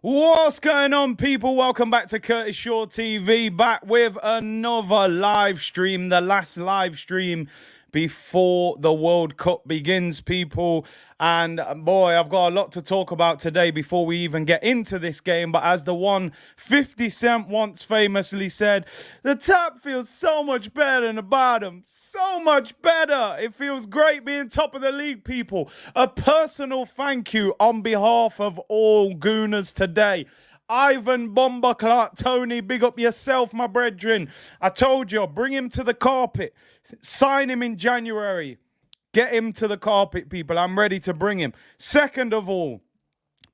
What's going on, people? Welcome back to Curtis Shaw TV, back with another live stream, the last live stream before the World Cup begins, people. And boy, I've got a lot to talk about today before we even get into this game. But as the one 50 Cent once famously said, the top feels so much better than the bottom. So much better. It feels great being top of the league, people. A personal thank you on behalf of all Gooners today. Ivan Bomber Clark Tony, big up yourself, my brethren. I told you, bring him to the carpet. Sign him in January. Get him to the carpet, people. I'm ready to bring him. Second of all,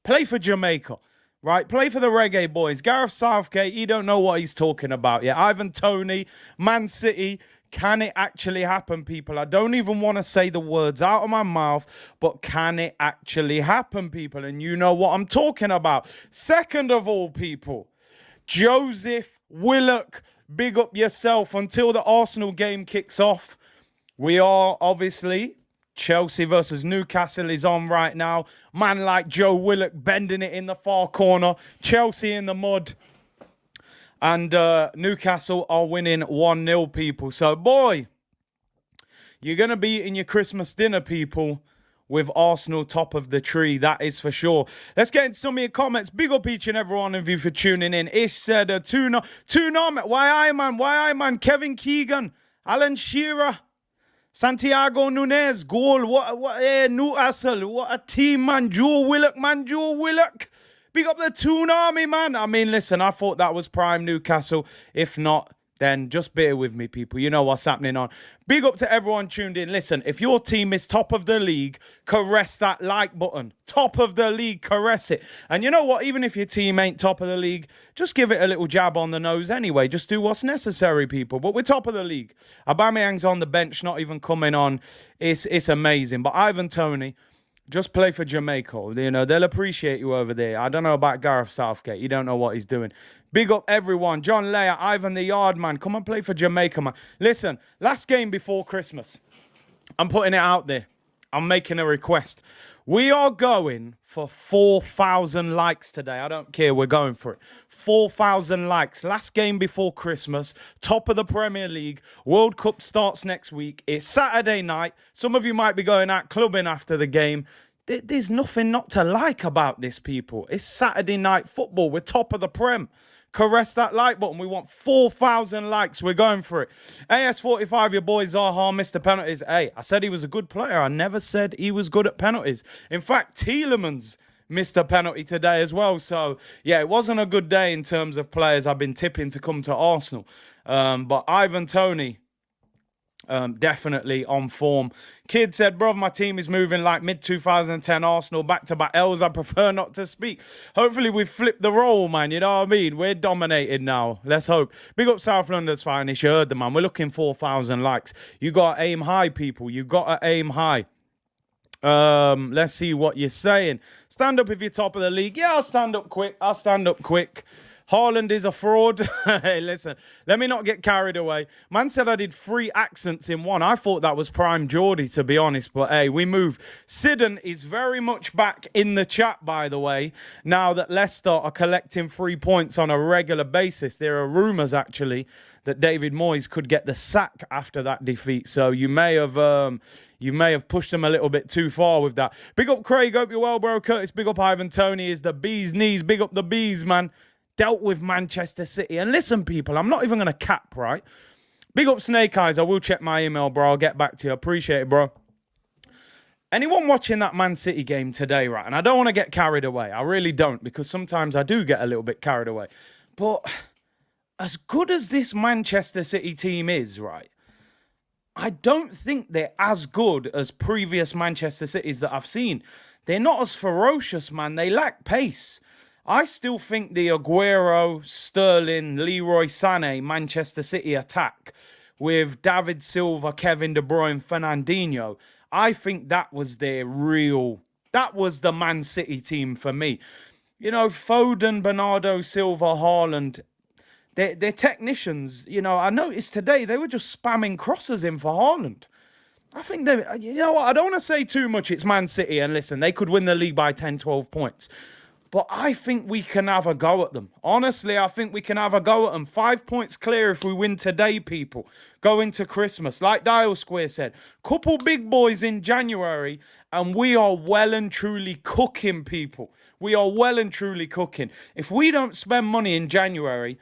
play for Jamaica, right? Play for the Reggae Boys. Gareth Southgate, he don't know what he's talking about yet. Ivan Toney, Man City. Can it actually happen, people? I don't even want to say the words out of my mouth, but can it actually happen, people? And you know what I'm talking about. Second of all, people, Joseph Willock, big up yourself until the Arsenal game kicks off. We are obviously, Chelsea versus Newcastle is on right now. Man like Joe Willock bending it in the far corner. Chelsea in the mud. And Newcastle are winning 1-0, people. So, boy, you're going to be eating your Christmas dinner, people, with Arsenal top of the tree. That is for sure. Let's get into some of your comments. Big up each and every one of you for tuning in. Ish said, tuna, why I man, Kevin Keegan, Alan Shearer, Santiago Nunez, goal, Newcastle, what a team, man. Joe Willock. Big up the Toon Army, man. I mean, listen, I thought that was prime Newcastle. If not, then just bear with me, people. You know what's happening on. Big up to everyone tuned in. Listen, if your team is top of the league, caress that like button. Top of the league, caress it. And you know what? Even if your team ain't top of the league, just give it a little jab on the nose anyway. Just do what's necessary, people. But we're top of the league. Aubameyang's on the bench, not even coming on. It's amazing. But Ivan Toney, just play for Jamaica. You know, they'll appreciate you over there. I don't know about Gareth Southgate. You don't know what he's doing. Big up everyone. John Leia, Ivan the Yardman. Come and play for Jamaica, man. Listen, last game before Christmas. I'm putting it out there. I'm making a request. We are going for 4,000 likes today. I don't care. We're going for it. 4,000 likes. Last game before Christmas. Top of the Premier League. World Cup starts next week. It's Saturday night. Some of you might be going out clubbing after the game. There's nothing not to like about this, people. It's Saturday night football. We're top of the Prem. Caress that like button. We want 4,000 likes. We're going for it. AS45, your boy Zaha missed the penalties. Hey, I said he was a good player. I never said he was good at penalties. In fact, Tielemans missed a penalty today as well. So, yeah, it wasn't a good day in terms of players I've been tipping to come to Arsenal. But Ivan Toney, definitely on form. Kid said, bro, my team is moving like mid-2010 Arsenal, back-to-back L's. I prefer not to speak. Hopefully we've flipped the role, man. You know what I mean? We're dominated now. Let's hope. Big up South London's finest. You heard the man. We're looking 4,000 likes. You got to aim high, people. You got to aim high. Let's see what you're saying. Stand up if you're top of the league. Yeah, I'll stand up quick. Haaland is a fraud. Hey, listen, let me not get carried away. Man said I did 3 accents in one. I thought that was prime Geordie, to be honest. But hey, we move. Sidon is very much back in the chat, by the way, now that Leicester are collecting 3 points on a regular basis. There are rumours, actually, that David Moyes could get the sack after that defeat. So you may have pushed them a little bit too far with that. Big up Craig. Hope you're well, bro. Curtis, big up Ivan Toney is the bee's knees. Big up the bees, man. Dealt with Manchester City. And listen, people, I'm not even going to cap, right? Big up Snake Eyes. I will check my email, bro. I'll get back to you. Appreciate it, bro. Anyone watching that Man City game today, right? And I don't want to get carried away. I really don't, because sometimes I do get a little bit carried away. But as good as this Manchester City team is, right, I don't think they're as good as previous Manchester Cities that I've seen. They're not as ferocious, man. They lack pace. I still think the Aguero, Sterling, Leroy Sané, Manchester City attack with David Silva, Kevin De Bruyne, Fernandinho, I think that was their that was the Man City team for me. You know, Foden, Bernardo Silva, Haaland, they're technicians. You know, I noticed today they were just spamming crosses in for Haaland. I think they, you know what, I don't want to say too much. It's Man City, and listen, they could win the league by 10, 12 points. But I think we can have a go at them. Honestly, I think we can have a go at them. 5 points clear if we win today, people. Go into Christmas. Like Dial Square said, couple big boys in January, and we are well and truly cooking, people. We are well and truly cooking. If we don't spend money in January,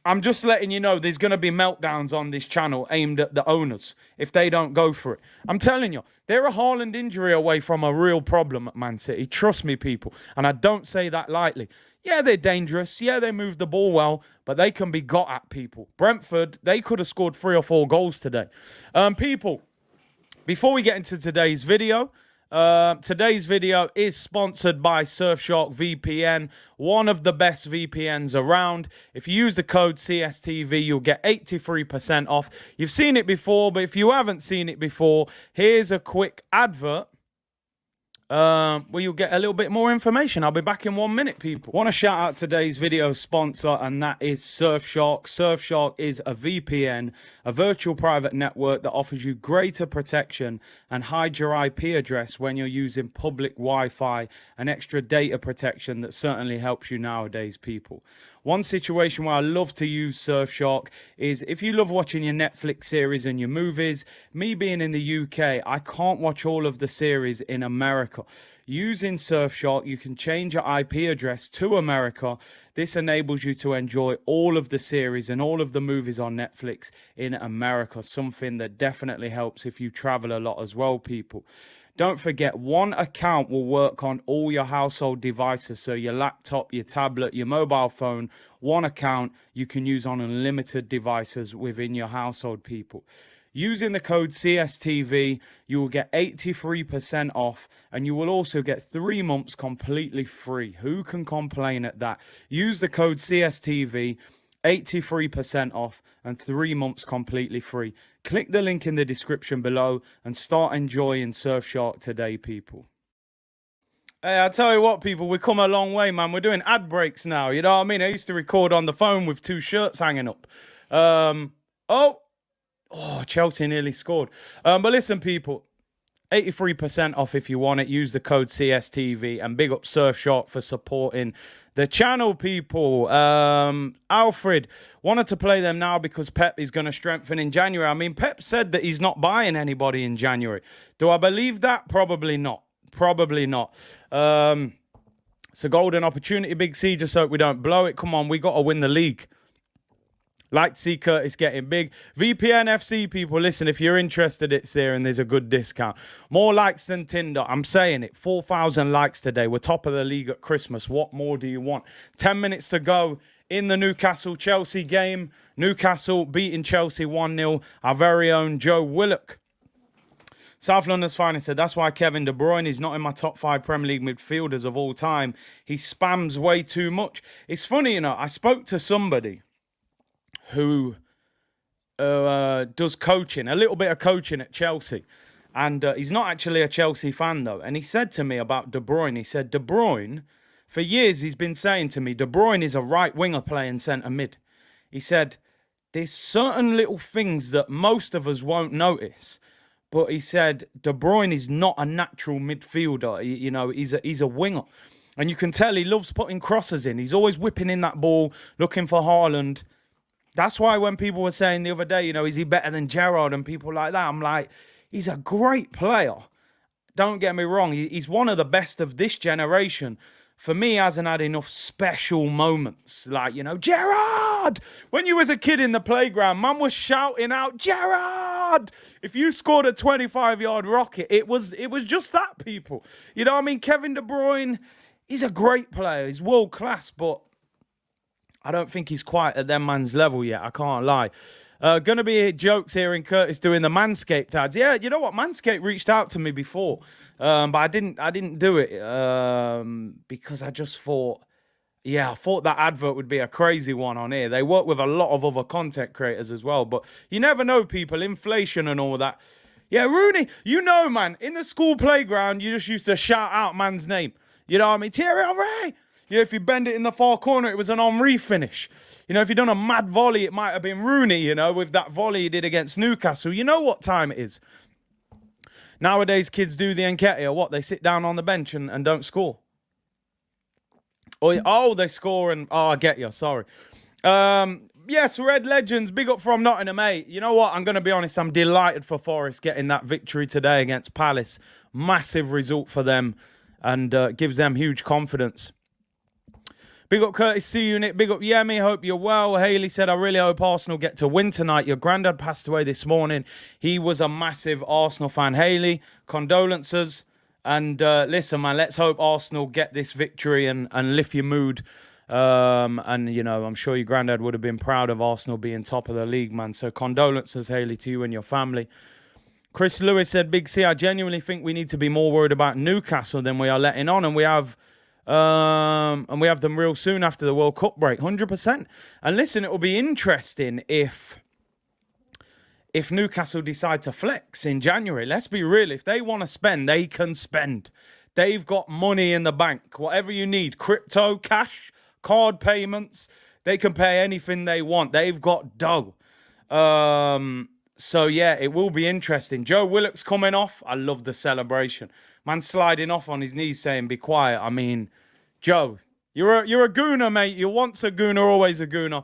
I'm just letting you know there's going to be meltdowns on this channel aimed at the owners if they don't go for it. I'm telling you, they're a Haaland injury away from a real problem at Man City. Trust me, people. And I don't say that lightly. Yeah, they're dangerous. Yeah, they move the ball well, but they can be got at, people. Brentford, they could have scored 3 or 4 goals today. People, before we get into today's video is sponsored by Surfshark VPN, one of the best VPNs around. If you use the code CSTV, you'll get 83% off. You've seen it before, but if you haven't seen it before, here's a quick advert where you'll get a little bit more information. I'll be back in 1 minute, people. Want to shout out today's video sponsor, and that is Surfshark. Surfshark is a VPN, a virtual private network that offers you greater protection and hides your IP address when you're using public Wi-Fi, and extra data protection that certainly helps you nowadays, people. One situation where I love to use Surfshark is if you love watching your Netflix series and your movies. Me being in the UK, I can't watch all of the series in America. Using Surfshark, you can change your IP address to America. This enables you to enjoy all of the series and all of the movies on Netflix in America, something that definitely helps if you travel a lot as well, people. Don't forget, one account will work on all your household devices. So your laptop, your tablet, your mobile phone, one account you can use on unlimited devices within your household, people. Using the code CSTV, you will get 83% off, and you will also get 3 months completely free. Who can complain at that? Use the code CSTV, 83% off, and 3 months completely free. Click the link in the description below and start enjoying Surfshark today, people. Hey, I tell you what, people, we've come a long way, man. We're doing ad breaks now, you know what I mean? I used to record on the phone with 2 shirts hanging up. Chelsea nearly scored. But listen, people, 83% off if you want it. Use the code CSTV, and big up Surfshark for supporting the channel, people. Alfred wanted to play them now because Pep is going to strengthen in January. I mean, Pep said that he's not buying anybody in January. Do I believe that? Probably not. Probably not. It's a golden opportunity, Big C. Just hope we don't blow it. Come on, we got to win the league. Like to see Curtis getting big. VPN FC, people, listen, if you're interested, it's there and there's a good discount. More likes than Tinder. I'm saying it. 4,000 likes today. We're top of the league at Christmas. What more do you want? 10 minutes to go in the Newcastle-Chelsea game. Newcastle beating Chelsea 1-0. Our very own Joe Willock. South London's finest said, that's why Kevin De Bruyne is not in my top 5 Premier League midfielders of all time. He spams way too much. It's funny, you know, I spoke to somebody who does coaching, a little bit of coaching at Chelsea. And he's not actually a Chelsea fan, though. And he said to me about De Bruyne, he said, De Bruyne, for years he's been saying to me, De Bruyne is a right winger playing centre mid. He said, there's certain little things that most of us won't notice. But he said, De Bruyne is not a natural midfielder. You know, he's a winger. And you can tell he loves putting crosses in. He's always whipping in that ball, looking for Haaland. That's why when people were saying the other day, you know, is he better than Gerrard and people like that? I'm like, he's a great player. Don't get me wrong. He's one of the best of this generation. For me, he hasn't had enough special moments. Like, you know, Gerrard! When you was a kid in the playground, mum was shouting out, Gerrard! If you scored a 25-yard rocket, it was just that, people. You know what I mean? Kevin De Bruyne, he's a great player. He's world class, but I don't think he's quite at them man's level yet. I can't lie. Gonna be jokes here in Curtis doing the Manscaped ads. Yeah, you know what? Manscaped reached out to me before, but I didn't do it because I just thought, I thought that advert would be a crazy one on here. They work with a lot of other content creators as well, but you never know, people. Inflation and all that. Yeah, Rooney, you know, man, in the school playground, you just used to shout out man's name. You know what I mean? Thierry Henry! You know, if you bend it in the far corner, it was an Henry finish. You know, if you'd done a mad volley, it might have been Rooney, you know, with that volley he did against Newcastle. You know what time it is. Nowadays, kids do the Nketiah. What? They sit down on the bench and don't score. Oh, they score and... Oh, I get you. Sorry. Yes, Red Legends, big up from Nottingham, mate. You know what? I'm going to be honest. I'm delighted for Forest getting that victory today against Palace. Massive result for them and gives them huge confidence. Big up Curtis C Unit. Big up Yemi. Hope you're well. Haley said, I really hope Arsenal get to win tonight. Your granddad passed away this morning. He was a massive Arsenal fan. Haley, condolences. And listen, man, let's hope Arsenal get this victory and lift your mood. And, you know, I'm sure your granddad would have been proud of Arsenal being top of the league, man. So condolences, Haley, to you and your family. Chris Lewis said, Big C, I genuinely think we need to be more worried about Newcastle than we are letting on. And we have them real soon after the World Cup break, 100%. And listen, it will be interesting if Newcastle decide to flex in January. Let's be real. If they want to spend, they can spend. They've got money in the bank. Whatever you need, crypto, cash, card payments, they can pay anything they want. They've got dough. So, yeah, it will be interesting. Joe Willock's coming off. I love the celebration. Man sliding off on his knees saying, be quiet. I mean, Joe, you're a gooner, mate. You're once a gooner, always a gooner.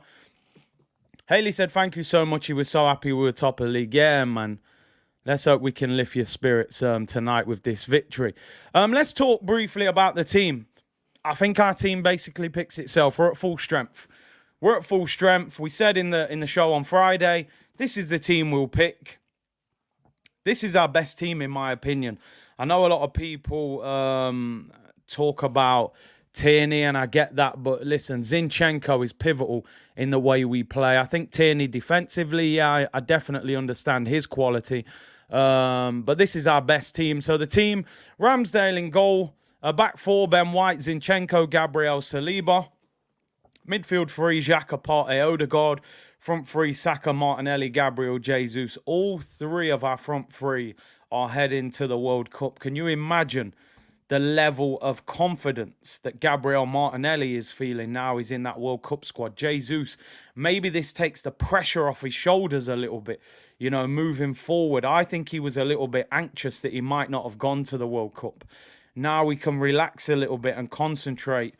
Haley said, thank you so much. He was so happy we were top of the league. Yeah, man. Let's hope we can lift your spirits tonight with this victory. Let's talk briefly about the team. I think our team basically picks itself. We're at full strength. We're at full strength. We said in the show on Friday, this is the team we'll pick. This is our best team, in my opinion. I know a lot of people talk about Tierney, and I get that. But listen, Zinchenko is pivotal in the way we play. I think Tierney defensively, yeah, I definitely understand his quality. But this is our best team. So the team, Ramsdale in goal. Back four, Ben White, Zinchenko, Gabriel, Saliba. Midfield three, Xhaka, Partey, Odegaard. Front three, Saka, Martinelli, Gabriel, Jesus. All three of our front three are heading to the World Cup. Can you imagine the level of confidence that Gabriel Martinelli is feeling now he's in that World Cup squad? Jesus, maybe this takes the pressure off his shoulders a little bit, you know, moving forward. I think he was a little bit anxious that he might not have gone to the World Cup. Now we can relax a little bit and concentrate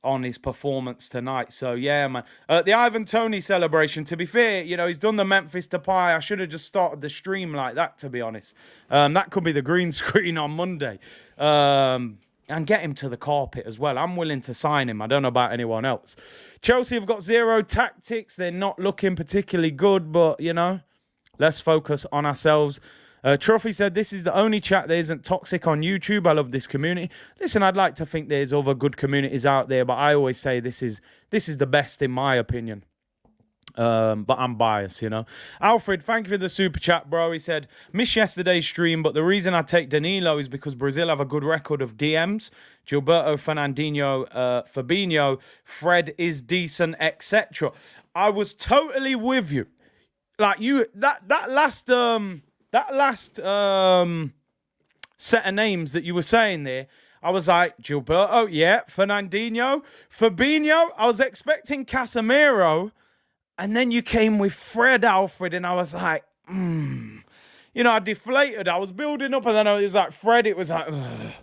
on his performance tonight. So, yeah, man. The Ivan Toney celebration, to be fair, you know, he's done the Memphis Depay. I should have just started the stream like that, to be honest. That could be the green screen on Monday. And get him to the carpet as well. I'm willing to sign him. I don't know about anyone else. Chelsea have got zero tactics. They're not looking particularly good, but, you know, let's focus on ourselves. Trophy said, this is the only chat that isn't toxic on YouTube. I love this community. Listen, I'd like to think there's other good communities out there, but I always say this is the best in my opinion. But I'm biased, you know. Alfred, thank you for the super chat, bro. He said, miss yesterday's stream, but the reason I take Danilo is because Brazil have a good record of DMs. Gilberto, Fernandinho, Fabinho, Fred is decent, etc. I was totally with you. Like you, that last set of names that you were saying there, I was like, Gilberto, yeah, Fernandinho, Fabinho. I was expecting Casemiro, and then you came with Fred, Alfred, and I was like, You know, I deflated. I was building up, and then it was like Fred. It was like, ugh.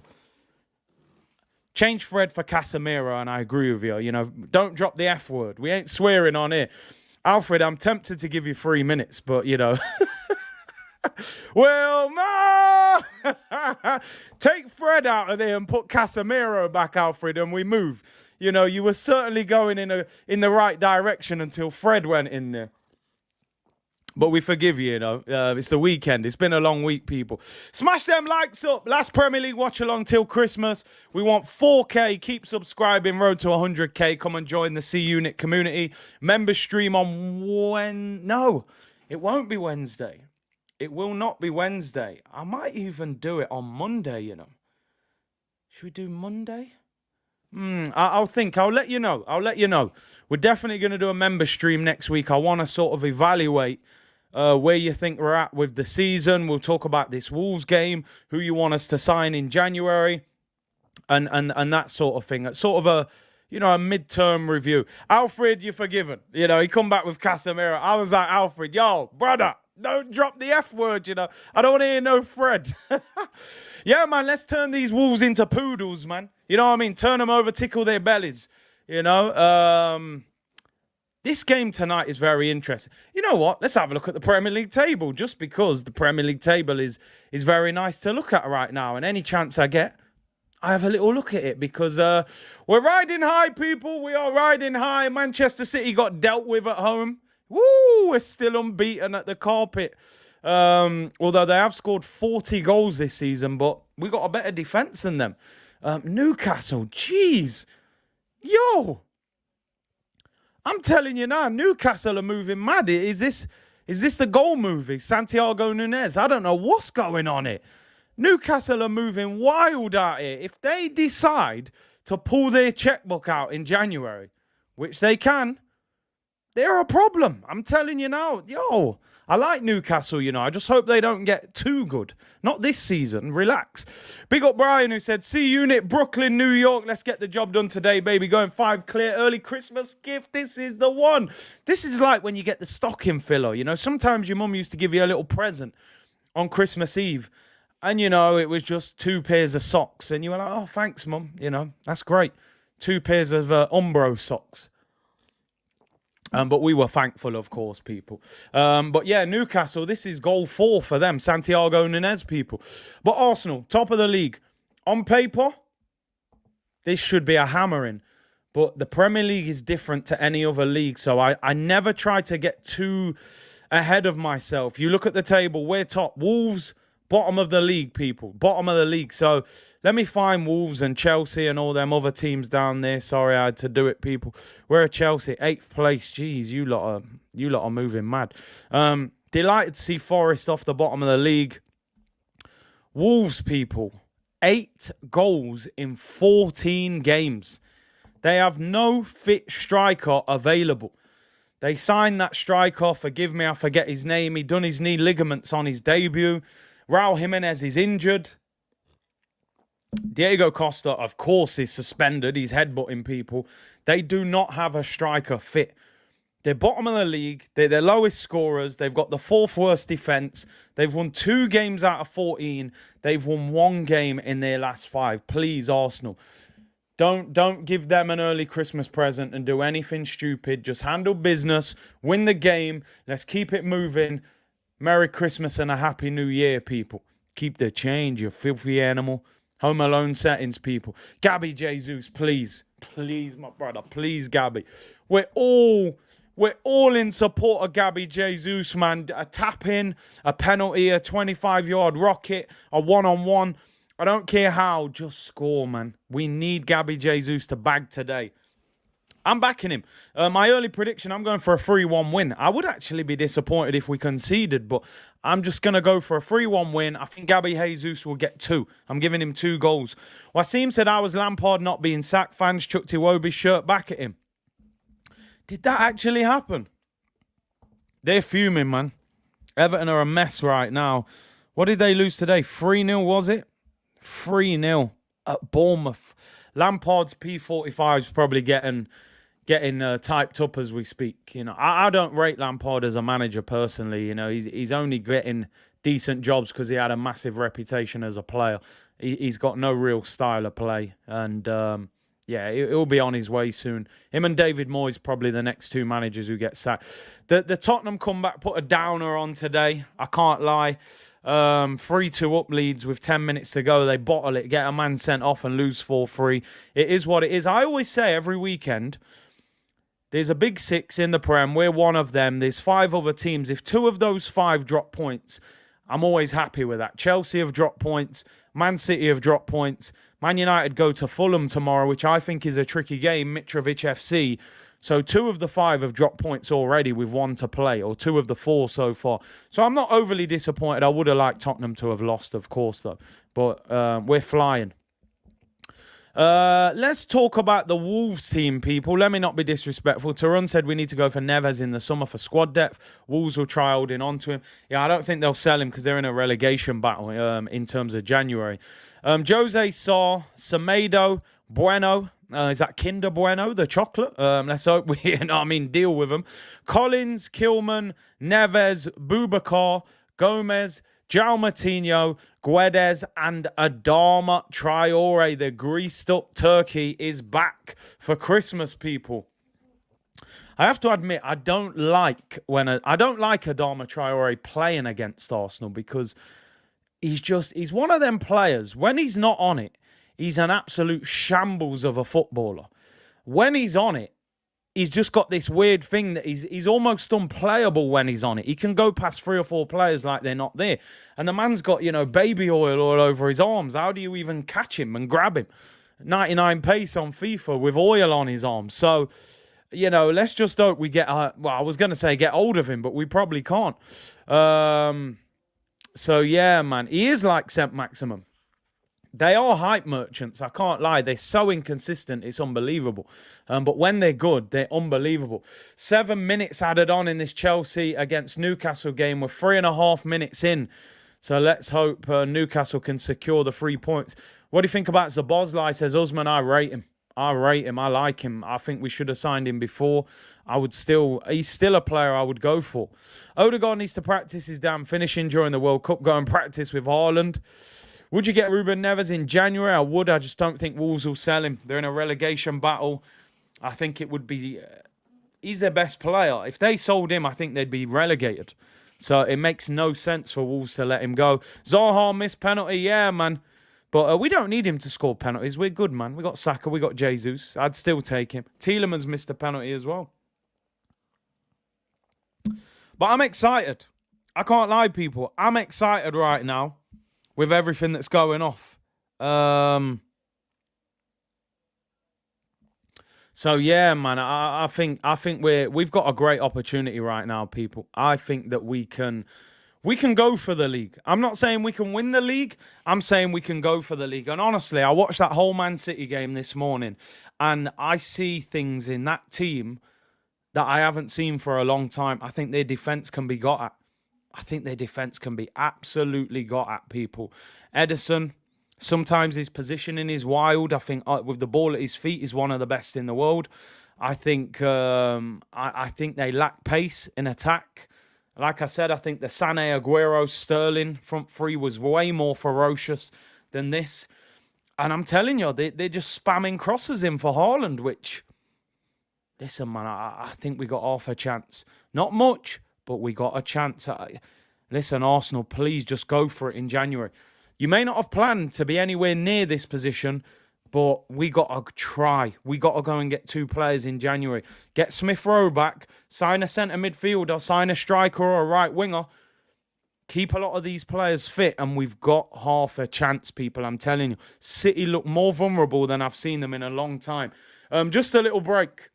Change Fred for Casemiro, and I agree with you. You know, don't drop the F word. We ain't swearing on here. Alfred, I'm tempted to give you 3 minutes, but, you know... Well, no! Take Fred out of there and put Casemiro back, Alfred, and we move. You know, you were certainly going in the right direction until Fred went in there. But we forgive you, you know. It's the weekend. It's been a long week, people. Smash them likes up. Last Premier League watch along till Christmas. We want 4K. Keep subscribing. Road to 100K. Come and join the C Unit community. Member stream on No, it won't be Wednesday. It will not be Wednesday. I might even do it on Monday, you know. Should we do Monday? I'll think. I'll let you know. We're definitely going to do a member stream next week. I want to sort of evaluate where you think we're at with the season. We'll talk about this Wolves game, who you want us to sign in January, and that sort of thing. It's sort of a midterm review. Alfred, you're forgiven. He come back with Casemiro. I was like, Alfred, yo, brother, don't drop the F word, I don't want to hear no Fred. Yeah, man, let's turn these Wolves into poodles, man. You know what I mean? Turn them over, tickle their bellies, This game tonight is very interesting. You know what? Let's have a look at the Premier League table, just because the Premier League table is very nice to look at right now. And any chance I get, I have a little look at it, because we're riding high, people. We are riding high. Manchester City got dealt with at home. Woo! We're still unbeaten at the carpet. Although they have scored 40 goals this season, but we got a better defence than them. Newcastle, jeez. Yo! I'm telling you now, Newcastle are moving mad. Is this the goal movie? Santiago Nunez? I don't know what's going on here. Newcastle are moving wild out here. If they decide to pull their checkbook out in January, which they can, they're a problem. I'm telling you now. Yo, I like Newcastle, I just hope they don't get too good. Not this season. Relax. Big up Brian, who said, C Unit, Brooklyn, New York. Let's get the job done today, baby. Going 5 clear. Early Christmas gift. This is the one. This is like when you get the stocking filler. Sometimes your mum used to give you a little present on Christmas Eve. And, it was just 2 pairs of socks. And you were like, oh, thanks, mum. That's great. 2 pairs of Umbro socks. But we were thankful, of course, people. But yeah, Newcastle, this is goal 4 for them. Santiago Nunez, people. But Arsenal, top of the league. On paper, this should be a hammering. But the Premier League is different to any other league. So I never try to get too ahead of myself. You look at the table, we're top. Wolves, bottom of the league, people. Bottom of the league. So let me find Wolves and Chelsea and all them other teams down there. Sorry, I had to do it, people. We're at Chelsea, 8th place. Jeez, you lot are moving mad. Delighted to see Forest off the bottom of the league. Wolves, people, 8 goals in 14 games. They have no fit striker available. They signed that striker, forgive me, I forget his name. He done his knee ligaments on his debut. Raul Jimenez is injured. Diego Costa, of course, is suspended. He's headbutting people. They do not have a striker fit. They're bottom of the league. They're their lowest scorers. They've got the 4th worst defence. They've won 2 games out of 14. They've won 1 game in their last 5. Please, Arsenal. Don't give them an early Christmas present and do anything stupid. Just handle business. Win the game. Let's keep it moving. Merry Christmas and a Happy New Year, people. Keep the change, you filthy animal. Home Alone settings, people. Gabby Jesus, please. Please, my brother. Please, Gabby. We're all in support of Gabby Jesus, man. A tap-in, a penalty, a 25-yard rocket, a one-on-one. I don't care how. Just score, man. We need Gabby Jesus to bag today. I'm backing him. My early prediction, I'm going for a 3-1 win. I would actually be disappointed if we conceded, but I'm just going to go for a 3-1 win. I think Gabby Jesus will get 2. I'm giving him 2 goals. Wasim said I was Lampard not being sacked. Fans chucked Iwobi's shirt back at him. Did that actually happen? They're fuming, man. Everton are a mess right now. What did they lose today? 3-0, was it? 3-0 at Bournemouth. Lampard's P45 is probably getting typed up as we speak. I don't rate Lampard as a manager personally. He's only getting decent jobs because he had a massive reputation as a player. He's got no real style of play, and he'll be on his way soon. Him and David Moyes probably the next 2 managers who get sacked. The Tottenham comeback put a downer on today. I can't lie. 3-2 up Leeds with 10 minutes to go. They bottle it, get a man sent off and lose 4-3. It is what it is. I always say every weekend, there's a big 6 in the Prem. We're one of them. There's 5 other teams. If 2 of those 5 drop points, I'm always happy with that. Chelsea have dropped points. Man City have dropped points. Man United go to Fulham tomorrow, which I think is a tricky game. Mitrovic FC. So 2 of the 5 have dropped points already with 1 to play, or 2 of the 4 so far. So I'm not overly disappointed. I would have liked Tottenham to have lost, of course, though. But we're flying. Let's talk about the Wolves team, people. Let me not be disrespectful. Tarun said we need to go for Neves in the summer for squad depth. Wolves will try holding on to him. Yeah, I don't think they'll sell him because they're in a relegation battle in terms of January. Jose Sarr, Semedo, Bueno. Is that Kinder Bueno, the chocolate? Let's hope we, deal with them. Collins, Kilman, Neves, Boubacar, Gomez, João Moutinho, Guedes, and Adama Traore. The greased-up turkey is back for Christmas, people. I have to admit, I don't like Adama Traore playing against Arsenal because he's one of them players. When he's not on it, he's an absolute shambles of a footballer. When he's on it, he's just got this weird thing that he's almost unplayable when he's on it. He can go past 3 or 4 players like they're not there. And the man's got, baby oil all over his arms. How do you even catch him and grab him? 99 pace on FIFA with oil on his arms. So, let's just hope we get, I was going to say get hold of him, but we probably can't. So, yeah, man, he is like Saint-Maximin. They are hype merchants, I can't lie. They're so inconsistent, it's unbelievable. But when they're good, they're unbelievable. 7 minutes added on in this Chelsea against Newcastle game. We're 3.5 minutes in. So let's hope Newcastle can secure the 3 points. What do you think about Szoboszlai? Says Usman, I rate him. I like him. I think we should have signed him before. He's still a player I would go for. Odegaard needs to practice his damn finishing during the World Cup. Go and practice with Haaland. Would you get Ruben Neves in January? I would. I just don't think Wolves will sell him. They're in a relegation battle. I think it would be... he's their best player. If they sold him, I think they'd be relegated. So it makes no sense for Wolves to let him go. Zaha missed penalty. Yeah, man. But we don't need him to score penalties. We're good, man. We got Saka. We got Jesus. I'd still take him. Tielemans missed a penalty as well. But I'm excited. I can't lie, people. I'm excited right now with everything that's going off. So yeah, man, I think we've got a great opportunity right now, people. I think that we can go for the league. I'm not saying we can win the league. I'm saying we can go for the league. And honestly, I watched that whole Man City game this morning, and I see things in that team that I haven't seen for a long time. I think their defense can be got at. I think their defense can be absolutely got at, people. Ederson, sometimes his positioning is wild. I think with the ball at his feet, he's one of the best in the world. I think I think they lack pace in attack. Like I said, I think the Sané, Aguero, Sterling front three was way more ferocious than this. And I'm telling you, they're just spamming crosses in for Haaland, which, listen, man, I think we got half a chance. Not much, but we got a chance. Listen, Arsenal, please just go for it in January. You may not have planned to be anywhere near this position, but we got to try. We got to go and get 2 players in January. Get Smith Rowe back, sign a centre midfielder, sign a striker or a right winger. Keep a lot of these players fit, and we've got half a chance, people. I'm telling you. City look more vulnerable than I've seen them in a long time. Just a little break.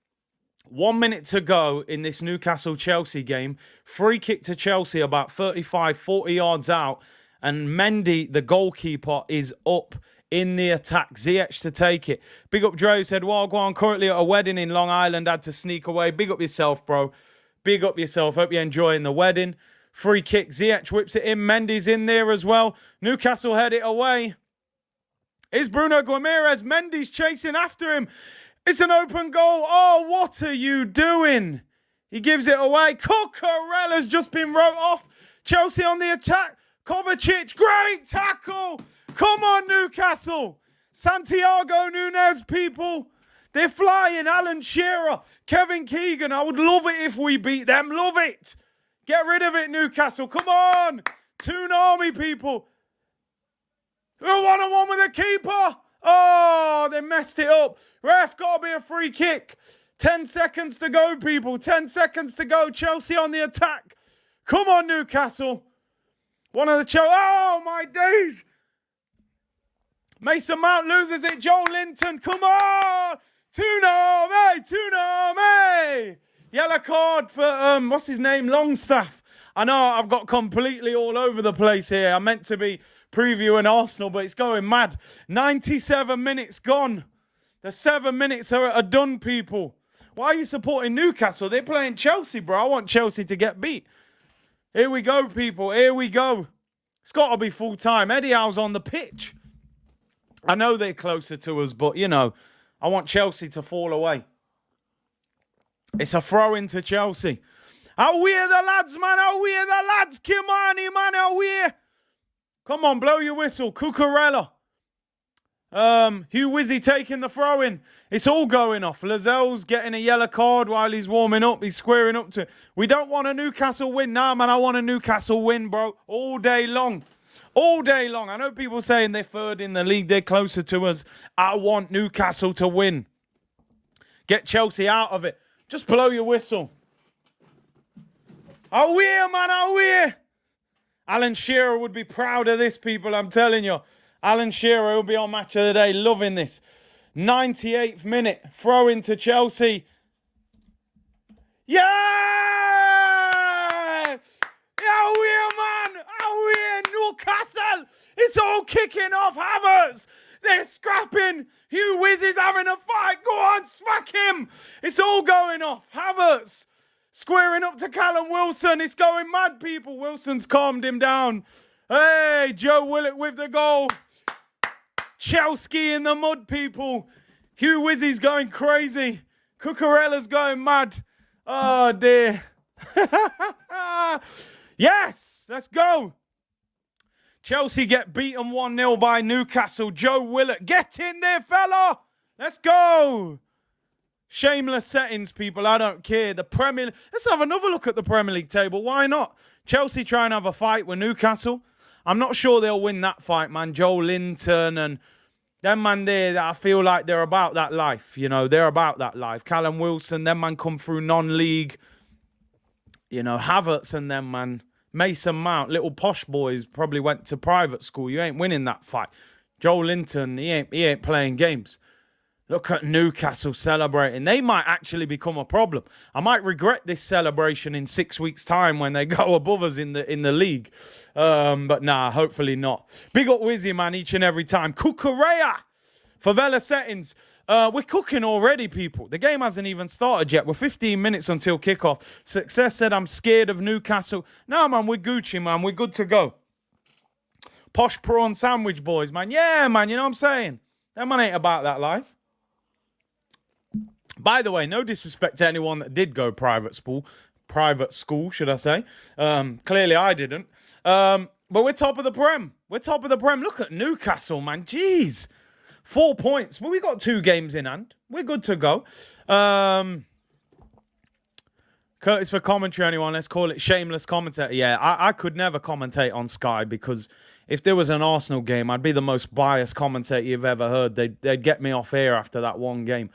1 minute to go in this Newcastle-Chelsea game. Free kick to Chelsea about 35, 40 yards out. And Mendy, the goalkeeper, is up in the attack. Ziyech to take it. Big up Dre, said, Wagwan, currently at a wedding in Long Island, had to sneak away. Big up yourself, bro. Big up yourself. Hope you're enjoying the wedding. Free kick. Ziyech whips it in. Mendy's in there as well. Newcastle head it away. Is Bruno Guimaraes. Mendy's chasing after him. It's an open goal. Oh, what are you doing? He gives it away. Cucurella's just been wrote off. Chelsea on the attack. Kovacic, great tackle. Come on, Newcastle. Santiago Nunes, people. They're flying. Alan Shearer, Kevin Keegan. I would love it if we beat them. Love it. Get rid of it, Newcastle. Come on. Toon Army, people. A one-on-one with the keeper. Oh, they messed it up. Ref, got to be a free kick. 10 seconds to go, people. 10 seconds to go. Chelsea on the attack. Come on, Newcastle. One of the Chelsea. Oh, my days. Mason Mount loses it. Joe Linton. Come on. Tunome. Yellow card for, what's his name? Longstaff. I know I've got completely all over the place here. I meant to be previewing Arsenal, but it's going mad. 97 minutes gone. The 7 minutes are done, people. Why are you supporting Newcastle? They're playing Chelsea, bro. I want Chelsea to get beat. Here we go, people. Here we go. It's got to be full time. Eddie Howe's on the pitch. I know they're closer to us, but, you know, I want Chelsea to fall away. It's a throw into Chelsea. How we the lads, man? How we the lads? Kimani, man, how we? Come on, blow your whistle. Cucurella. Hugh Wizzy taking the throw in. It's all going off. Lazelle's getting a yellow card while he's warming up. He's squaring up to it. We don't want a Newcastle win. Nah, man, I want a Newcastle win, bro. All day long. All day long. I know people saying they're third in the league. They're closer to us. I want Newcastle to win. Get Chelsea out of it. Just blow your whistle. Are we here, man? Are we here? Alan Shearer would be proud of this, people. I'm telling you. Alan Shearer will be on Match of the Day. Loving this. 98th minute. Throw into Chelsea. Yeah! Are we here, man? Are we here? Newcastle. It's all kicking off. Havertz. They're scrapping. Hugh Wiz is having a fight. Go on, smack him. It's all going off. Havertz squaring up to Callum Wilson. It's going mad, people. Wilson's calmed him down. Hey, Joe Willock with the goal. Chelsea in the mud, people. Hugh Wizzy's going crazy. Cucurella's going mad. Oh, dear. Yes, let's go. Chelsea get beaten 1-0 by Newcastle. Joe Willock, get in there, fella. Let's go. Shameless settings, people. I don't care. The Premier League. Let's have another look at the Premier League table. Why not? Chelsea try and have a fight with Newcastle. I'm not sure they'll win that fight, man. Joe Linton and them man there, I feel like they're about that life. You know, they're about that life. Callum Wilson, them man come through non-league. You know, Havertz and them man. Mason Mount, little posh boys, probably went to private school. You ain't winning that fight. Joe Linton, he ain't playing games. Look at Newcastle celebrating. They might actually become a problem. I might regret this celebration in 6 weeks' time when they go above us in the league. But nah, hopefully not. Big up Wizzy, man, each and every time. Cucurella. Favela settings. We're cooking already, people. The game hasn't even started yet. We're 15 minutes until kickoff. Success said, I'm scared of Newcastle. No, man, we're Gucci, man. We're good to go. Posh prawn sandwich boys, man. Yeah, man, you know what I'm saying? That man ain't about that life. By the way, no disrespect to anyone that did go private school, should I say. Clearly I didn't. But we're top of the Prem. We're top of the Prem. Look at Newcastle, man. Jeez. 4 points. Well, we got 2 games in hand. We're good to go. Curtis for commentary, anyone. Let's call it shameless commentator. Yeah, I could never commentate on Sky because if there was an Arsenal game, I'd be the most biased commentator you've ever heard. They'd get me off air after that one game.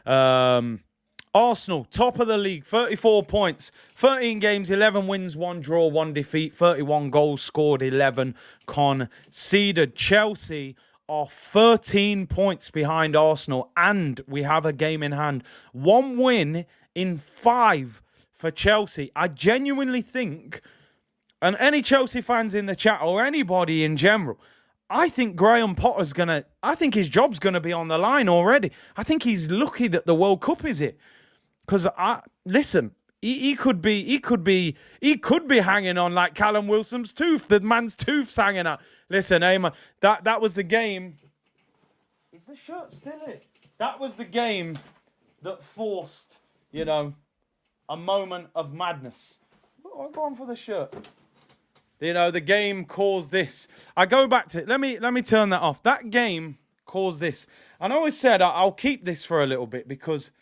Arsenal, top of the league, 34 points, 13 games, 11 wins, 1 draw, 1 defeat, 31 goals scored, 11 conceded. Chelsea are 13 points behind Arsenal, and we have a game in hand. 1 win in 5 for Chelsea. I genuinely think, and any Chelsea fans in the chat or anybody in general, I think Graham Potter's I think his job's gonna be on the line already. I think he's lucky that the World Cup is it. Because listen, he could be hanging on like Callum Wilson's tooth. The man's tooth's hanging out. Listen, hey man, that was the game. Is the shirt still in? That was the game that forced, you know, a moment of madness. Oh, I'll go on for the shirt. You know, the game caused this. I go back to it. Let me turn that off. That game caused this. And I always said I'll keep this for a little bit because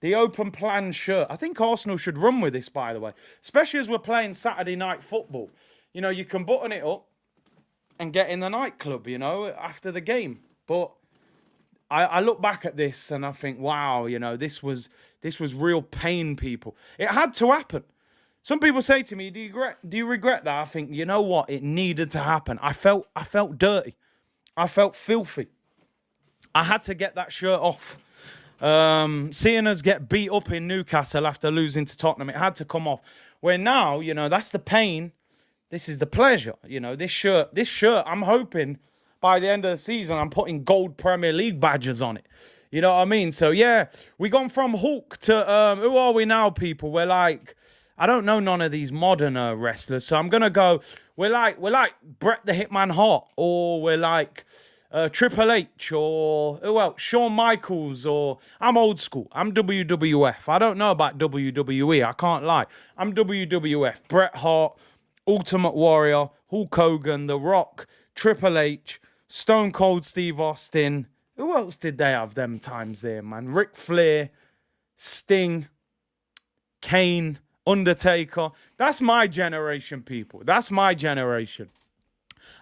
the open plan shirt. I think Arsenal should run with this, by the way. Especially as we're playing Saturday night football. You know, you can button it up and get in the nightclub, you know, after the game. But I look back at this and I think, wow, you know, this was real pain, people. It had to happen. Some people say to me, do you regret that? I think, you know what? It needed to happen. I felt dirty. I felt filthy. I had to get that shirt off. Seeing us get beat up in Newcastle after losing to Tottenham, it had to come off. Where now, you know, that's the pain. This is the pleasure. You know, this shirt, I'm hoping by the end of the season, I'm putting gold Premier League badges on it. You know what I mean? So, yeah, we gone from Hulk to, who are we now, people? We're like, I don't know none of these modern wrestlers, so I'm going to go, we're like Bret the Hitman Hart, or we're like Triple H or who else? Shawn Michaels, or I'm old school. I'm WWF. I don't know about WWE. I can't lie. I'm WWF. Bret Hart, Ultimate Warrior, Hulk Hogan, The Rock, Triple H, Stone Cold Steve Austin. Who else did they have them times there, man? Ric Flair, Sting, Kane, Undertaker. That's my generation, people. That's my generation.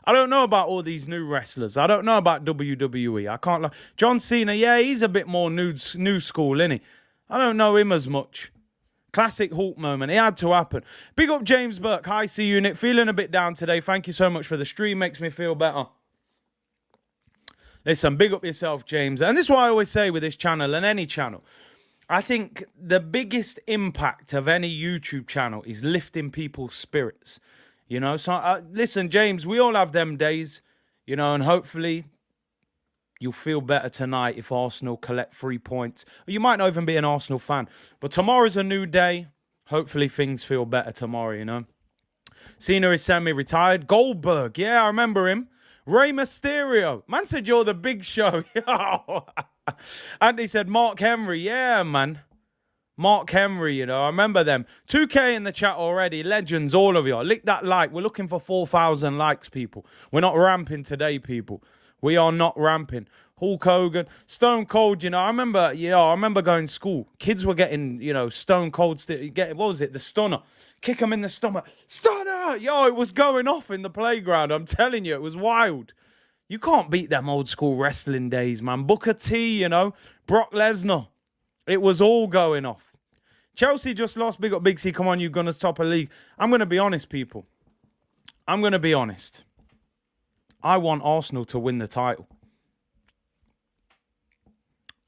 I don't know about all these new wrestlers. I don't know about WWE. I can't lie. John Cena, yeah, he's a bit more new school, isn't he? I don't know him as much. Classic Hulk moment. It had to happen. Big up James Burke. Hi, C Unit. Feeling a bit down today. Thank you so much for the stream. Makes me feel better. Listen, big up yourself, James. And this is what I always say with this channel and any channel. I think the biggest impact of any YouTube channel is lifting people's spirits. You know, so listen, James, we all have them days, you know, and hopefully you'll feel better tonight if Arsenal collect 3 points. You might not even be an Arsenal fan, but tomorrow's a new day. Hopefully things feel better tomorrow, you know. Cena is semi-retired. Goldberg, yeah, I remember him. Rey Mysterio. Man said you're the Big Show. Andy said Mark Henry. Yeah, man. Mark Henry, you know. I remember them. 2K in the chat already. Legends, all of you. Lick that like. We're looking for 4,000 likes, people. We're not ramping today, people. We are not ramping. Hulk Hogan, Stone Cold, you know. I remember going to school. Kids were getting, you know, Stone Cold. What was it? The stunner. Kick him in the stomach. Stunner! Yo, it was going off in the playground. I'm telling you, it was wild. You can't beat them old school wrestling days, man. Booker T, you know. Brock Lesnar. It was all going off. Chelsea just lost. Big up Big C. Come on, you're going to top a league. I'm going to be honest, people. I'm going to be honest. I want Arsenal to win the title.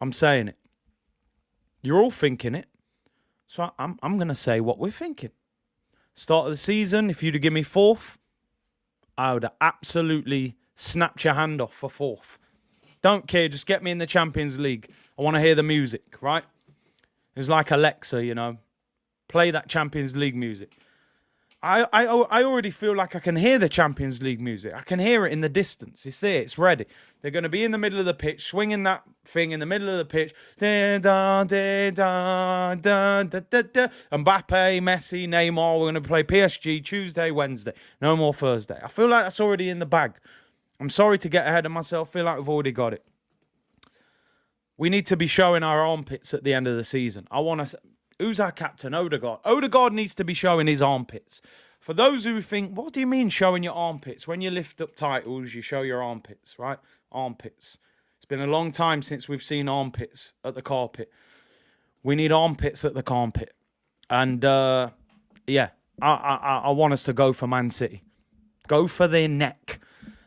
I'm saying it. You're all thinking it. So I'm going to say what we're thinking. Start of the season, if you'd have given me fourth, I would have absolutely snapped your hand off for fourth. Don't care, just get me in the Champions League. I want to hear the music, right? It's like Alexa, you know. Play that Champions League music. I already feel like I can hear the Champions League music. I can hear it in the distance. It's there. It's ready. They're going to be in the middle of the pitch, swinging that thing in the middle of the pitch. Mbappe, Messi, Neymar. We're going to play PSG Tuesday, Wednesday. No more Thursday. I feel like that's already in the bag. I'm sorry to get ahead of myself. I feel like we've already got it. We need to be showing our armpits at the end of the season. I want to... Who's our captain? Odegaard. Odegaard needs to be showing his armpits. For those who think, what do you mean showing your armpits? When you lift up titles, you show your armpits, right? Armpits. It's been a long time since we've seen armpits at the carpet. We need armpits at the carpet. And, yeah, I want us to go for Man City. Go for their neck.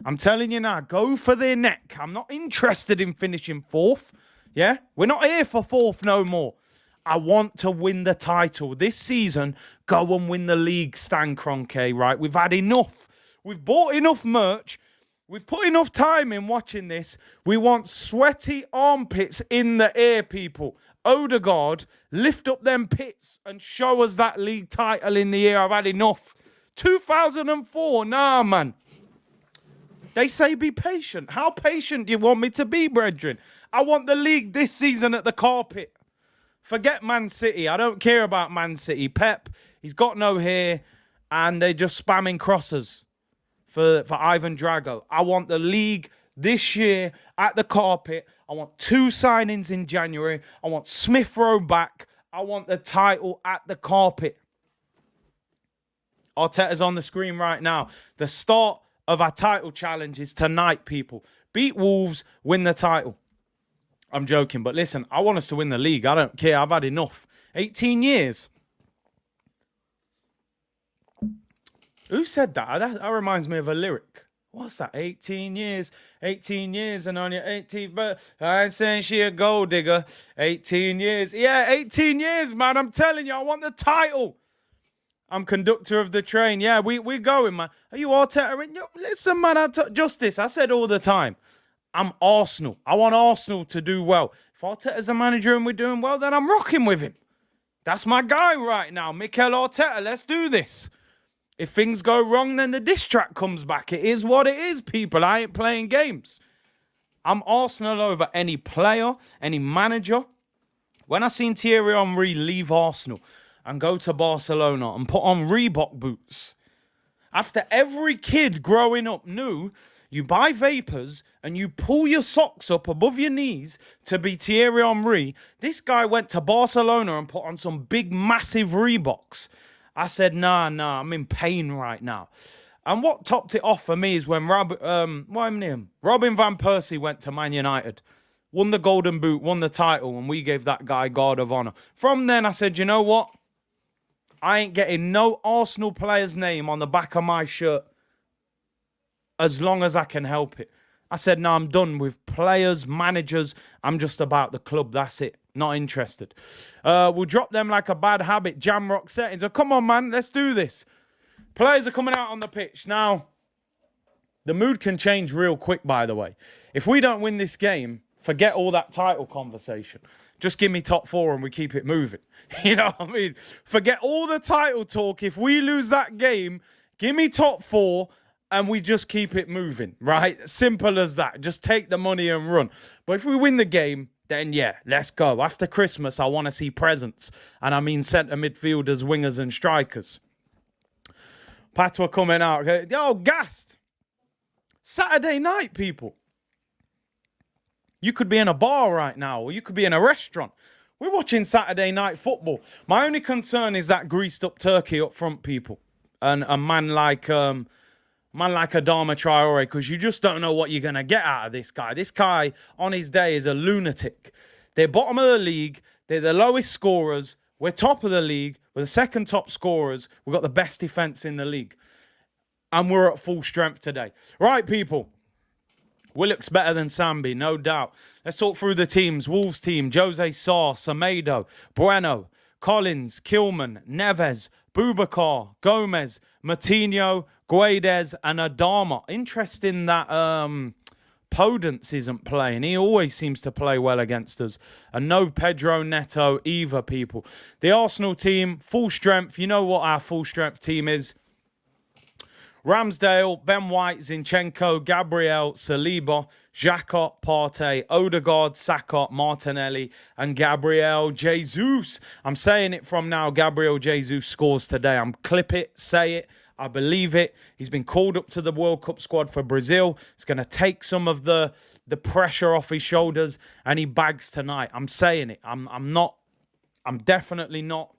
I'm telling you now, go for their neck. I'm not interested in finishing fourth. Yeah? We're not here for fourth no more. I want to win the title. This season, go and win the league, Stan Kroenke, right? We've had enough. We've bought enough merch. We've put enough time in watching this. We want sweaty armpits in the air, people. Odegaard, lift up them pits and show us that league title in the air. I've had enough. 2004, nah, man. They say be patient. How patient do you want me to be, brethren? I want the league this season at the carpet. Forget Man City. I don't care about Man City. Pep, he's got no hair, and they're just spamming crosses for Ivan Drago. I want the league this year at the carpet. I want 2 signings in January. I want Smith Rowe back. I want the title at the carpet. Arteta's on the screen right now. The start of our title challenge is tonight, people. Beat Wolves, win the title. I'm joking, but listen, I want us to win the league. I don't care. I've had enough. 18 years. Who said that? That reminds me of a lyric. What's that? 18 years. 18 years and on your 18th birthday. I ain't saying she a gold digger. 18 years. Yeah, 18 years, man. I'm telling you, I want the title. I'm conductor of the train. Yeah, we're going, man. Are you Arteta? Listen, man, Justice, I said all the time. I'm Arsenal. I want Arsenal to do well. If Arteta's the manager and we're doing well, then I'm rocking with him. That's my guy right now, Mikel Arteta. Let's do this. If things go wrong, then the diss track comes back. It is what it is, people. I ain't playing games. I'm Arsenal over any player, any manager. When I seen Thierry Henry leave Arsenal and go to Barcelona and put on Reebok boots, after every kid growing up knew you buy vapors and you pull your socks up above your knees to be Thierry Henry, this guy went to Barcelona and put on some big, massive Reeboks. I said, nah, I'm in pain right now. And what topped it off for me is when Robin Van Persie went to Man United, won the Golden Boot, won the title, and we gave that guy Guard of Honor. From then, I said, you know what? I ain't getting no Arsenal player's name on the back of my shirt as long as I can help it. I said, no, I'm done with players, managers. I'm just about the club. That's it. Not interested. We'll drop them like a bad habit. Jamrock settings. Oh, come on, man. Let's do this. Players are coming out on the pitch. Now, the mood can change real quick, by the way. If we don't win this game, forget all that title conversation. Just give me top four and we keep it moving. You know what I mean? Forget all the title talk. If we lose that game, give me top four and we just keep it moving, right? Simple as that. Just take the money and run. But if we win the game, then yeah, let's go. After Christmas, I want to see presents. And I mean centre midfielders, wingers and strikers. Patois coming out. Yo, gassed. Saturday night, people. You could be in a bar right now, or you could be in a restaurant. We're watching Saturday night football. My only concern is that greased up turkey up front, people. And a man like Adama Traore, because you just don't know what you're going to get out of this guy. This guy, on his day, is a lunatic. They're bottom of the league. They're the lowest scorers. We're top of the league. We're the second top scorers. We've got the best defence in the league. And we're at full strength today. Right, people. Willock's better than Sambi, no doubt. Let's talk through the teams. Wolves team, Jose Sarr, Semedo, Bueno, Collins, Kilman, Neves, Boubacar, Gomez, Matinho, Guedes, and Adama. Interesting that Podence isn't playing. He always seems to play well against us. And no Pedro Neto either, people. The Arsenal team, full strength. You know what our full strength team is. Ramsdale, Ben White, Zinchenko, Gabriel, Saliba, Xhaka, Partey, Odegaard, Saka, Martinelli, and Gabriel Jesus. I'm saying it from now. Gabriel Jesus scores today. I'm clip it, say it. I believe it. He's been called up to the World Cup squad for Brazil. It's going to take some of the pressure off his shoulders, and he bags tonight. I'm saying it. I'm definitely not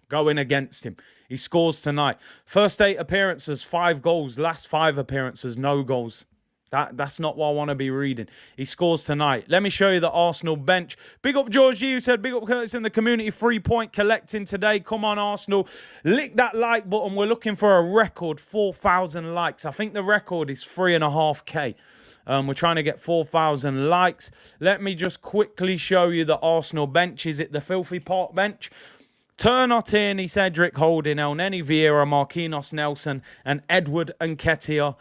going against him. He scores tonight. First 8 appearances, 5 goals. Last 5 appearances, no goals. That's not what I want to be reading. He scores tonight. Let me show you the Arsenal bench. Big up George G, who said, big up Curtis in the community. 3-point collecting today. Come on, Arsenal. Lick that like button. We're looking for a record 4,000 likes. I think the record is 3.5K. We're trying to get 4,000 likes. Let me just quickly show you the Arsenal bench. Is it the Filthy Park bench? Turner, Tierney, Cedric, Holding, Elneny, Vieira, Marquinhos, Nelson, and Edward Nketiah.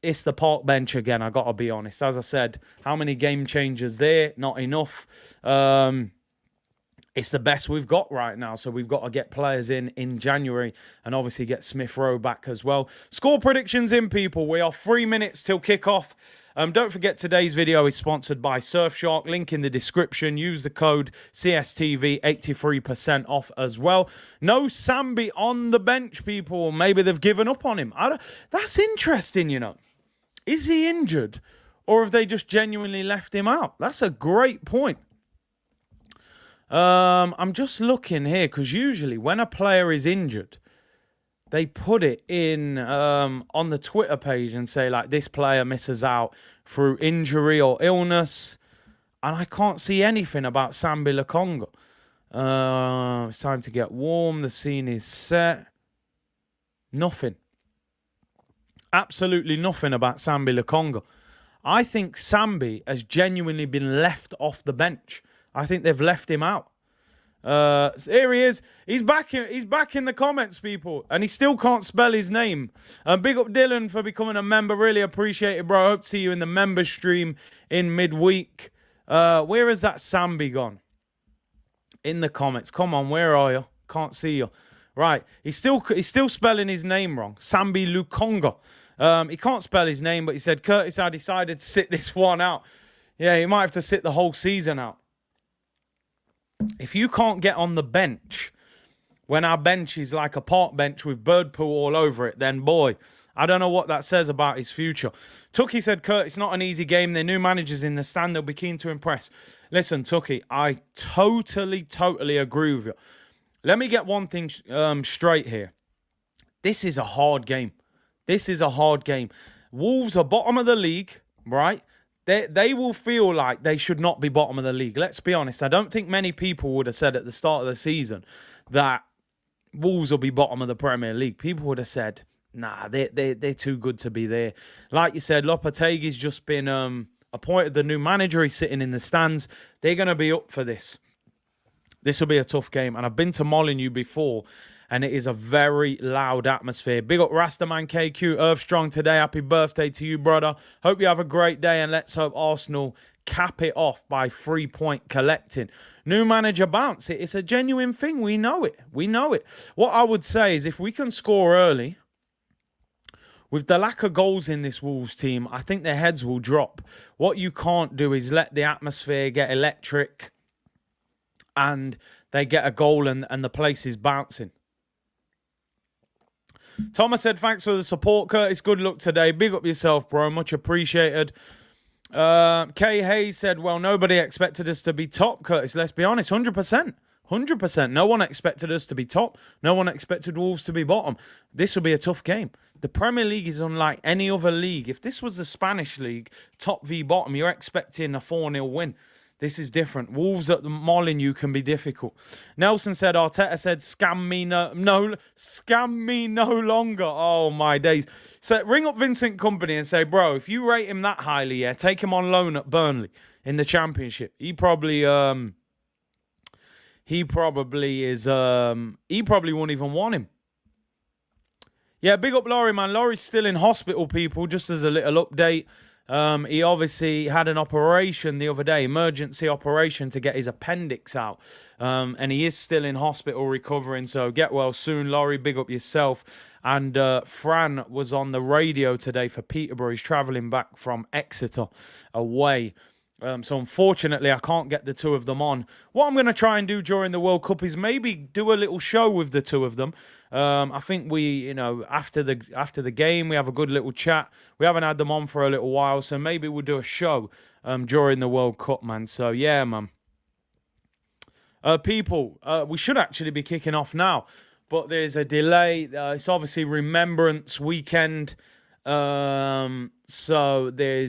It's the park bench again, I got to be honest. As I said, how many game changers there? Not enough. It's the best we've got right now, so we've got to get players in January and obviously get Smith Rowe back as well. Score predictions in, people. We are 3 minutes till kick-off. Don't forget, today's video is sponsored by Surfshark. Link in the description. Use the code CSTV, 83% off as well. No Sambi on the bench, people. Maybe they've given up on him. That's interesting, you know. Is he injured? Or have they just genuinely left him out? That's a great point. I'm just looking here, because usually when a player is injured, they put it in on the Twitter page and say, like, this player misses out through injury or illness. And I can't see anything about Sambi Lokonga. It's time to get warm. The scene is set. Nothing. Absolutely nothing about Sambi Lokonga. I think Sambi has genuinely been left off the bench. I think they've left him out. Here he is. He's back in the comments, people, and he still can't spell his name. Big up Dylan for becoming a member. Really appreciate it, bro. Hope to see you in the member stream in midweek. Where has that Sambi gone? In the comments. Come on, where are you? Can't see you. Right, he's still spelling his name wrong. Sambi Lokonga. He can't spell his name, but he said, Curtis, I decided to sit this one out. Yeah, he might have to sit the whole season out. If you can't get on the bench when our bench is like a park bench with bird poo all over it, then boy, I don't know what that says about his future. Tucky said, Kurt, it's not an easy game. Their new managers in the stand. They'll be keen to impress. Listen, Tucky, I totally agree with you. Let me get one thing straight here. This is a hard game. This is a hard game. Wolves are bottom of the league, right? They will feel like they should not be bottom of the league. Let's be honest. I don't think many people would have said at the start of the season that Wolves will be bottom of the Premier League. People would have said, nah, they're too good to be there. Like you said, Lopetegui's just been appointed the new manager. He's sitting in the stands. They're going to be up for this. This will be a tough game. And I've been to Molineux before, and it is a very loud atmosphere. Big up Rastaman KQ, Earth Strong today. Happy birthday to you, brother. Hope you have a great day, and let's hope Arsenal cap it off by 3-point collecting. New manager bounce. It's a genuine thing. We know it. We know it. What I would say is if we can score early, with the lack of goals in this Wolves team, I think their heads will drop. What you can't do is let the atmosphere get electric and they get a goal and the place is bouncing. Thomas said, thanks for the support, Curtis. Good luck today. Big up yourself, bro. Much appreciated. Kay Hayes said, well, nobody expected us to be top, Curtis. Let's be honest, 100%. 100%. No one expected us to be top. No one expected Wolves to be bottom. This will be a tough game. The Premier League is unlike any other league. If this was the Spanish league, top v bottom, you're expecting a 4-0 win. This is different. Wolves at the Molineux can be difficult. Nelson said, Arteta said, scam me no longer. Oh, my days. So ring up Vincent Kompany and say, bro, if you rate him that highly, yeah, take him on loan at Burnley in the Championship. He probably won't even want him. Yeah, big up Laurie, man. Laurie's still in hospital, people, just as a little update. He obviously had an operation the other day, emergency operation to get his appendix out. And he is still in hospital recovering, so get well soon. Laurie, big up yourself. And Fran was on the radio today for Peterborough. He's travelling back from Exeter away. So unfortunately, I can't get the two of them on. What I'm going to try and do during the World Cup is maybe do a little show with the two of them. I think we, after the game, we have a good little chat. We haven't had them on for a little while, so maybe we'll do a show during the World Cup, man. So yeah, man. People, we should actually be kicking off now, but there's a delay. It's obviously Remembrance Weekend, so there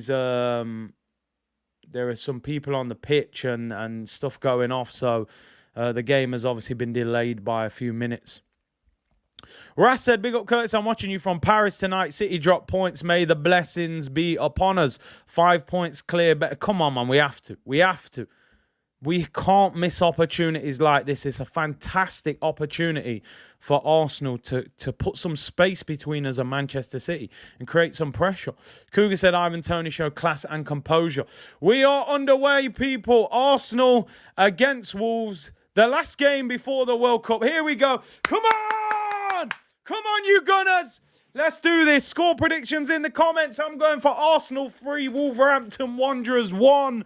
are some people on the pitch and stuff going off, so the game has obviously been delayed by a few minutes. Ras said, big up Curtis, I'm watching you from Paris tonight. City drop points. May the blessings be upon us. 5 points clear. Better. Come on, man. We have to. We can't miss opportunities like this. It's a fantastic opportunity for Arsenal to put some space between us and Manchester City and create some pressure. Cougar said, Ivan Toney showed class and composure. We are underway, people. Arsenal against Wolves. The last game before the World Cup. Here we go. Come on! Come on, you Gunners! Let's do this. Score predictions in the comments. I'm going for Arsenal 3, Wolverhampton Wanderers 1.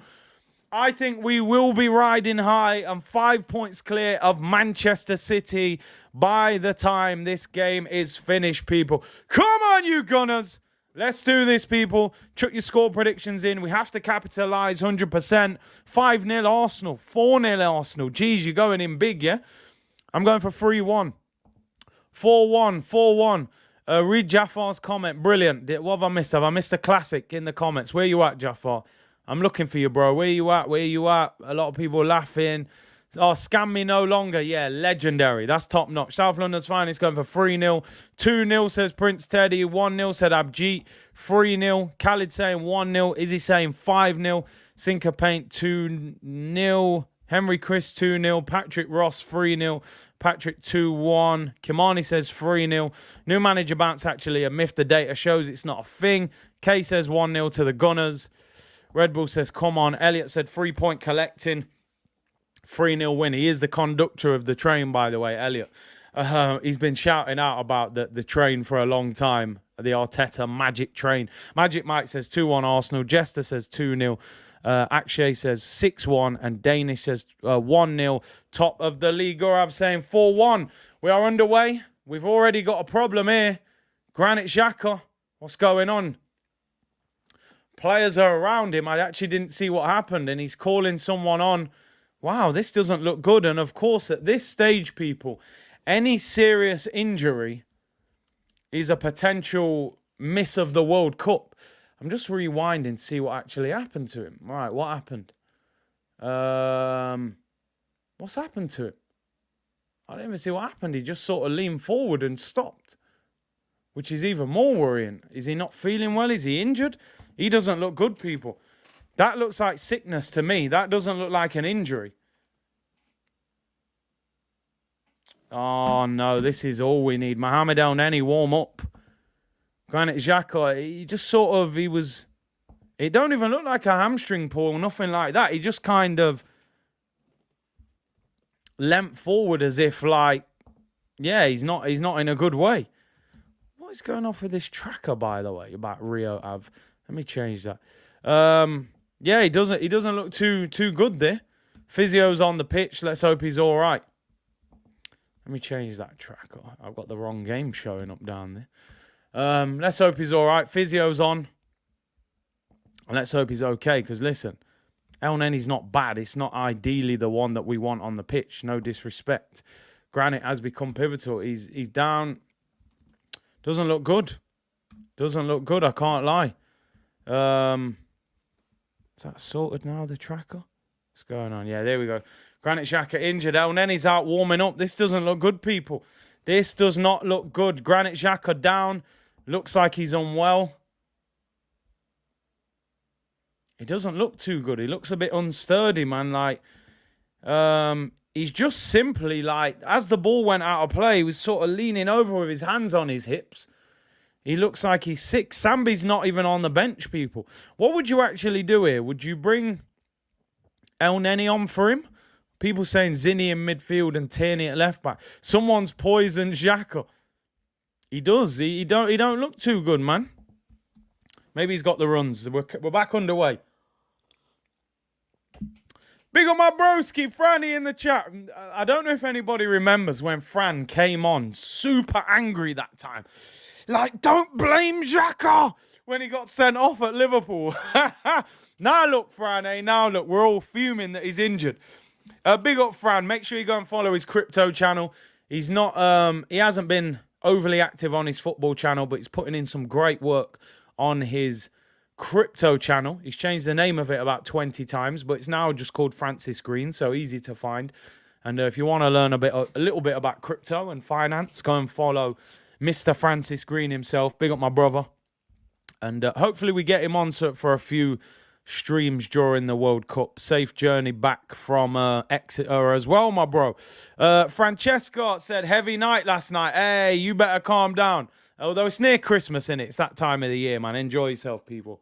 I think we will be riding high and 5 points clear of Manchester City by the time this game is finished, people. Come on, you Gunners. Let's do this, people. Chuck your score predictions in. We have to capitalise 100%. 5-0 Arsenal. 4-0 Arsenal. Geez, you're going in big, yeah? I'm going for 3-1. 4-1. 4-1. Read Jaffar's comment. Brilliant. What have I missed? Have I missed a classic in the comments? Where you at, Jaffar? I'm looking for you, bro. Where you at? Where you at? A lot of people laughing. Oh, scam me no longer. Yeah, legendary. That's top notch. South London's finest going for 3-0. 2-0 says Prince Teddy. 1-0 said Abjeet. 3-0. Khalid saying 1-0. Izzy saying 5-0. Sinker Paint 2-0. Henry Chris 2-0. Patrick Ross 3-0. Patrick 2-1. Kimani says 3-0. New manager bounce actually a myth. The data shows it's not a thing. Kay says 1-0 to the Gunners. Red Bull says, come on. Elliot said 3-point collecting. 3-0 win. He is the conductor of the train, by the way, Elliot. He's been shouting out about the train for a long time. the Arteta magic train. Magic Mike says 2-1 Arsenal. Jester says 2-0. Akshay says 6-1. And Danish says 1-0. Top of the league. Gaurav saying 4-1. We are underway. We've already got a problem here. Granit Xhaka. What's going on? Players are around him. I actually didn't see what happened. And he's calling someone on. Wow, this doesn't look good. And of course, at this stage, people, any serious injury is a potential miss of the World Cup. I'm just rewinding to see what actually happened to him. All right, what happened? What's happened to him? I didn't even see what happened. He just sort of leaned forward and stopped, which is even more worrying. Is he not feeling well? Is he injured? He doesn't look good, people. That looks like sickness to me. That doesn't look like an injury. Oh, no, this is all we need. Mohamed El Neni, warm up. Granit Xhaka, it don't even look like a hamstring pull, nothing like that. He just kind of leant forward as if he's not in a good way. What is going on with this tracker, by the way, about Rio Ave? Let me change that. He doesn't look too good there. Physio's on the pitch. Let's hope he's all right. Let me change that tracker. I've got the wrong game showing up down there. Let's hope he's all right. Physio's on. And let's hope he's okay. Because listen, El Neni's not bad. It's not ideally the one that we want on the pitch. No disrespect. Granit has become pivotal. He's down. Doesn't look good. Doesn't look good. I can't lie. Is that sorted now, the tracker? What's going on? Yeah, there we go. Granit Xhaka injured. El Neni's out warming up. This doesn't look good, people. This does not look good. Granit Xhaka down. Looks like he's unwell. He doesn't look too good. He looks a bit unsturdy, man. He's just simply as the ball went out of play, he was sort of leaning over with his hands on his hips. He looks like he's sick. Sambi's not even on the bench, people. What would you actually do here? Would you bring El Neni on for him? People saying Zinni in midfield and Tierney at left back. Someone's poisoned Xhaka. He does. He don't look too good, man. Maybe he's got the runs. We're back underway. Big up my broski, Franny in the chat. I don't know if anybody remembers when Fran came on super angry that time. Don't blame Xhaka when he got sent off at Liverpool. Now look, Fran, now look, we're all fuming that he's injured. Big up, Fran. Make sure you go and follow his crypto channel. He's not, he hasn't been overly active on his football channel, but he's putting in some great work on his crypto channel. He's changed the name of it about 20 times, but it's now just called Francis Green, so easy to find. And if you want to learn a little bit about crypto and finance, go and follow Mr. Francis Green himself. Big up my brother. And hopefully we get him on for a few streams during the World Cup. Safe journey back from Exeter as well, my bro. Francesca said, heavy night last night. Hey, you better calm down. Although it's near Christmas, innit? It's that time of the year, man. Enjoy yourself, people.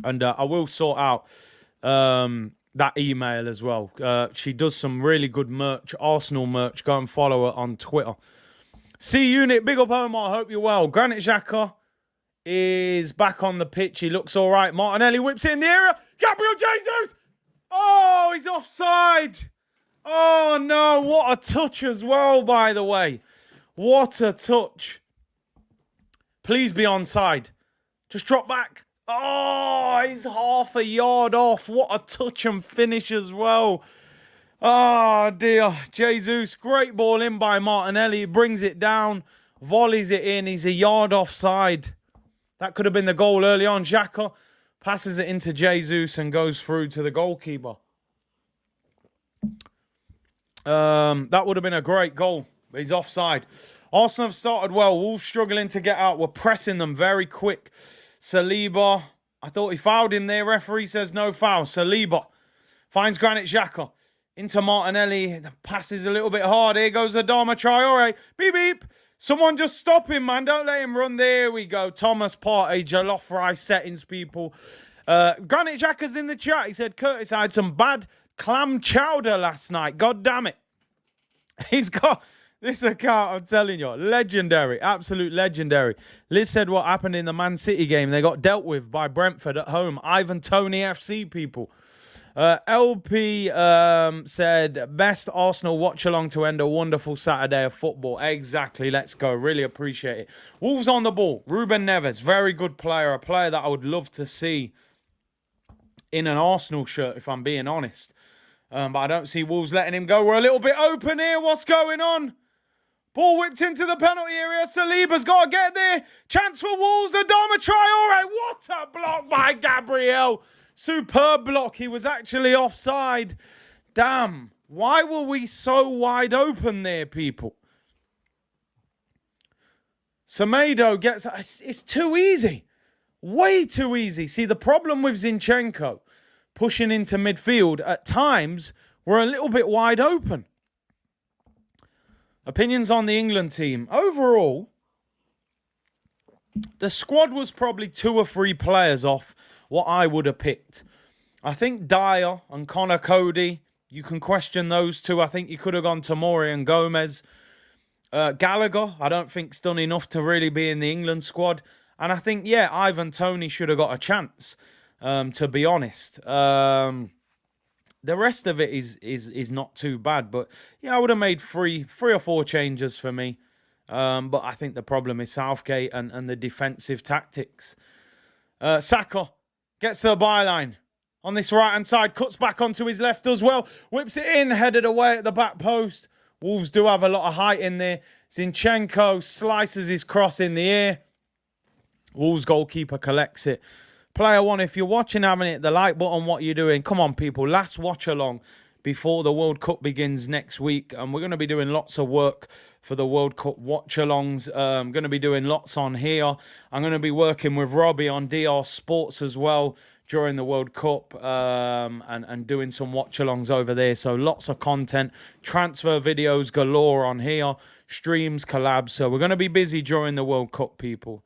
And I will sort out that email as well. She does some really good merch, Arsenal merch. Go and follow her on Twitter. C-Unit, big up Omar. Hope you're well. Granit Xhaka is back on the pitch. He looks all right. Martinelli whips it in the area. Gabriel Jesus! Oh, he's offside. Oh, no. What a touch as well, by the way. What a touch. Please be onside. Just drop back. Oh, he's half a yard off. What a touch and finish as well. Oh, dear. Jesus, great ball in by Martinelli. He brings it down, volleys it in. He's a yard offside. That could have been the goal early on. Xhaka passes it into Jesus and goes through to the goalkeeper. That would have been a great goal. He's offside. Arsenal have started well. Wolves struggling to get out. We're pressing them very quick. Saliba, I thought he fouled him there. Referee says no foul. Saliba finds Granit Xhaka. Into Martinelli. The pass is a little bit hard. Here goes Adama Traore. Beep, beep. Someone just stop him, man. Don't let him run. There we go. Thomas Partey, jollof rice settings, people. Granit Xhaka's in the chat. He said, Curtis, I had some bad clam chowder last night. God damn it. He's got... This account, I'm telling you, legendary, absolute legendary. Liz said what happened in the Man City game. They got dealt with by Brentford at home. Ivan Toney FC, people. LP said, best Arsenal watch along to end a wonderful Saturday of football. Exactly. Let's go. Really appreciate it. Wolves on the ball. Ruben Neves, very good player. A player that I would love to see in an Arsenal shirt, if I'm being honest. But I don't see Wolves letting him go. We're a little bit open here. What's going on? Ball whipped into the penalty area. Saliba's got to get there. Chance for Wolves. Adama Traore. What a block by Gabriel. Superb block. He was actually offside. Damn. Why were we so wide open there, people? Semedo gets... It's too easy. Way too easy. See, the problem with Zinchenko pushing into midfield, at times, we're a little bit wide open. Opinions on the England team. Overall, the squad was probably 2 or 3 players off what I would have picked. I think Dyer and Connor Cody, you can question those two. I think you could have gone Tomori and Gomez. Gallagher, I don't think's done enough to really be in the England squad. And I think, yeah, Ivan Toney should have got a chance, to be honest. The rest of it is not too bad. But, yeah, I would have made three or four changes for me. But I think the problem is Southgate and the defensive tactics. Saka gets to the byline. On this right-hand side, cuts back onto his left as well. Whips it in, headed away at the back post. Wolves do have a lot of height in there. Zinchenko slices his cross in the air. Wolves goalkeeper collects it. Player one, if you're watching, having it, the like button, what you're doing. Come on, people. Last watch along before the World Cup begins next week. And we're going to be doing lots of work for the World Cup watch-alongs. I'm going to be doing lots on here. I'm going to be working with Robbie on DR Sports as well during the World Cup and doing some watch-alongs over there. So lots of content, transfer videos galore on here, streams, collabs. So we're going to be busy during the World Cup, people.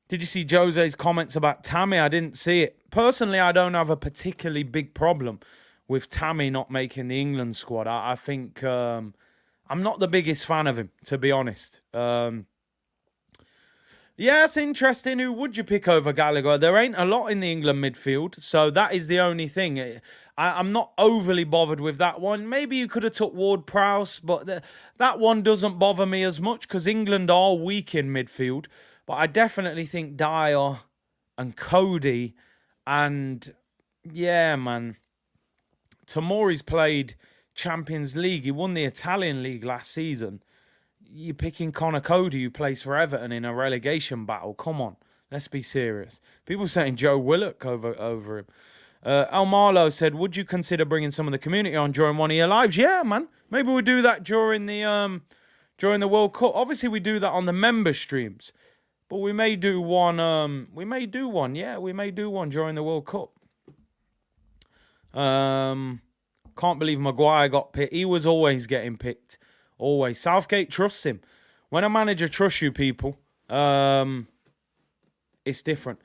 Did you see Jose's comments about Tammy? I didn't see it. Personally, I don't have a particularly big problem with Tammy not making the England squad. I think I'm not the biggest fan of him, to be honest. Yeah, it's interesting. Who would you pick over Gallagher? There ain't a lot in the England midfield, so that is the only thing. I'm not overly bothered with that one. Maybe you could have took Ward-Prowse, but that one doesn't bother me as much because England are weak in midfield. But I definitely think Dyer and Cody and, yeah, man, Tomori's played Champions League. He won the Italian League last season. You're picking Connor Cody, who plays for Everton in a relegation battle. Come on, let's be serious. People saying Joe Willock over him. El Marlo said, would you consider bringing some of the community on during one of your lives? Yeah, man. Maybe we'll do that during the World Cup. Obviously, we do that on the member streams. But we may do one, yeah, we may do one during the World Cup. Can't believe Maguire got picked. He was always getting picked. Always. Southgate trusts him. When a manager trusts you, people, it's different.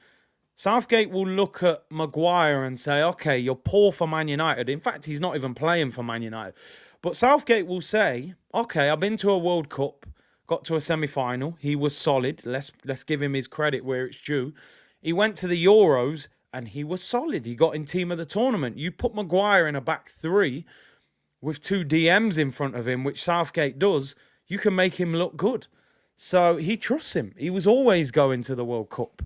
Southgate will look at Maguire and say, okay, you're poor for Man United. In fact, he's not even playing for Man United. But Southgate will say, okay, I've been to a World Cup. Got to a semi-final. He was solid. Let's give him his credit where it's due. He went to the Euros and he was solid. He got in team of the tournament. You put Maguire in a back three with 2 DMs in front of him, which Southgate does, you can make him look good. So he trusts him. He was always going to the World Cup.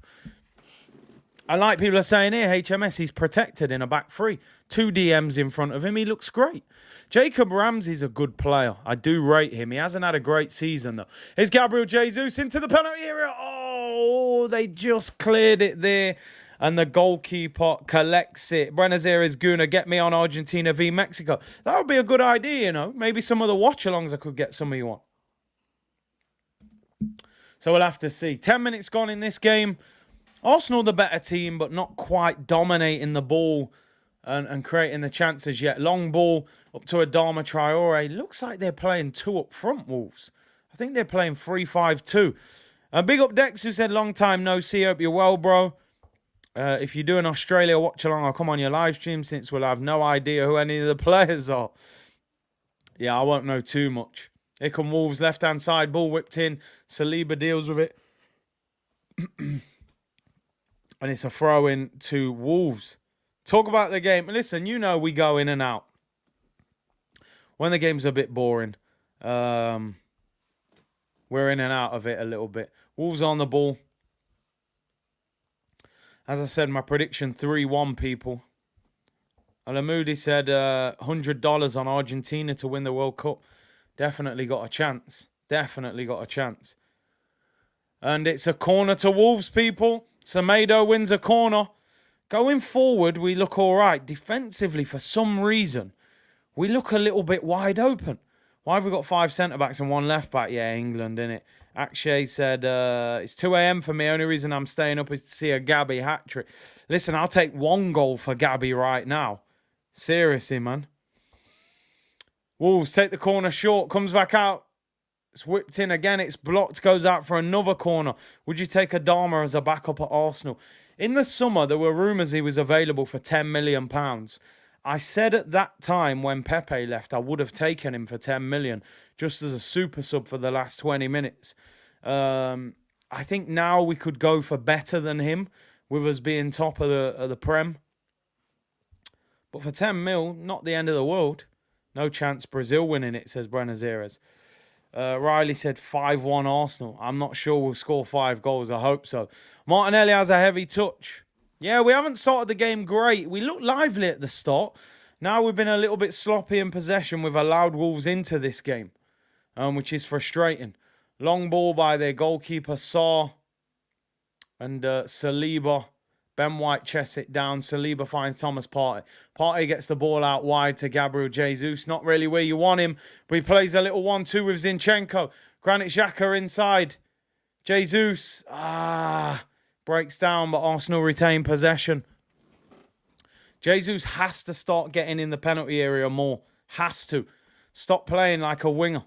And like people are saying here, HMS, he's protected in a back three. 2 DMs in front of him. He looks great. Jacob Ramsey's a good player. I do rate him. He hasn't had a great season, though. Here's Gabriel Jesus into the penalty area. Oh, they just cleared it there. And the goalkeeper collects it. Buenos Aires Guna, get me on Argentina v Mexico. That would be a good idea, you know. Maybe some of the watch-alongs I could get some of you on. So we'll have to see. 10 minutes gone in this game. Arsenal the better team, but not quite dominating the ball and creating the chances yet. Long ball up to Adama Traore. Looks like they're playing 2 up front, Wolves. I think they're playing 3-5-2. Big up Dex, who said, long time no see. Hope you're well, bro. If you do an Australia watch-along, I'll come on your live stream since we'll have no idea who any of the players are. Yeah, I won't know too much. Here come Wolves, left-hand side, ball whipped in. Saliba deals with it. And it's a throw-in to Wolves. Talk about the game. Listen, you know we go in and out. When the game's a bit boring, we're in and out of it a little bit. Wolves on the ball. As I said, my prediction, 3-1, people. Alamoudi said $100 on Argentina to win the World Cup. Definitely got a chance. Definitely got a chance. And it's a corner to Wolves, people. Semedo wins a corner. Going forward, we look all right. Defensively, for some reason, we look a little bit wide open. Why have we got 5 centre-backs and 1 left-back? Yeah, England, innit? Akshay said, it's 2 a.m. for me. Only reason I'm staying up is to see a Gabby hat-trick. Listen, I'll take 1 goal for Gabby right now. Seriously, man. Wolves take the corner short. Comes back out. It's whipped in again. It's blocked. Goes out for another corner. Would you take Adama as a backup at Arsenal? In the summer, there were rumours he was available for £10 million. I said at that time when Pepe left, I would have taken him for 10 million just as a super sub for the last 20 minutes. I think now we could go for better than him with us being top of the Prem. But for 10 mil, not the end of the world. No chance Brazil winning it, says Buenos Aires. Riley said 5-1 Arsenal. I'm not sure we'll score 5 goals. I hope so. Martinelli has a heavy touch. Yeah, we haven't started the game great. We looked lively at the start. Now we've been a little bit sloppy in possession. We've allowed Wolves into this game, which is frustrating. Long ball by their goalkeeper, Sarr. And Saliba. Ben White chests it down. Saliba finds Thomas Partey. Partey gets the ball out wide to Gabriel Jesus. Not really where you want him, but he plays a little 1-2 with Zinchenko. Granit Xhaka inside. Jesus. Breaks down, but Arsenal retain possession. Jesus has to start getting in the penalty area more. Has to. Stop playing like a winger.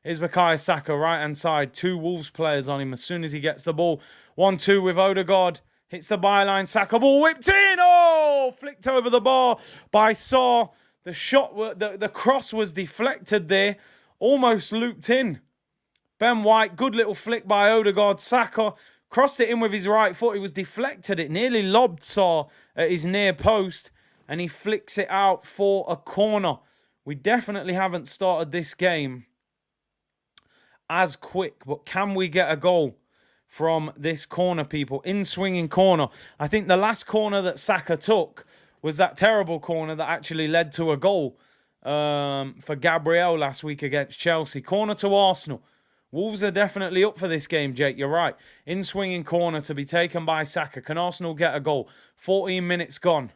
Here's Bukayo Saka, right-hand side. 2 Wolves players on him as soon as he gets the ball. 1-2 with Odegaard. Hits the byline. Saka ball whipped in. Oh! Flicked over the bar by Sarr. The shot, the cross was deflected there. Almost looped in. Ben White, good little flick by Odegaard. Saka crossed it in with his right foot. He was deflected. It nearly lobbed Sarr at his near post. And he flicks it out for a corner. We definitely haven't started this game as quick. But can we get a goal from this corner, people? In-swinging corner. I think the last corner that Saka took was that terrible corner that actually led to a goal for Gabriel last week against Chelsea. Corner to Arsenal. Wolves are definitely up for this game, Jake. You're right. In-swinging corner to be taken by Saka. Can Arsenal get a goal? 14 minutes gone.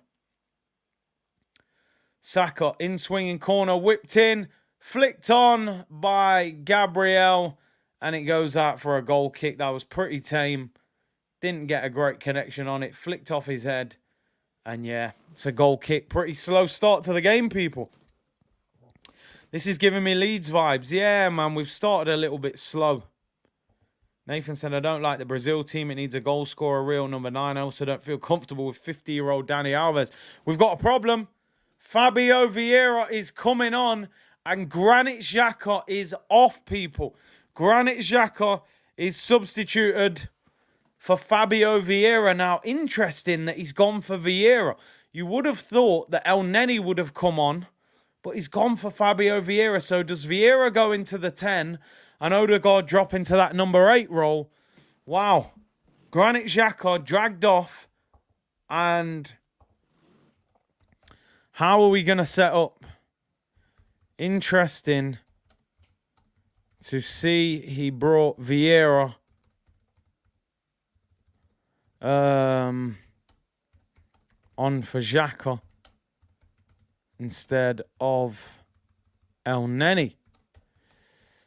Saka, in-swinging corner, whipped in, flicked on by Gabriel, and it goes out for a goal kick. That was pretty tame. Didn't get a great connection on it. Flicked off his head. And yeah, it's a goal kick. Pretty slow start to the game, people. This is giving me Leeds vibes. Yeah, man, we've started a little bit slow. Nathan said, I don't like the Brazil team. It needs a goal scorer, real number 9. I also don't feel comfortable with 50-year-old Dani Alves. We've got a problem. Fabio Vieira is coming on. And Granit Xhaka is off, people. Granit Xhaka is substituted for Fabio Vieira. Now, interesting that he's gone for Vieira. You would have thought that El Neni would have come on, but he's gone for Fabio Vieira. So does Vieira go into the 10 and Odegaard drop into that number 8 role? Wow. Granit Xhaka dragged off. And how are we going to set up? Interesting to see he brought Vieira on for Xhaka instead of El Neni.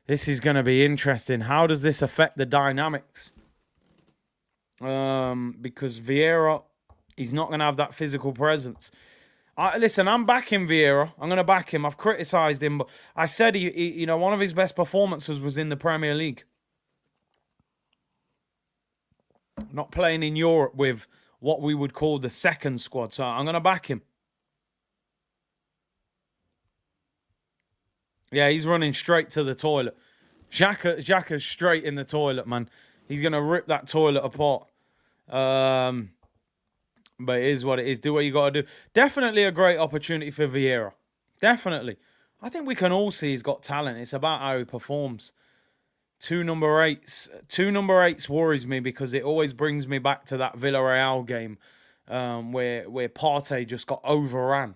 This is going to be interesting. How does this affect the dynamics? Because Vieira, he's not going to have that physical presence. Listen, I'm backing Vieira. I'm going to back him. I've criticised him, but I said he, one of his best performances was in the Premier League. Not playing in Europe with what we would call the second squad. So I'm going to back him. Yeah, he's running straight to the toilet. Xhaka's straight in the toilet, man. He's going to rip that toilet apart. But it is what it is. Do what you got to do. Definitely a great opportunity for Vieira. Definitely. I think we can all see he's got talent. It's about how he performs. Two number eights worries me because it always brings me back to that Villarreal game where Partey just got overran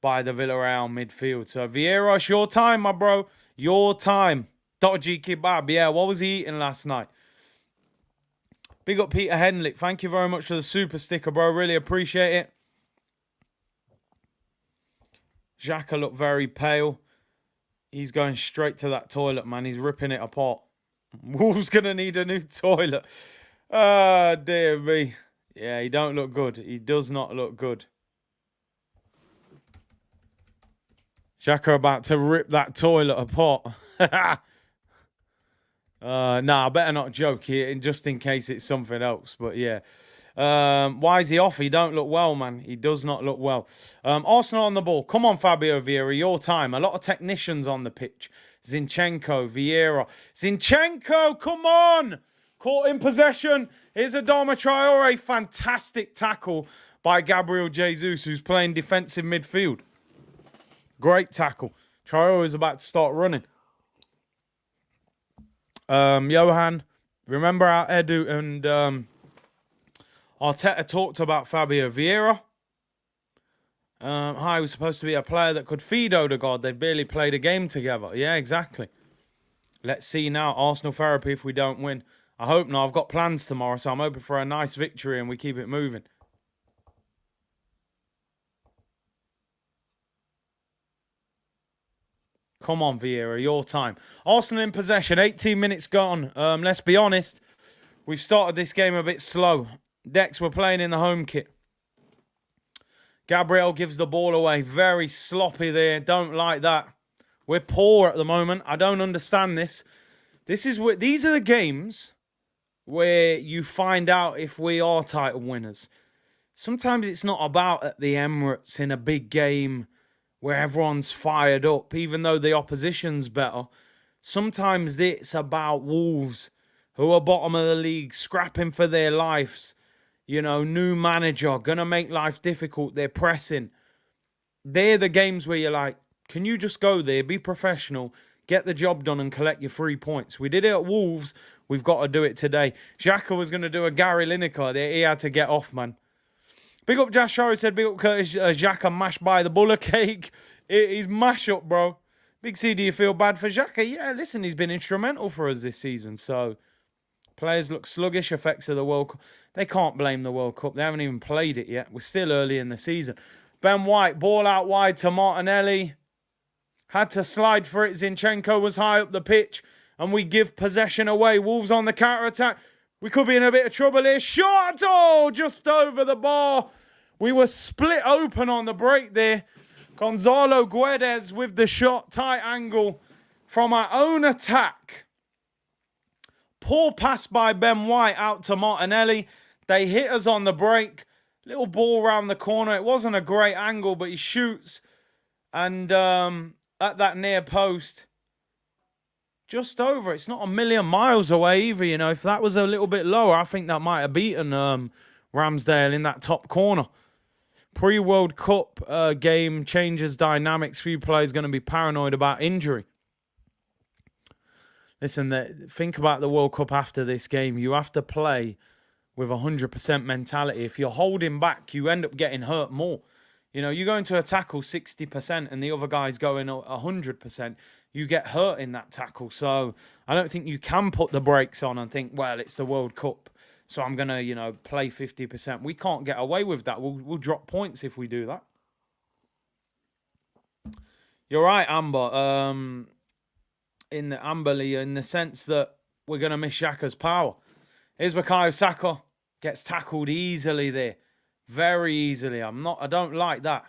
by the Villarreal midfield. So Vieira, it's your time, my bro. Your time. Dodgy kebab. Yeah, what was he eating last night? Big up Peter Henlick. Thank you very much for the super sticker, bro. Really appreciate it. Xhaka looked very pale. He's going straight to that toilet, man. He's ripping it apart. Wolves going to need a new toilet. Ah, dear me. Yeah, he don't look good. He does not look good. Xhaka about to rip that toilet apart. Nah, I better not joke here, just in case it's something else. But yeah. Why is he off? He don't look well, man. He does not look well. Arsenal on the ball. Come on, Fabio Vieira, your time. A lot of technicians on the pitch. Zinchenko, Vieira. Zinchenko, come on! Caught in possession. Here's Adama Traore. Fantastic tackle by Gabriel Jesus, who's playing defensive midfield. Great tackle. Traore is about to start running. Johan, remember how Edu and Arteta talked about Fabio Vieira? He was supposed to be a player that could feed Odegaard. They've barely played a game together. Yeah, exactly. Let's see now. Arsenal therapy if we don't win. I hope not. I've got plans tomorrow, so I'm hoping for a nice victory and we keep it moving. Come on, Vieira, your time. Arsenal in possession, 18 minutes gone. Let's be honest, we've started this game a bit slow. Dex, we're playing in the home kit. Gabriel gives the ball away. Very sloppy there. Don't like that. We're poor at the moment. I don't understand this. These are the games where you find out if we are title winners. Sometimes it's not about at the Emirates in a big game where everyone's fired up, even though the opposition's better. Sometimes it's about Wolves, who are bottom of the league, scrapping for their lives. You know, new manager, going to make life difficult. They're pressing. They're the games where you're like, can you just go there, be professional, get the job done and collect your 3 points? We did it at Wolves. We've got to do it today. Xhaka was going to do a Gary Lineker there. He had to get off, man. Big up Josh Show said, big up Curtis Xhaka mashed by the buller cake. He's mash up, bro. Big C, do you feel bad for Xhaka? Yeah, listen, he's been instrumental for us this season. So, players look sluggish, effects of the World Cup. They can't blame the World Cup. They haven't even played it yet. We're still early in the season. Ben White, ball out wide to Martinelli. Had to slide for it. Zinchenko was high up the pitch. And we give possession away. Wolves on the counter-attack. We could be in a bit of trouble here. Shot! Oh, just over the bar. We were split open on the break there. Gonzalo Guedes with the shot. Tight angle from our own attack. Poor pass by Ben White out to Martinelli. They hit us on the break. Little ball round the corner. It wasn't a great angle, but he shoots. And at that near post, just over. It's not a million miles away either, you know. If that was a little bit lower, I think that might have beaten Ramsdale in that top corner. Pre-World Cup game changes dynamics. Few players going to be paranoid about injury. Listen, think about the World Cup after this game. You have to play with 100% mentality. If you're holding back, you end up getting hurt more. You know, you go into a tackle 60% and the other guy's going 100%. You get hurt in that tackle. So I don't think you can put the brakes on and think, well, it's the World Cup, so I'm going to, you know, play 50%. We can't get away with that. We'll drop points if we do that. You're right, Amber. In the Amberley, in the sense that we're going to miss Xhaka's power. Here's Bukayo Saka. Gets tackled easily there. Very easily. I don't like that.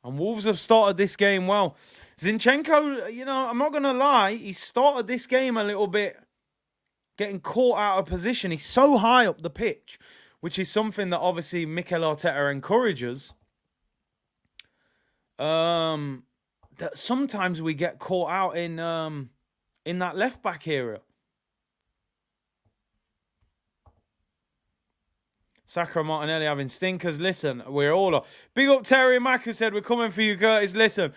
And Wolves have started this game well. Zinchenko, you know, I'm not going to lie, he started this game a little bit getting caught out of position. He's so high up the pitch, which is something that obviously Mikel Arteta encourages. that sometimes we get caught out in that left back area. Saka and Martinelli having stinkers. Listen, we're all up. Big up Terry Mack, who said, we're coming for you, Curtis. Listen,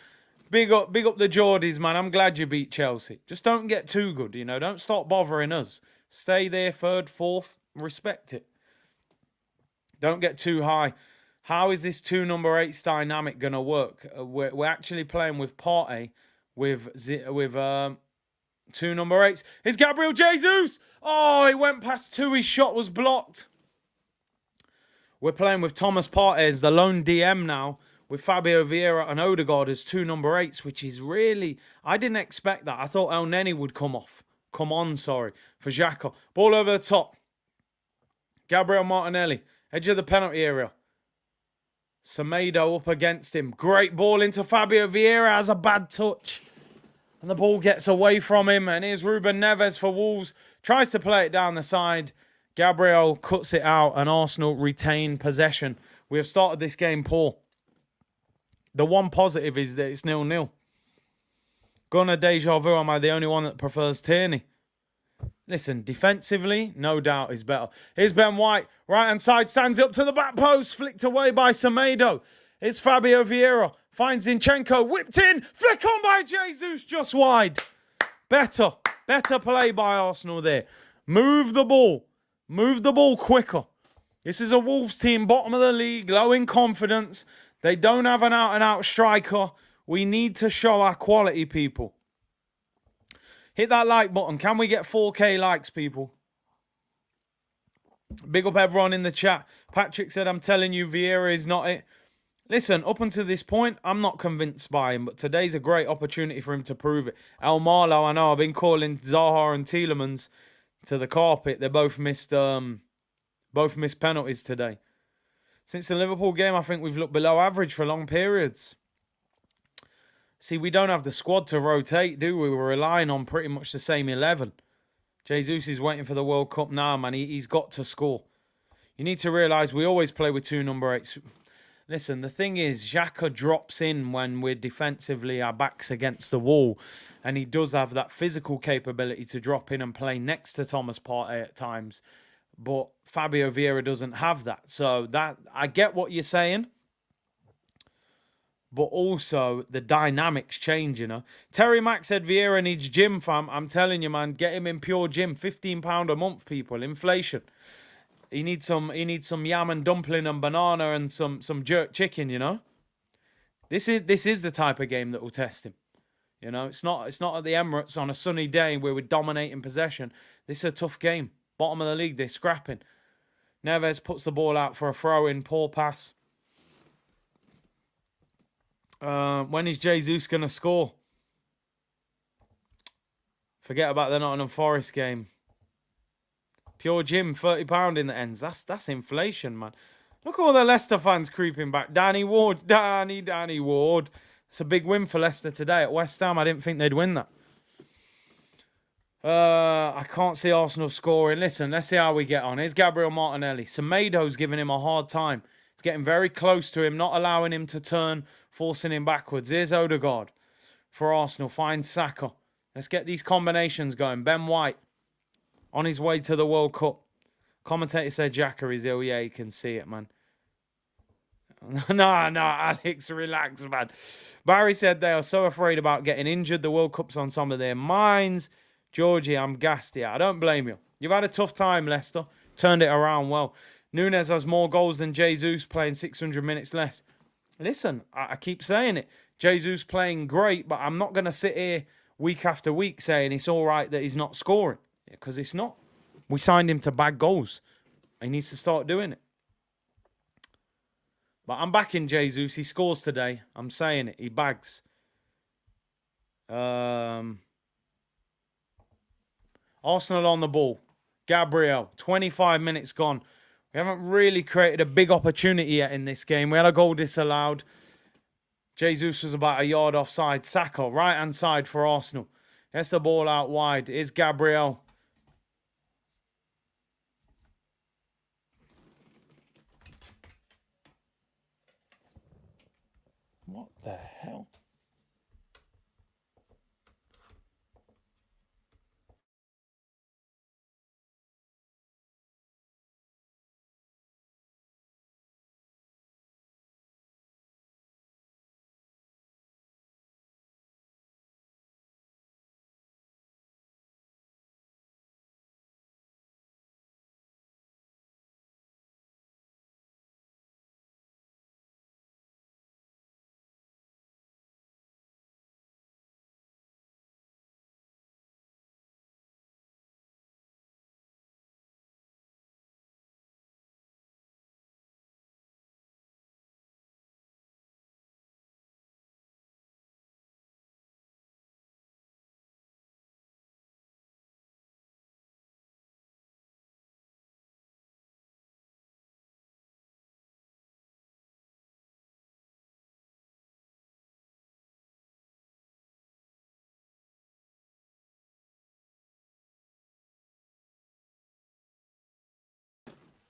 big up the Geordies, man. I'm glad you beat Chelsea. Just don't get too good, you know. Don't start bothering us. Stay there, third, fourth. Respect it. Don't get too high. How is this 2 number 8s dynamic going to work? We're actually playing with Partey, with 2 number 8s. It's Gabriel Jesus. Oh, he went past 2. His shot was blocked. We're playing with Thomas Partey as the lone DM now, with Fabio Vieira and Odegaard as 2 number 8s, which is really... I didn't expect that. I thought El Neni would come on, for Xhaka. Ball over the top. Gabriel Martinelli, edge of the penalty area. Semedo up against him. Great ball into Fabio Vieira, has a bad touch. And the ball gets away from him. And here's Ruben Neves for Wolves. Tries to play it down the side. Gabriel cuts it out and Arsenal retain possession. We have started this game poor. The one positive is that it's 0-0. Gunnar Deja Vu, am I the only one that prefers Tierney? Listen, defensively, no doubt is better. Here's Ben White. Right-hand side, stands up to the back post. Flicked away by Semedo. Here's Fabio Vieira. Finds Zinchenko. Whipped in. Flick on by Jesus. Just wide. Better play by Arsenal there. Move the ball. Move the ball quicker. This is a Wolves team, bottom of the league, low in confidence. They don't have an out-and-out striker. We need to show our quality, people. Hit that like button. Can we get 4K likes, people? Big up everyone in the chat. Patrick said, I'm telling you, Vieira is not it. Listen, up until this point, I'm not convinced by him, but today's a great opportunity for him to prove it. El Marlo, I know, I've been calling Zaha and Tielemans to the carpet. They both missed penalties today. Since the Liverpool game, I think we've looked below average for long periods. See, we don't have the squad to rotate, do we? We're relying on pretty much the same 11. Jesus is waiting for the World Cup now, man. He's got to score. You need to realise we always play with 2 number 8s. Listen, the thing is, Xhaka drops in when we're defensively our backs against the wall. And he does have that physical capability to drop in and play next to Thomas Partey at times. But Fabio Vieira doesn't have that. So that I get what you're saying. But also, the dynamics change, you know. Terry Mack said Vieira needs gym, fam. I'm telling you, man, get him in pure gym. £15 a month, people. Inflation. He needs some yam and dumpling and banana and some jerk chicken, you know. This is the type of game that will test him. You know, it's not at the Emirates on a sunny day where we're dominating possession. This is a tough game. Bottom of the league, they're scrapping. Neves puts the ball out for a throw-in, poor pass. When is Jesus going to score? Forget about the Nottingham Forest game. Pure gym, £30 in the ends. That's inflation, man. Look at all the Leicester fans creeping back. Danny Ward. Danny Ward. It's a big win for Leicester today at West Ham. I didn't think they'd win that. I can't see Arsenal scoring. Listen, let's see how we get on. Here's Gabriel Martinelli. Semedo's giving him a hard time. He's getting very close to him, not allowing him to turn, forcing him backwards. Here's Odegaard for Arsenal. Finds Saka. Let's get these combinations going. Ben White on his way to the World Cup. Commentator said Xhaka is ill. Yeah, you can see it, man. No, Alex, relax, man. Barry said they are so afraid about getting injured. The World Cup's on some of their minds. Georgie, I'm gassed here. I don't blame you. You've had a tough time, Leicester. Turned it around well. Nunes has more goals than Jesus, playing 600 minutes less. Listen, I keep saying it. Jesus playing great, but I'm not going to sit here week after week saying it's all right that he's not scoring. Because it's not. We signed him to bag goals. He needs to start doing it. But I'm backing Jesus. He scores today. I'm saying it. He bags. Arsenal on the ball. Gabriel, 25 minutes gone. We haven't really created a big opportunity yet in this game. We had a goal disallowed. Jesus was about a yard offside. Saka, right-hand side for Arsenal. Gets the ball out wide. Here's Gabriel. What the hell?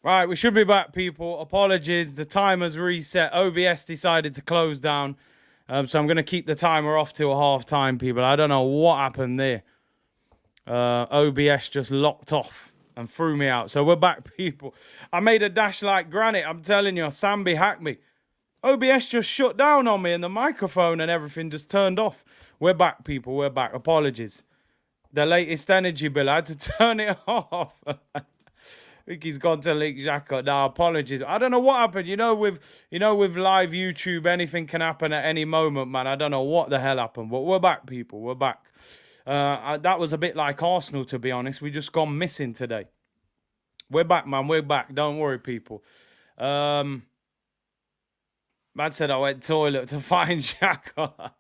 Right, we should be back, people. Apologies, the timer's reset. OBS decided to close down. So I'm going to keep the timer off till half time, people. I don't know what happened there. OBS just locked off and threw me out. So we're back, people. I made a dash like granite. I'm telling you, Sambi hacked me. OBS just shut down on me and the microphone and everything just turned off. We're back, people. We're back. Apologies. The latest energy bill, I had to turn it off. I think he's gone to Lake Jacko. No, apologies. I don't know what happened. You know, with live YouTube, anything can happen at any moment, man. I don't know what the hell happened, but we're back, people. We're back. That was a bit like Arsenal, to be honest. We just gone missing today. We're back, man. We're back. Don't worry, people. Man said I went toilet to find Xhaka.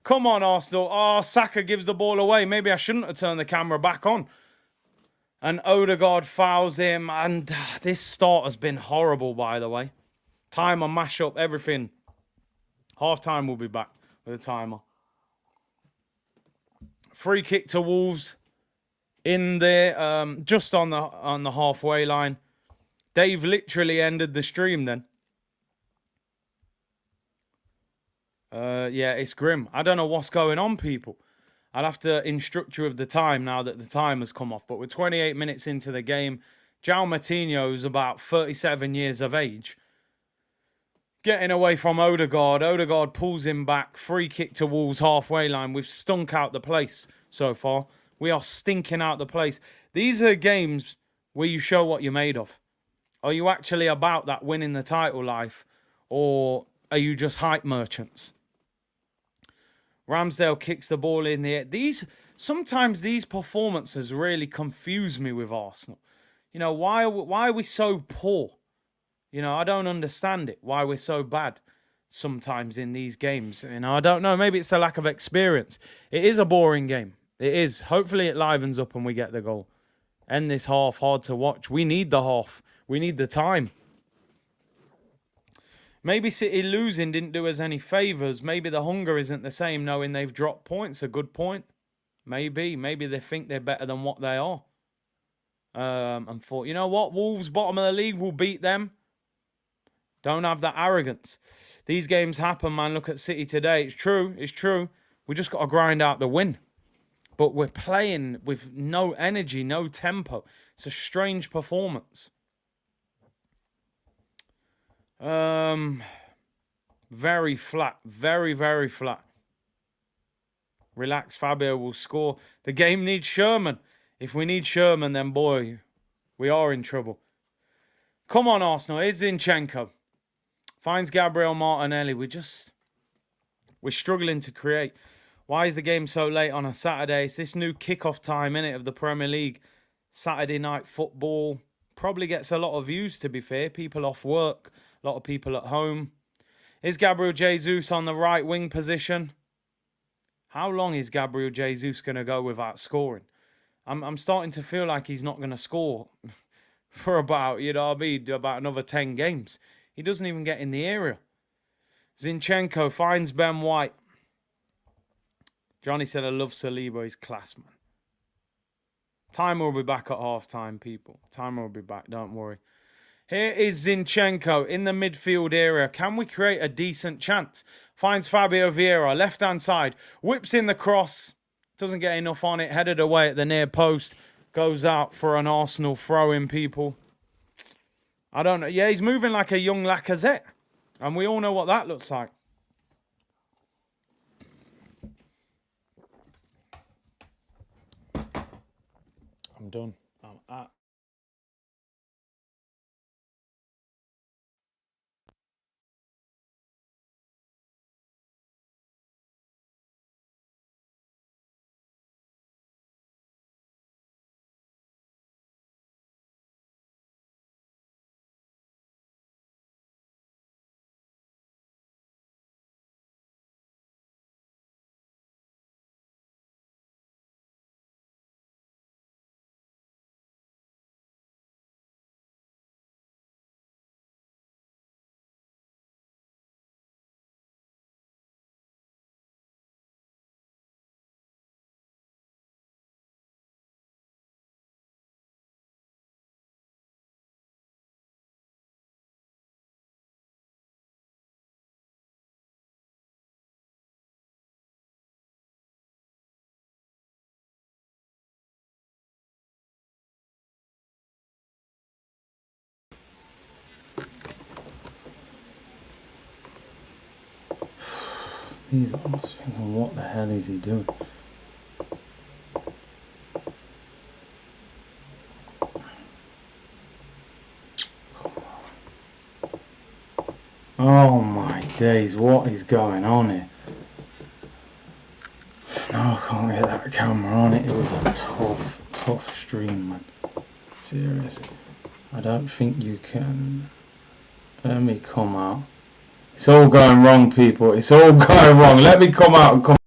Come on, Arsenal. Oh, Saka gives the ball away. Maybe I shouldn't have turned the camera back on. And Odegaard fouls him. And this start has been horrible, by the way. Timer, mash up, everything. Half time we'll be back with a timer. Free kick to Wolves in there, just on the halfway line. Dave literally ended the stream then. Yeah, it's grim. I don't know what's going on, people. I'll have to instruct you of the time now that the time has come off. But we're 28 minutes into the game. João Moutinho's about 37 years of age. Getting away from Odegaard. Odegaard pulls him back. Free kick to Wolves halfway line. We've stunk out the place so far. We are stinking out the place. These are games where you show what you're made of. Are you actually about that winning the title life? Or are you just hype merchants? Ramsdale kicks the ball in the air. Sometimes these performances really confuse me with Arsenal. You know, why are we so poor? You know, I don't understand it. Why we're so bad sometimes in these games. You know, I don't know. Maybe it's the lack of experience. It is a boring game. It is. Hopefully it livens up and we get the goal. End this half hard to watch. We need the half. We need the time. Maybe City losing didn't do us any favours. Maybe the hunger isn't the same knowing they've dropped points. A good point. Maybe. Maybe they think they're better than what they are. And thought, you know what? Wolves, bottom of the league, will beat them. Don't have that arrogance. These games happen, man. Look at City today. It's true. It's true. We just got to grind out the win. But we're playing with no energy, no tempo. It's a strange performance. Very flat. Very, very flat. Relax, Fabio will score. The game needs Sherman. If we need Sherman, then boy, we are in trouble. Come on, Arsenal. Here's Zinchenko. Finds Gabriel Martinelli. We're struggling to create. Why is the game so late on a Saturday? It's this new kickoff time, innit, of the Premier League. Saturday night football. Probably gets a lot of views, to be fair. People off work. A lot of people at home. Is Gabriel Jesus on the right wing position? How long is Gabriel Jesus going to go without scoring? I'm starting to feel like he's not going to score for about, you know what I mean, about another 10 games. He doesn't even get in the area. Zinchenko finds Ben White. Johnny said, I love Saliba. He's class, man. Timer will be back at half-time, people. Timer will be back, don't worry. Here is Zinchenko in the midfield area. Can we create a decent chance? Finds Fabio Vieira, left-hand side. Whips in the cross. Doesn't get enough on it. Headed away at the near post. Goes out for an Arsenal throw-in, people. I don't know. Yeah, he's moving like a young Lacazette. And we all know what that looks like. I'm done. I'm at I'm just thinking, what the hell is he doing? Oh my days, what is going on here? No, I can't get that camera on it. It was a tough stream, man. Seriously. I don't think you can. Let me come out. It's all going wrong, people. It's all going wrong. Let me come out and come.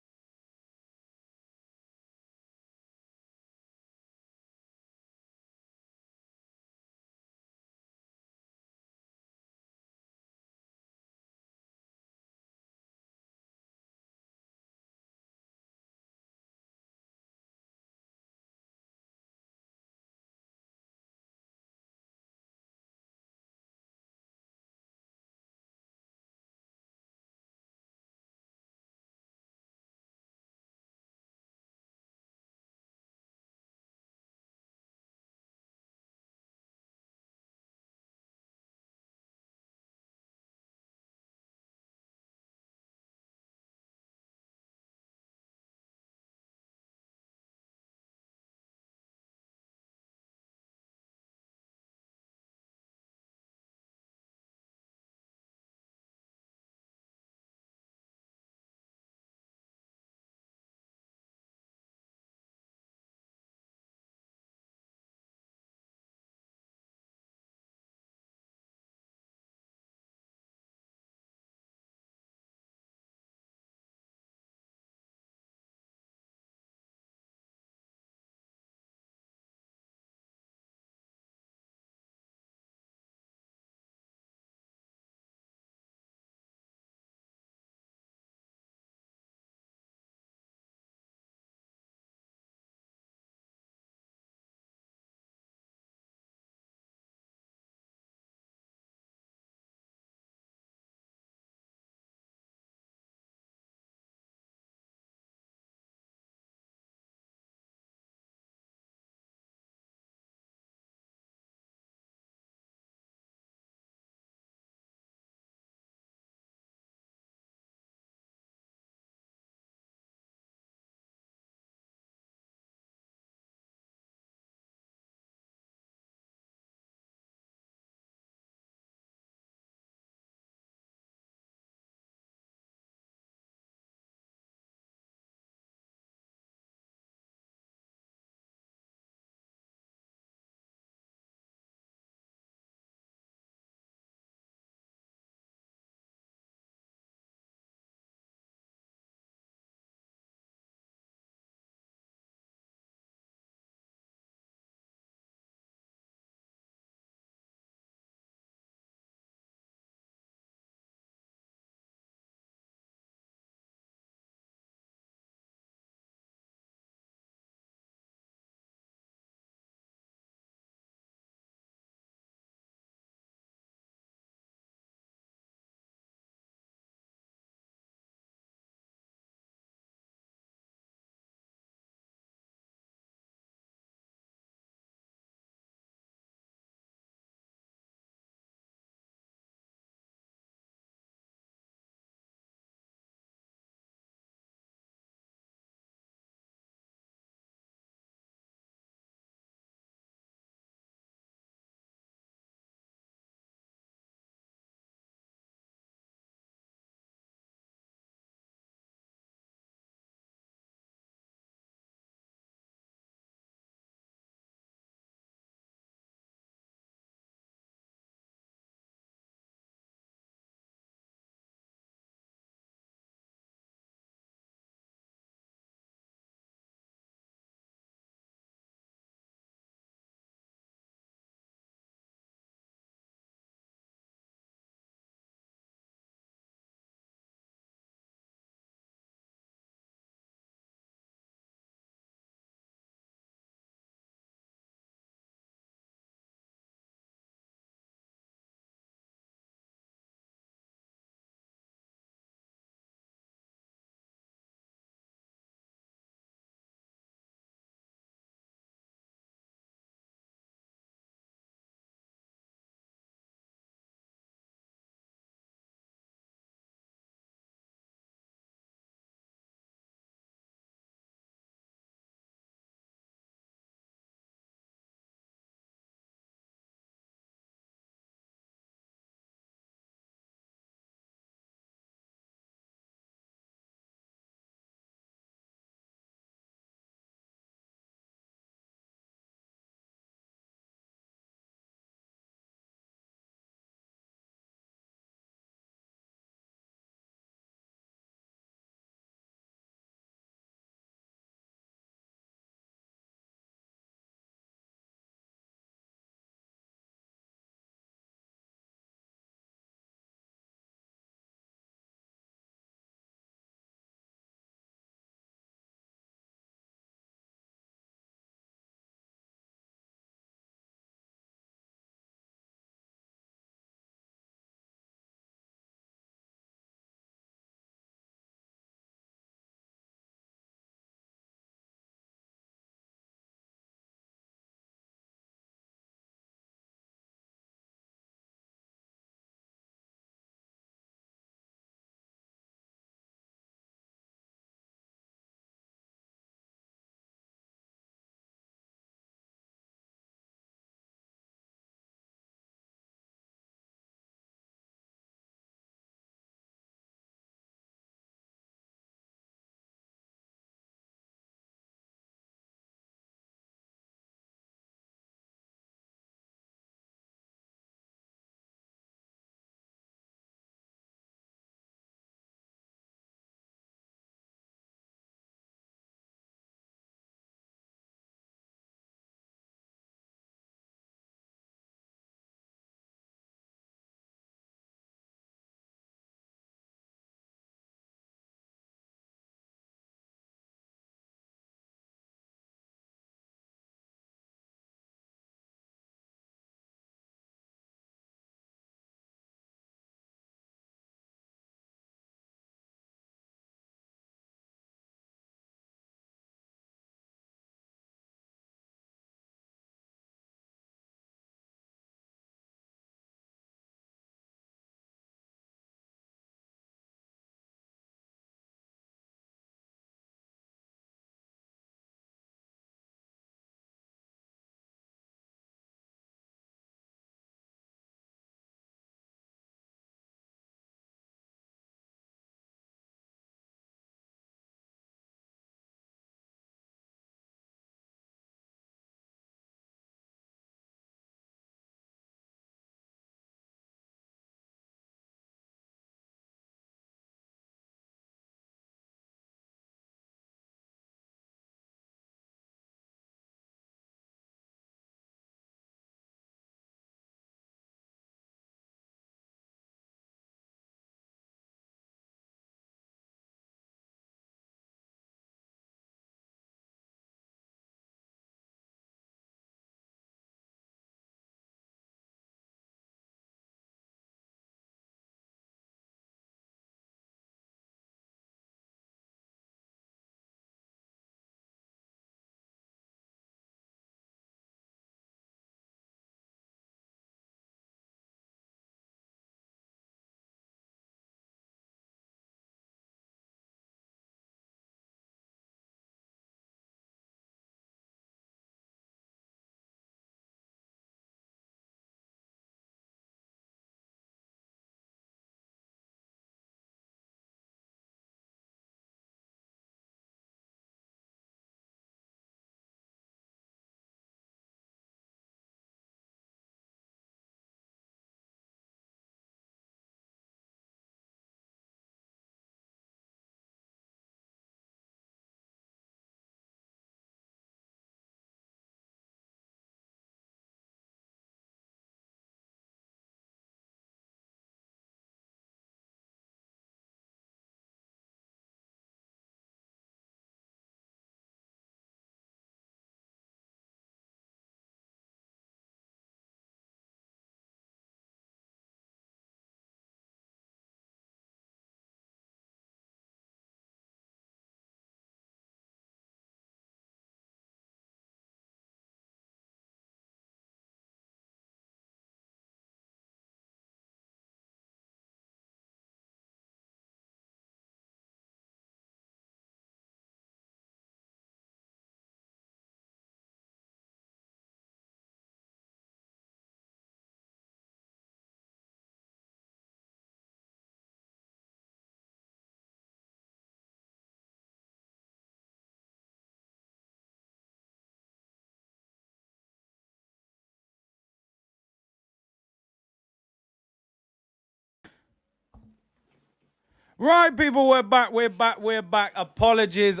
Right, people, we're back. Apologies.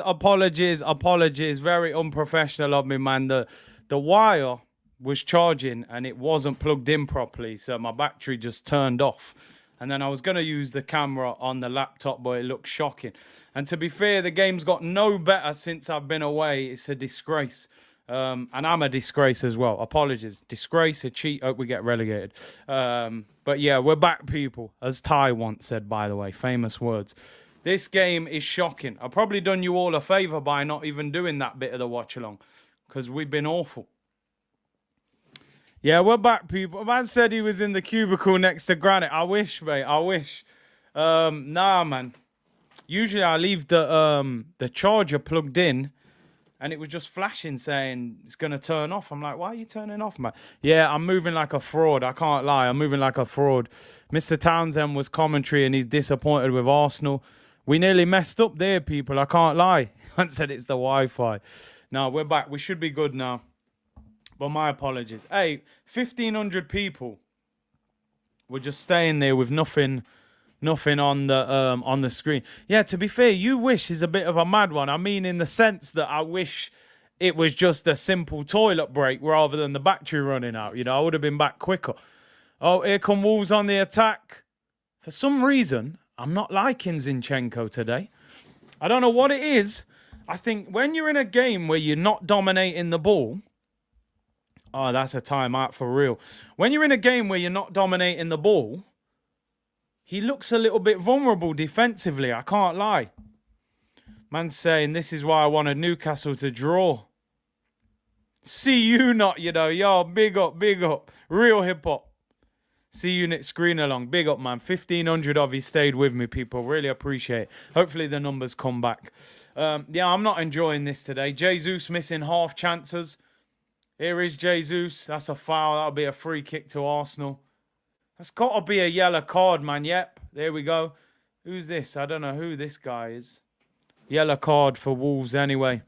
Very unprofessional of me, man. The wire was charging and it wasn't plugged in properly, so my battery just turned off. And then I was gonna use the camera on the laptop, but it looked shocking. And to be fair, the game's got no better since I've been away. It's a disgrace. And I'm a disgrace as well. Apologies. Disgrace, a cheat. Hope we get relegated. But yeah, we're back, people. As Ty once said, by the way, famous words. This game is shocking. I've probably done you all a favour by not even doing that bit of the watch along, because we've been awful. Yeah, we're back, people. A man said he was in the cubicle next to Granite. I wish, mate. I wish. Nah, man. Usually I leave the charger plugged in, and it was just flashing saying it's going to turn off. I'm like, why are you turning off, man? Yeah, I'm moving like a fraud. I can't lie. I'm moving like a fraud. Mr. Townsend was commentary and he's disappointed with Arsenal. We nearly messed up there, people. I can't lie. I said it's the Wi-Fi. No, we're back. We should be good now. But my apologies. Hey, 1,500 people were just staying there with nothing on the screen. Yeah, to be fair, you wish is a bit of a mad one. I mean, in the sense that I wish it was just a simple toilet break rather than the battery running out. You know, I would have been back quicker. Oh, here come Wolves on the attack. For some reason, I'm not liking Zinchenko today. I don't know what it is. I think when you're in a game where you're not dominating the ball... Oh, that's a timeout for real. When you're in a game where you're not dominating the ball... He looks a little bit vulnerable defensively, I can't lie. Man's saying this is why I wanted Newcastle to draw. See you not, you know. Yo, big up. Real hip-hop. See you next screen along. Big up, man. 1,500 of you stayed with me, people. Really appreciate it. Hopefully the numbers come back. Yeah, I'm not enjoying this today. Jesus missing half chances. Here is Jesus. That's a foul. That'll be a free kick to Arsenal. That's got to be a yellow card, man. Yep, there we go. Who's this? I don't know who this guy is. Yellow card for Wolves anyway.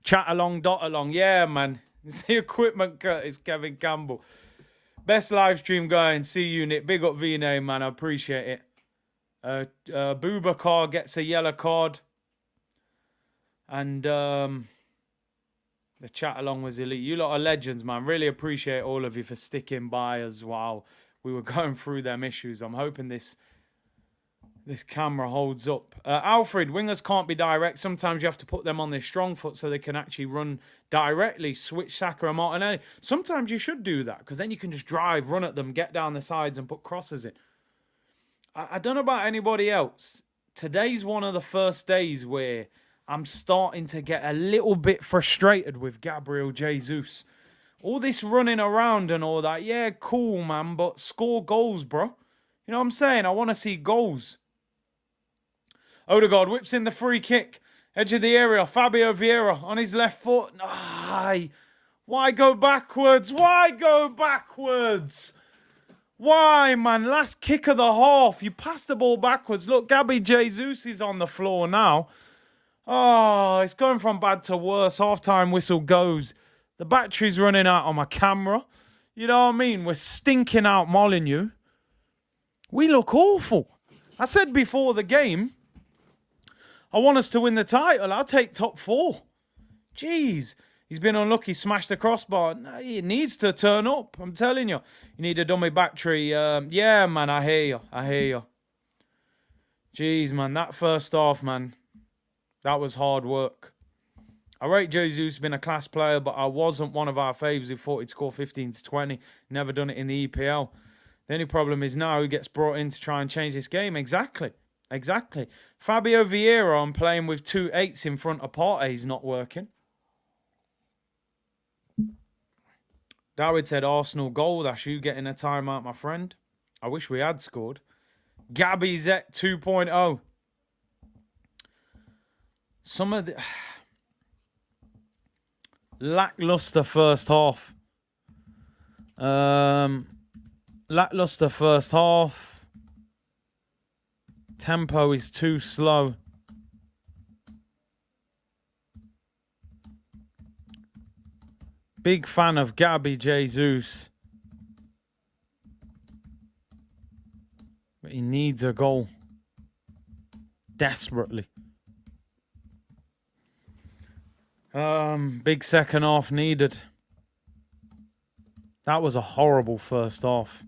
Chat along, dot along. Yeah, man. It's the equipment Curtis, Kevin Campbell. Best live stream going. See you, Nick. Big up V-Name, man. I appreciate it. Boubacar gets a yellow card. And the chat along was elite. You lot are legends, man. Really appreciate all of you for sticking by us while we were going through them issues. I'm hoping this camera holds up. Alfred, wingers can't be direct. Sometimes you have to put them on their strong foot so they can actually run directly, switch Saka and Martinelli. Sometimes you should do that because then you can just drive, run at them, get down the sides and put crosses in. I don't know about anybody else. Today's one of the first days where I'm starting to get a little bit frustrated with Gabriel Jesus. All this running around and all that, yeah, cool, man, but score goals, bro. You know what I'm saying? I want to see goals. Odegaard whips in the free kick. Edge of the area. Fabio Vieira on his left foot. Ay, why go backwards? Why go backwards? Why, man? Last kick of the half. You passed the ball backwards. Look, Gabby Jesus is on the floor now. Oh, it's going from bad to worse. Half-time whistle goes. The battery's running out on my camera. You know what I mean? We're stinking out Molineux. We look awful. I said before the game, I want us to win the title. I'll take top 4. Jeez. He's been unlucky, smashed the crossbar. No, he needs to turn up. I'm telling you. You need a dummy battery. Yeah, man, I hear you. Jeez, man, that first half, man. That was hard work. I rate Jesus, been a class player, but I wasn't one of our faves who thought he'd score 15 to 20. Never done it in the EPL. The only problem is now he gets brought in to try and change this game. Exactly. Fabio Vieira on playing with 2 8s in front of Partey's not working. Dawid said Arsenal goal. That's you getting a timeout, my friend. I wish we had scored. Gabby Zet 2.0. Some of the lackluster first half. Lackluster first half. Tempo is too slow. Big fan of Gabby Jesus. But he needs a goal. Desperately. Big second half needed. That was a horrible first half.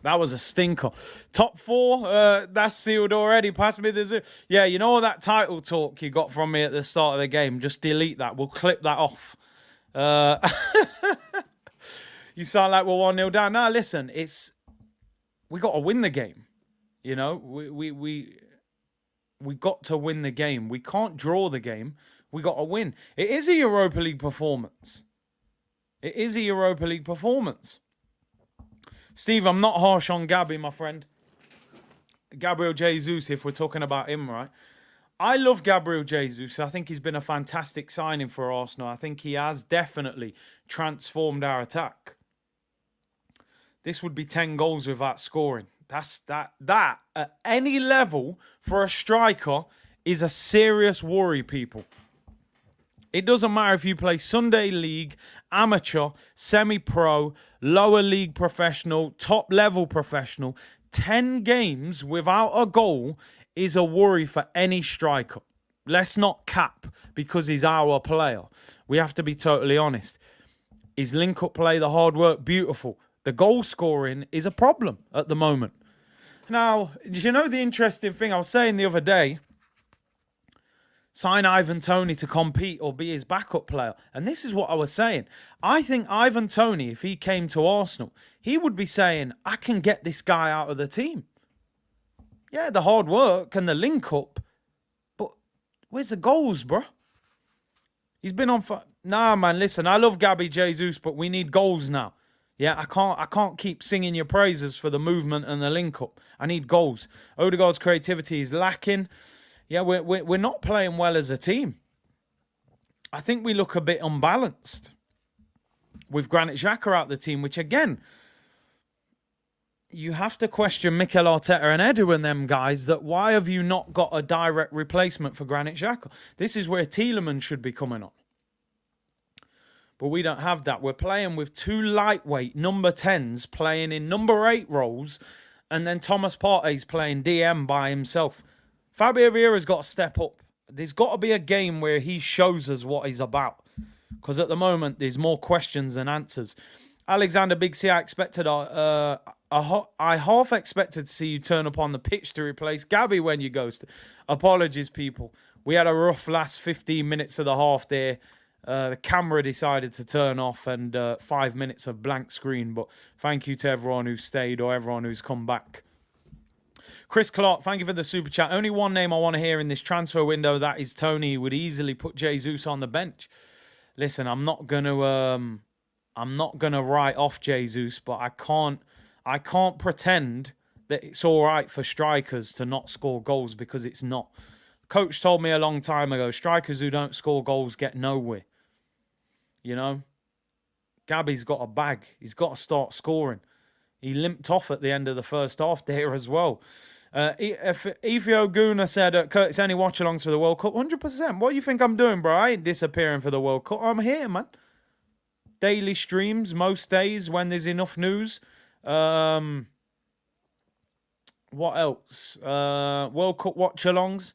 That was a stinker. Top 4, that's sealed already. Pass me the zoo. Yeah, you know all that title talk you got from me at the start of the game? Just delete that. We'll clip that off. You sound like we're 1-0 down. Now, listen, we got to win the game. You know, we got to win the game. We can't draw the game. We got to win. It is a Europa League performance. It is a Europa League performance. Steve, I'm not harsh on Gabby, my friend. Gabriel Jesus, if we're talking about him, right? I love Gabriel Jesus. I think he's been a fantastic signing for Arsenal. I think he has definitely transformed our attack. This would be 10 goals without scoring. That at any level for a striker is a serious worry, people. It doesn't matter if you play Sunday League, amateur, semi-pro, lower league professional, top-level professional. 10 games without a goal is a worry for any striker. Let's not cap because he's our player. We have to be totally honest. His link-up play, the hard work, beautiful. The goal scoring is a problem at the moment. Now, you know the interesting thing I was saying the other day? Sign Ivan Toney to compete or be his backup player. And this is what I was saying. I think Ivan Toney, if he came to Arsenal, he would be saying, I can get this guy out of the team. Yeah, the hard work and the link-up. But where's the goals, bro? He's been on... Nah, man, listen, I love Gabby Jesus, but we need goals now. Yeah, I can't keep singing your praises for the movement and the link-up. I need goals. Odegaard's creativity is lacking. Yeah, we're not playing well as a team. I think we look a bit unbalanced with Granit Xhaka out the team, which again, you have to question Mikel Arteta and Edu and them guys that why have you not got a direct replacement for Granit Xhaka? This is where Tielemans should be coming on. But we don't have that. We're playing with 2 lightweight number 10s playing in number 8 roles, and then Thomas Partey's playing DM by himself. Fabio Vieira's got to step up. There's got to be a game where he shows us what he's about. Because at the moment, there's more questions than answers. Alexander Big C, I half expected to see you turn up on the pitch to replace Gabby when you ghosted. Apologies, people. We had a rough last 15 minutes of the half there. The camera decided to turn off and 5 minutes of blank screen. But thank you to everyone who stayed or everyone who's come back. Chris Clark, thank you for the super chat. Only one name I want to hear in this transfer window, that is Toney. He would easily put Jesus on the bench. Listen, I'm not gonna write off Jesus, but I can't pretend that it's all right for strikers to not score goals because it's not. Coach told me a long time ago, strikers who don't score goals get nowhere. You know, Gabby's got a bag. He's got to start scoring. He limped off at the end of the first half there as well. Ifio Guna said, Curtis, any watch-alongs for the World Cup? 100%. What do you think I'm doing, bro? I ain't disappearing for the World Cup. I'm here, man. Daily streams, most days when there's enough news. What else? World Cup watch-alongs.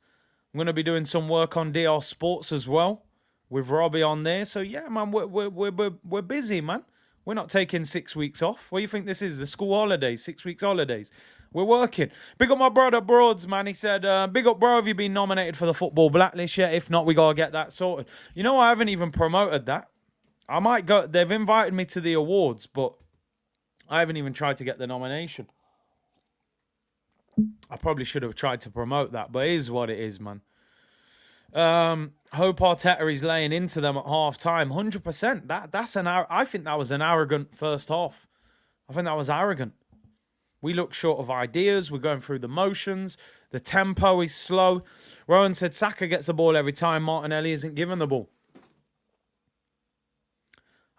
I'm going to be doing some work on DR Sports as well with Robbie on there. So, yeah, man, we're busy, man. We're not taking 6 weeks off. What do you think this is? The school holidays, 6 weeks holidays. We're working. Big up my brother Broads, man. He said, big up, bro, have you been nominated for the football blacklist yet? If not, we got to get that sorted. You know, I haven't even promoted that. I might go. They've invited me to the awards, but I haven't even tried to get the nomination. I probably should have tried to promote that, but it is what it is, man. Hope Arteta is laying into them at half time. 100%. That's I think that was an arrogant first half. I think that was arrogant. We look short of ideas. We're going through the motions. The tempo is slow. Rowan said Saka gets the ball every time Martinelli isn't given the ball.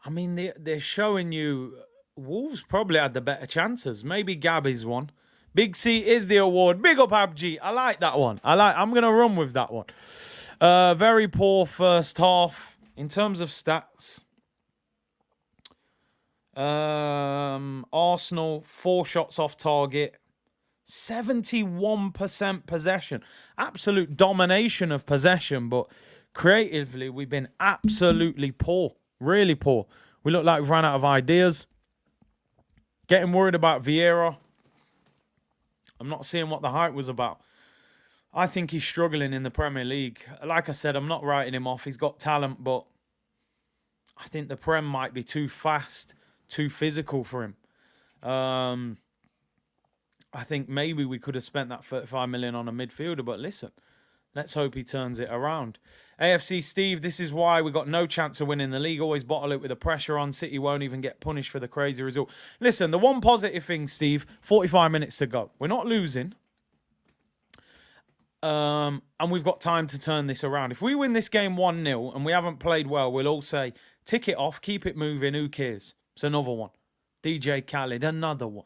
I mean, they're showing you Wolves probably had the better chances. Maybe Gabby's one. Big C is the award. Big up Abji. I like that one. I'm going to run with that one. Very poor first half in terms of stats. Arsenal, 4 shots off target, 71% possession. Absolute domination of possession, but creatively, we've been absolutely poor. Really poor. We look like we've run out of ideas. Getting worried about Vieira. I'm not seeing what the hype was about. I think he's struggling in the Premier League. Like I said, I'm not writing him off. He's got talent, but I think the Prem might be too fast, too physical for him. I think maybe we could have spent that 35 million on a midfielder, but listen, let's hope he turns it around. AFC Steve, this is why we got no chance of winning the league. Always bottle it with the pressure on. City won't even get punished for the crazy result. Listen, the one positive thing, Steve, 45 minutes to go. We're not losing. And we've got time to turn this around. If we win this game 1-0 and we haven't played well, we'll all say, tick it off, keep it moving, who cares? It's another one. DJ Khaled, another one.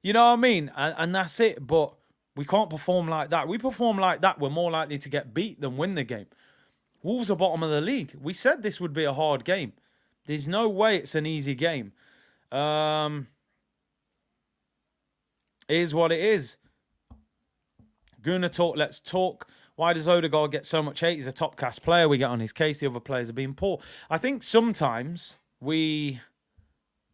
You know what I mean? And that's it. But we can't perform like that. We perform like that, we're more likely to get beat than win the game. Wolves are bottom of the league. We said this would be a hard game. There's no way it's an easy game. It is what it is. Guna talk, let's talk. Why does Odegaard get so much hate? He's a top class player. We get on his case. The other players are being poor. I think sometimes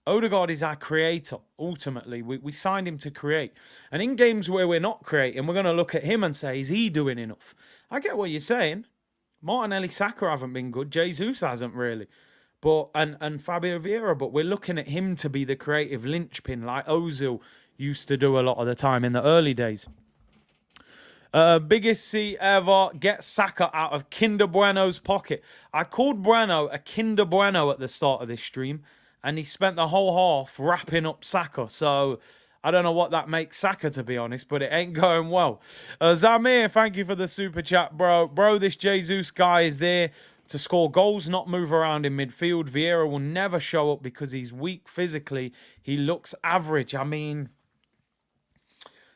Odegaard is our creator, ultimately. We signed him to create. And in games where we're not creating, we're going to look at him and say, is he doing enough? I get what you're saying. Martinelli, Saka haven't been good. Jesus hasn't really. But and Fabio Vieira, but we're looking at him to be the creative linchpin like Ozil used to do a lot of the time in the early days. Biggest C ever. Get Saka out of Kinder Bueno's pocket. I called Bueno a Kinder Bueno at the start of this stream, and he spent the whole half wrapping up Saka. So I don't know what that makes Saka, to be honest, but it ain't going well. Zamir, thank you for the super chat, bro. Bro, this Jesus guy is there to score goals, not move around in midfield. Vieira will never show up because he's weak physically. He looks average. I mean,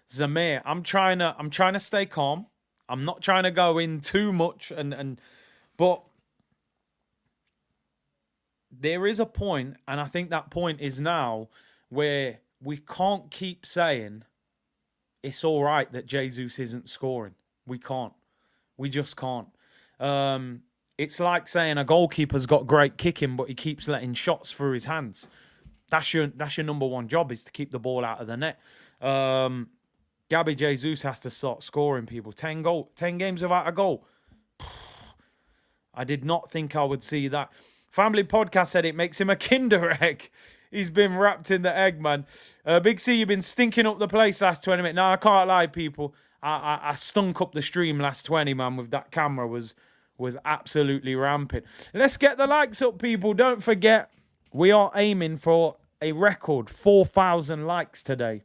Zamir, I'm trying to stay calm. I'm not trying to go in too much, but there is a point, and I think that point is now where we can't keep saying it's all right that Jesus isn't scoring. We can't. We just can't. It's like saying a goalkeeper's got great kicking, but he keeps letting shots through his hands. That's your number one job, is to keep the ball out of the net. Gabby Jesus has to start scoring, people. 10 games without a goal. I did not think I would see that. Family Podcast said it makes him a Kinder Egg. He's been wrapped in the egg, man. Big C, you've been stinking up the place last 20 minutes. No, I can't lie, people. I stunk up the stream last 20, man, with that camera. Was absolutely rampant. Let's get the likes up, people. Don't forget, we are aiming for a record 4,000 likes today.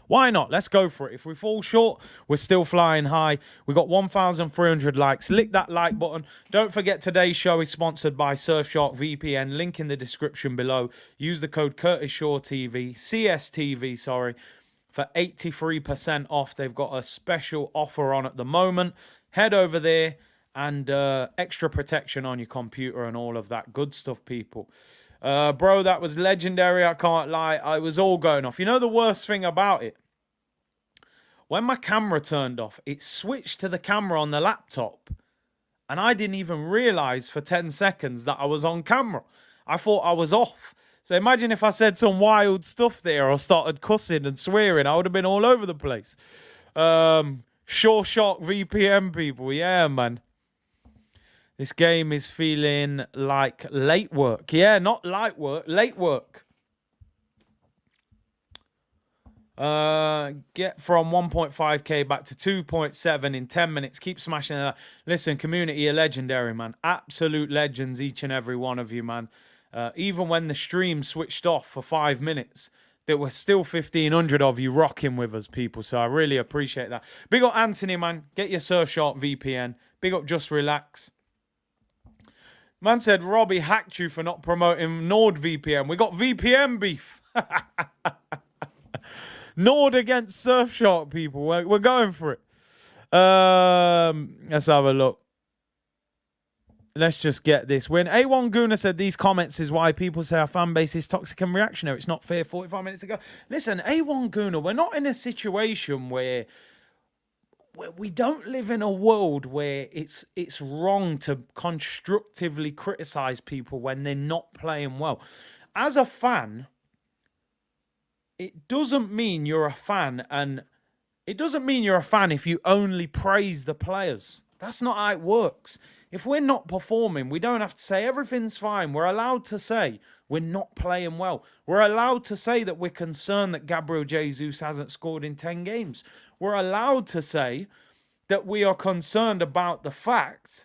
Why not? Let's go for it. If we fall short, we're still flying high. We got 1,300 likes. Lick that like button. Don't forget, today's show is sponsored by Surfshark VPN. Link in the description below. Use the code Curtis Shaw TV, CSTV, sorry, for 83% off. They've got a special offer on at the moment. Head over there and extra protection on your computer and all of that good stuff, people. Bro, that was legendary. I can't lie. I was all going off. You know the worst thing about it? When my camera turned off, it switched to the camera on the laptop. And I didn't even realize for 10 seconds that I was on camera. I thought I was off. So imagine if I said some wild stuff there or started cussing and swearing. I would have been all over the place. Sure Shock VPN, people. Yeah, man. This game is feeling like late work. Yeah, not light work, late work. Get from 1.5k back to 2.7 in 10 minutes. Keep smashing that. Listen, community are legendary, man. Absolute legends, each and every one of you, man. Even when the stream switched off for 5 minutes, there were still 1,500 of you rocking with us, people. So I really appreciate that. Big up Anthony, man. Get your Surfshark VPN. Big up Just Relax. Man said Robbie hacked you for not promoting NordVPN. We got VPN beef. Nord against Surfshark, people. We're going for it. Let's have a look. Let's just get this win. A1 Guna said these comments is why people say our fan base is toxic and reactionary. It's not fair. 45 minutes ago. Listen, A1 Guna, we're not in a situation where we don't live in a world where it's wrong to constructively criticize people when they're not playing well. As a fan, it doesn't mean you're a fan, and it doesn't mean you're a fan if you only praise the players. That's not how it works. If we're not performing, we don't have to say everything's fine. We're allowed to say we're not playing well. We're allowed to say that we're concerned that Gabriel Jesus hasn't scored in 10 games. We're allowed to say that we are concerned about the fact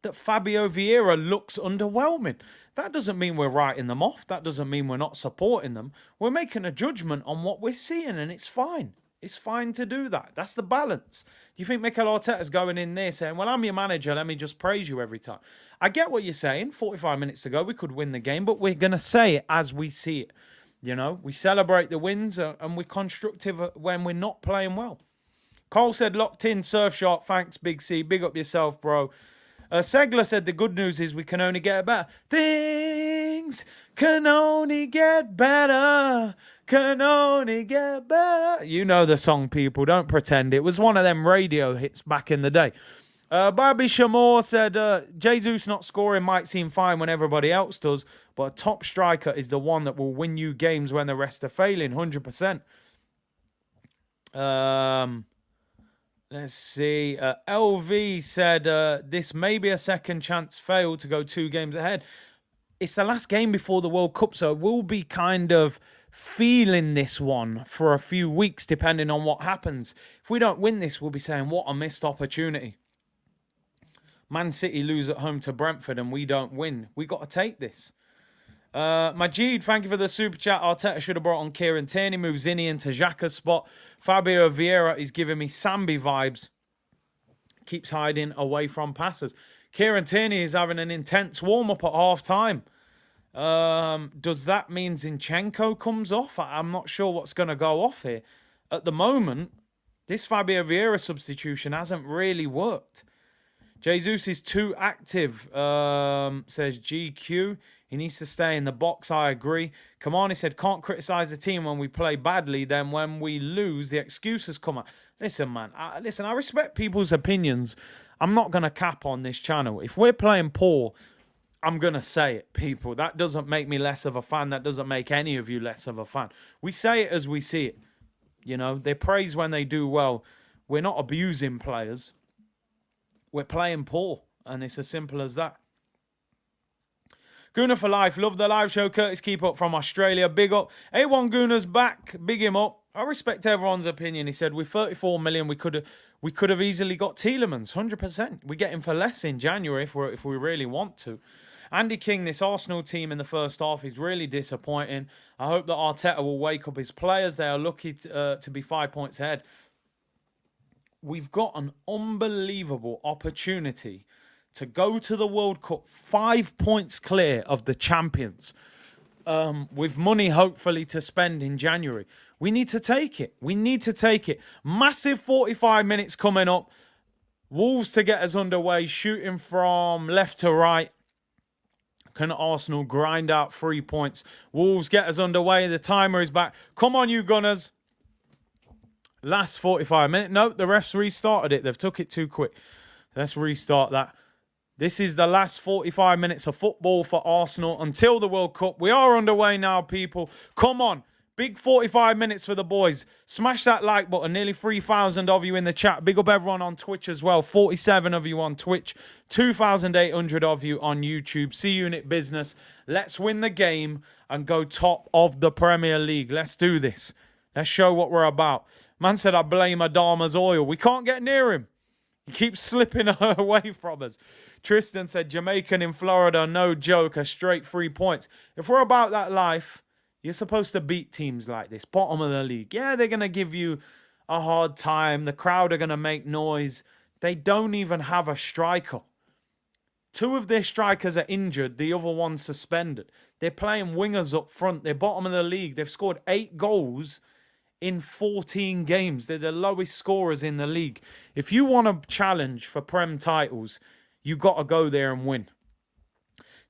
that Fabio Vieira looks underwhelming. That doesn't mean we're writing them off. That doesn't mean we're not supporting them. We're making a judgment on what we're seeing, and it's fine. It's fine to do that. That's the balance. Do you think Mikel Arteta's going in there saying, well, I'm your manager, let me just praise you every time? I get what you're saying. 45 minutes to go, we could win the game, but we're going to say it as we see it. You know, we celebrate the wins and we're constructive when we're not playing well. Cole said, locked in, Surfshark. Thanks, Big C. Big up yourself, bro. Segler said, the good news is we can only get better. Things can only get better. Can only get better. You know the song, people. Don't pretend. It was one of them radio hits back in the day. Bobby Shamor said, Jesus not scoring might seem fine when everybody else does, but a top striker is the one that will win you games when the rest are failing. 100%. Let's see. LV said, this may be a second chance fail to go 2 games ahead. It's the last game before the World Cup, so we'll be kind of feeling this one for a few weeks, depending on what happens. If we don't win this, we'll be saying, what a missed opportunity. Man City lose at home to Brentford and we don't win. We got to take this. Majid, thank you for the super chat. Arteta should have brought on Kieran Tierney, move Zinni into Xhaka's spot. Fabio Vieira is giving me Sambi vibes. Keeps hiding away from passes. Kieran Tierney is having an intense warm-up at half-time. Does that mean Zinchenko comes off? I'm not sure what's going to go off here. At the moment, this Fabio Vieira substitution hasn't really worked. Jesus is too active, says GQ. He needs to stay in the box. I agree. Kamani said, can't criticize the team when we play badly. Then when we lose, the excuses come out. Listen, man. I respect people's opinions. I'm not going to cap on this channel. If we're playing poor, I'm going to say it, people. That doesn't make me less of a fan. That doesn't make any of you less of a fan. We say it as we see it. You know, they praise when they do well. We're not abusing players. We're playing poor. And it's as simple as that. Guna for life. Love the live show. Curtis, keep up from Australia. Big up. A1 Guna's back. Big him up. I respect everyone's opinion. He said, with 34 million, we could have easily got Tielemans. 100%. We get him for less in January if we really want to. Andy King, this Arsenal team in the first half is really disappointing. I hope that Arteta will wake up his players. They are lucky to be 5 points ahead. We've got an unbelievable opportunity to go to the World Cup 5 points clear of the champions, with money hopefully to spend in January. We need to take it. We need to take it. Massive 45 minutes coming up. Wolves to get us underway, shooting from left to right. Can Arsenal grind out 3 points? Wolves get us underway. The timer is back. Come on, you Gunners. Last 45 minutes. No, the refs restarted it. They've took it too quick. Let's restart that. This is the last 45 minutes of football for Arsenal until the World Cup. We are underway now, people. Come on. Big 45 minutes for the boys. Smash that like button. Nearly 3,000 of you in the chat. Big up everyone on Twitch as well. 47 of you on Twitch. 2,800 of you on YouTube. C-Unit business. Let's win the game and go top of the Premier League. Let's do this. Let's show what we're about. Man said I blame Adama's oil. We can't get near him. He keeps slipping away from us. Tristan said, Jamaican in Florida, no joke, a straight 3 points. If we're about that life, you're supposed to beat teams like this, bottom of the league. Yeah, they're going to give you a hard time. The crowd are going to make noise. They don't even have a striker. 2 of their strikers are injured. The other one's suspended. They're playing wingers up front. They're bottom of the league. They've scored 8 goals in 14 games. They're the lowest scorers in the league. If you want to challenge for Prem titles, You got to go there and win.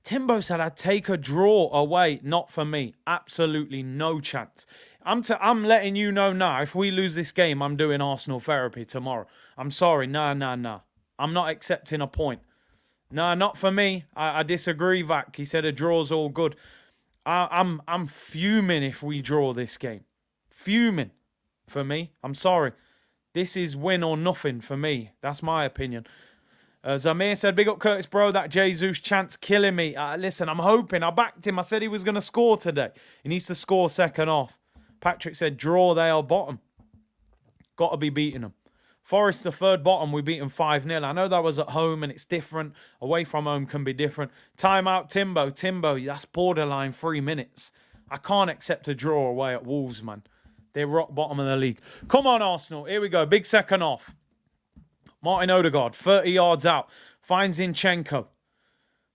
Timbo said, I'd take a draw away. Not for me. Absolutely no chance. I'm letting you know now, if we lose this game, I'm doing Arsenal therapy tomorrow. I'm sorry. Nah. I'm not accepting a point. Nah, not for me. I disagree, Vac. He said a draw's all good. I'm fuming if we draw this game. Fuming for me. I'm sorry. This is win or nothing for me. That's my opinion. Zamir said, big up Curtis, bro. That Jesus chance killing me. Listen, I'm hoping. I backed him. I said he was going to score today. He needs to score second half. Patrick said, draw, they are bottom. Got to be beating them. Forest, the third bottom, we beat them 5-0. I know that was at home and it's different. Away from home can be different. Timeout, Timbo. Timbo, that's borderline 3 minutes. I can't accept a draw away at Wolves, man. They're rock bottom of the league. Come on, Arsenal. Here we go. Big second half. Martin Odegaard, 30 yards out. Finds Zinchenko.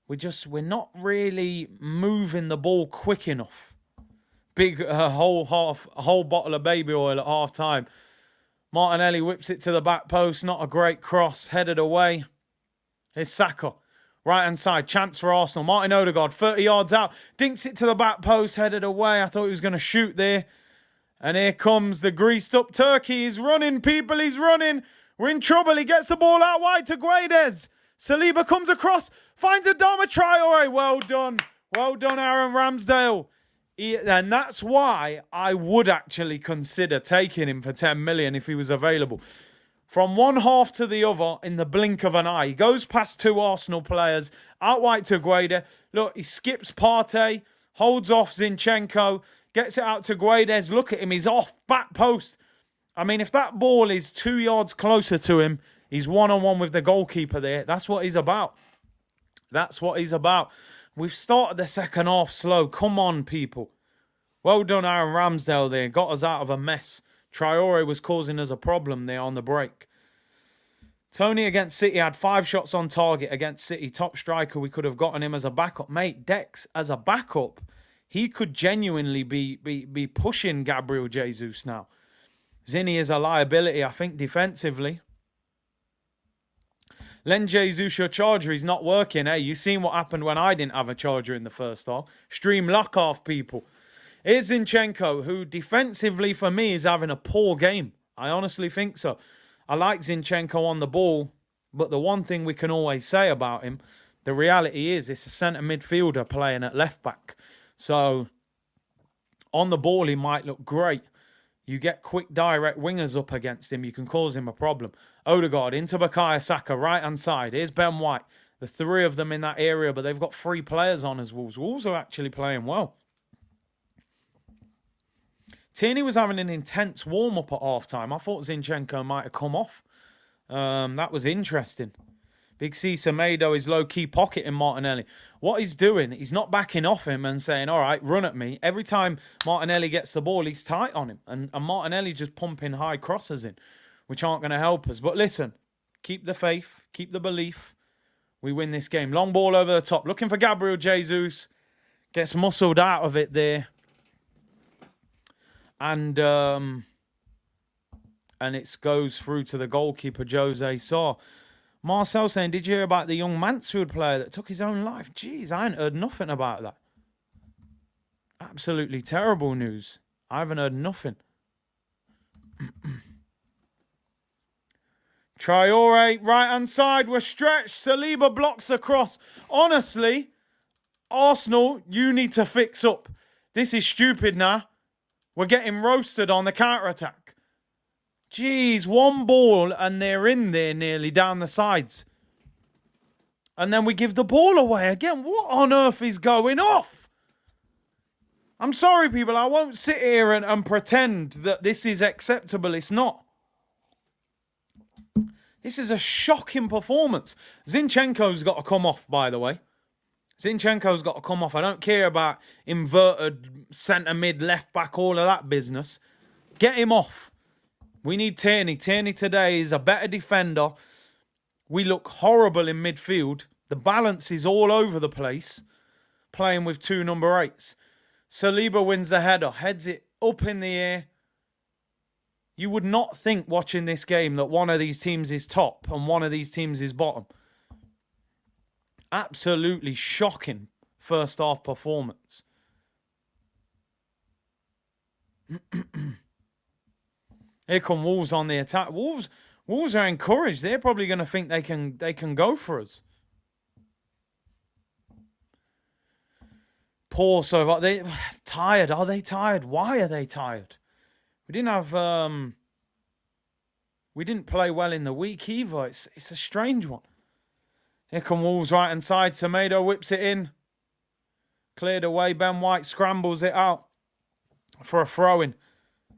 We're not really moving the ball quick enough. Big whole bottle of baby oil at half time. Martinelli whips it to the back post. Not a great cross. Headed away. Here's Saka. Right hand side. Chance for Arsenal. Martin Odegaard, 30 yards out. Dinks it to the back post. Headed away. I thought he was going to shoot there. And here comes the greased up turkey. He's running, people. He's running. We're in trouble. He gets the ball out wide to Guedes. Saliba comes across. Finds Adama Traore. Well done. Well done, Aaron Ramsdale. And that's why I would actually consider taking him for 10 million if he was available. From one half to the other in the blink of an eye. He goes past 2 Arsenal players. Out wide to Guedes. Look, he skips Partey. Holds off Zinchenko. Gets it out to Guedes. Look at him. He's off. Back post. I mean, if that ball is 2 yards closer to him, he's one-on-one with the goalkeeper there. That's what he's about. That's what he's about. We've started the second half slow. Come on, people. Well done, Aaron Ramsdale there. Got us out of a mess. Traore was causing us a problem there on the break. Tony against City had 5 shots on target against City. Top striker, we could have gotten him as a backup. Mate, Dex as a backup, he could genuinely be pushing Gabriel Jesus now. Zinni is a liability, I think, defensively. Len Jesus, your charger is not working. Hey, you seen what happened when I didn't have a charger in the first half. Stream lock off, people. Here's Zinchenko, who defensively for me is having a poor game. I honestly think so. I like Zinchenko on the ball, but the one thing we can always say about him, the reality is it's a centre midfielder playing at left back. So on the ball, he might look great. You get quick, direct wingers up against him, you can cause him a problem. Odegaard into Bukayo Saka, right-hand side. Here's Ben White. The 3 of them in that area, but they've got 3 players on as Wolves. Wolves are actually playing well. Tierney was having an intense warm-up at half-time. I thought Zinchenko might have come off. That was interesting. Big C Semedo is low-key pocketing Martinelli. What he's doing, he's not backing off him and saying, all right, run at me. Every time Martinelli gets the ball, he's tight on him. And Martinelli just pumping high crosses in, which aren't going to help us. But listen, keep the faith, keep the belief. We win this game. Long ball over the top. Looking for Gabriel Jesus. Gets muscled out of it there. And it goes through to the goalkeeper, Jose Sa. Marcel saying, did you hear about the young Mansfield player that took his own life? Jeez, I ain't heard nothing about that. Absolutely terrible news. I haven't heard nothing. Traore, right-hand side, we're stretched. Saliba blocks the cross. Honestly, Arsenal, you need to fix up. This is stupid now. We're getting roasted on the counter-attack. Jeez, one ball and they're in there nearly down the sides. And then we give the ball away again. What on earth is going off? I'm sorry, people. I won't sit here and pretend that this is acceptable. It's not. This is a shocking performance. Zinchenko's got to come off, by the way. Zinchenko's got to come off. I don't care about inverted centre mid, left back, all of that business. Get him off. We need Tierney. Tierney today is a better defender. We look horrible in midfield. The balance is all over the place. Playing with 2 number 8s. Saliba wins the header. Heads it up in the air. You would not think watching this game that one of these teams is top and one of these teams is bottom. Absolutely shocking first half performance. Here come Wolves on the attack. Wolves are encouraged. They're probably going to think they can go for us. Poor so far. They tired. Are they tired? Why are they tired? We didn't have we didn't play well in the week either. It's a strange one. Here come Wolves right hand side. Semedo whips it in. Cleared away. Ben White scrambles it out for a throw-in.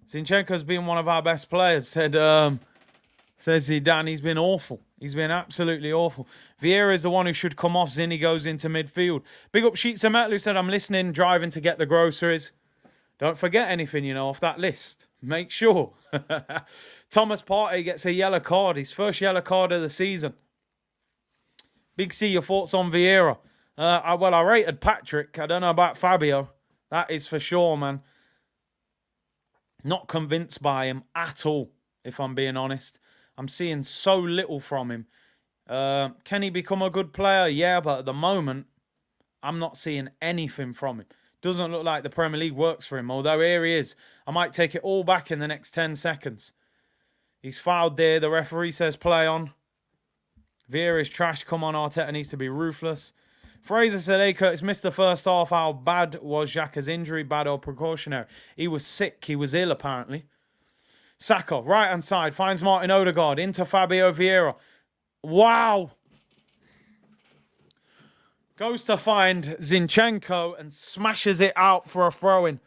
Zinchenko's been one of our best players, says Zidane. He's been awful. He's been absolutely awful. Vieira is the one who should come off. Zinni goes into midfield. Big up Sheets of Metal who said, I'm listening, driving to get the groceries. Don't forget anything, off that list. Make sure. Thomas Partey gets a yellow card. His first yellow card of the season. Big C, your thoughts on Vieira? I rated Patrick. I don't know about Fabio. That is for sure, man. Not convinced by him at all, if I'm being honest. I'm seeing so little from him. Can he become a good player? Yeah, but at the moment, I'm not seeing anything from him. Doesn't look like the Premier League works for him, although here he is. I might take it all back in the next 10 seconds. He's fouled there. The referee says play on. Vieira is trash. Come on, Arteta needs to be ruthless. Fraser said, hey, Curtis, missed the first half. How bad was Xhaka's injury? Bad or precautionary? He was sick. He was ill, apparently. Saka, right-hand side, finds Martin Odegaard. Into Fabio Vieira. Wow. Goes to find Zinchenko and smashes it out for a throw-in.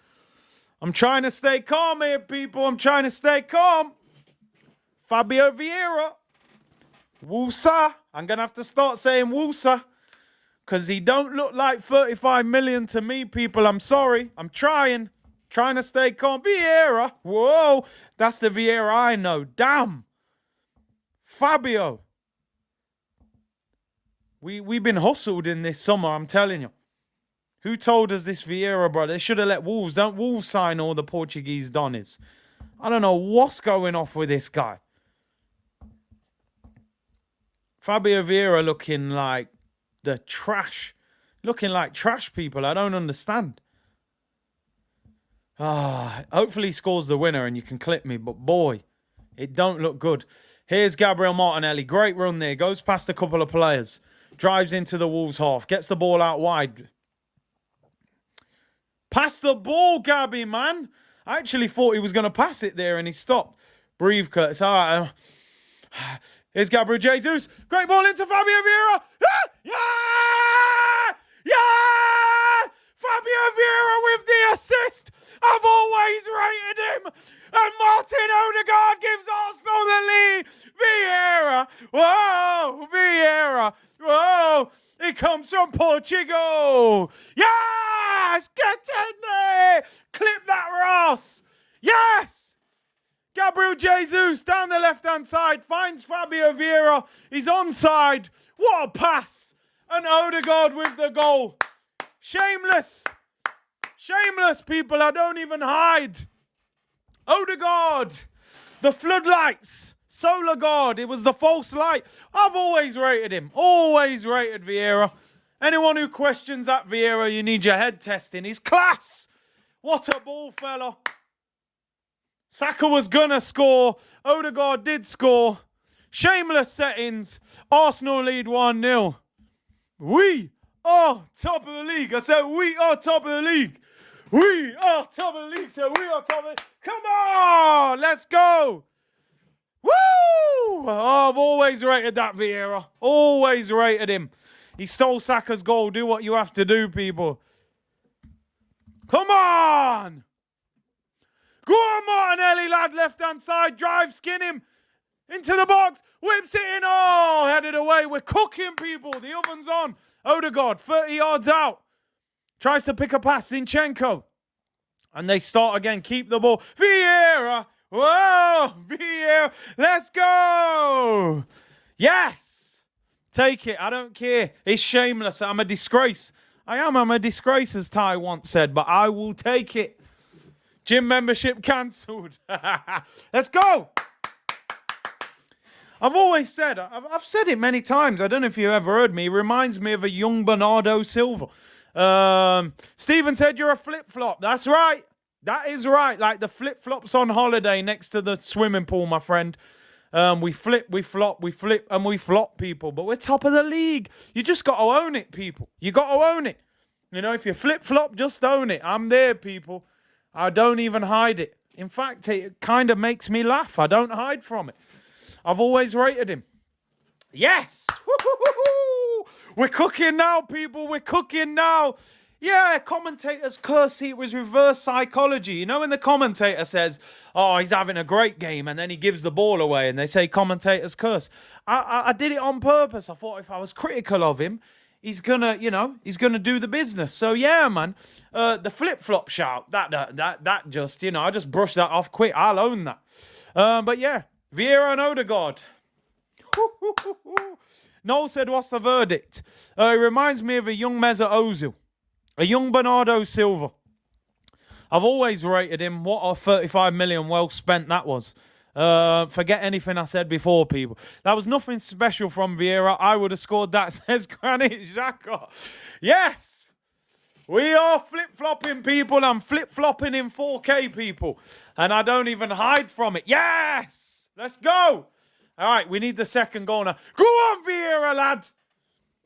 I'm trying to stay calm here, people. I'm trying to stay calm. Fabio Vieira. Woosa. I'm going to have to start saying Woosa. Because he don't look like 35 million to me, people. I'm sorry. I'm trying. Trying to stay calm. Vieira. Whoa. That's the Vieira I know. Damn. Fabio. We've been hustled in this summer, I'm telling you. Who told us this Vieira, bro? They should have let Wolves. Don't Wolves sign all the Portuguese Donnies? I don't know what's going off with this guy. Fabio Vieira looking like the trash. Looking like trash, people. I don't understand. Hopefully he scores the winner and you can clip me. But boy, it don't look good. Here's Gabriel Martinelli. Great run there. Goes past a couple of players. Drives into the Wolves half. Gets the ball out wide. Pass the ball, Gabby, man. I actually thought he was going to pass it there and he stopped. Breathe, Curtis. All right. Here's Gabriel Jesus. Great ball into Fabio Vieira. Yeah! Yeah! Fabio Vieira with the assist. I've always rated him. And Martin Odegaard gives Arsenal the lead. Vieira. Whoa! Vieira. Whoa! It comes from Portugal. Yes! Get in there! Clip that, Ross. Yes! Gabriel Jesus down the left-hand side. Finds Fabio Vieira. He's onside. What a pass. And Odegaard with the goal. Shameless. Shameless, people. I don't even hide. Odegaard. The floodlights. Solar God. It was the false light. I've always rated him. Always rated Vieira. Anyone who questions that Vieira, you need your head testing. He's class. What a ball, fella. Saka was gonna score. Odegaard did score. Shameless settings. Arsenal lead 1-0. We are top of the league. I said we are top of the league. We are top of the league. So we are top of the league. Come on. Let's go. Woo! Oh, I've always rated that Vieira. Always rated him. He stole Saka's goal. Do what you have to do, people. Come on. Go on, Martinelli, lad. Left-hand side. Drive, skin him. Into the box. Whips it in. Oh, headed away. We're cooking, people. The oven's on. Odegaard, 30 yards out. Tries to pick a pass. Zinchenko. And they start again. Keep the ball. Vieira. Whoa. Vieira. Let's go. Yes. Take it. I don't care. It's shameless. I'm a disgrace. I'm a disgrace, as Ty once said. But I will take it. Gym membership cancelled. Let's go. I've always said, I've said it many times. I don't know if you ever heard me. He reminds me of a young Bernardo Silva. Stephen said you're a flip-flop. That's right. That is right. Like the flip-flops on holiday next to the swimming pool, my friend. We flip, we flop, we flip, and we flop, people. But we're top of the league. You just got to own it, people. You got to own it. You know, if you flip-flop, just own it. I'm there, people. I don't even hide it. In fact, it kind of makes me laugh. I don't hide from it. I've always rated him. Yes! Woo-hoo-hoo-hoo! We're cooking now, people. We're cooking now. Yeah, commentators curse. It was reverse psychology. You know when the commentator says, oh, he's having a great game, and then he gives the ball away, and they say commentators curse. I did it on purpose. I thought if I was critical of him, he's gonna, he's gonna do the business. So yeah, man, the flip-flop shout, that just, I just brushed that off quick. I'll own that. But yeah, Vieira and Odegaard. Noel said, what's the verdict? It reminds me of a young Mesut Ozil, a young Bernardo Silva. I've always rated him. What a 35 million well spent that was. Forget anything I said before, people. That was nothing special from Vieira. I would have scored that, says Granit Xhaka. Yes! We are flip-flopping, people. I'm flip-flopping in 4K, people. And I don't even hide from it. Yes! Let's go! All right, we need the second goal now. Go on, Vieira, lad!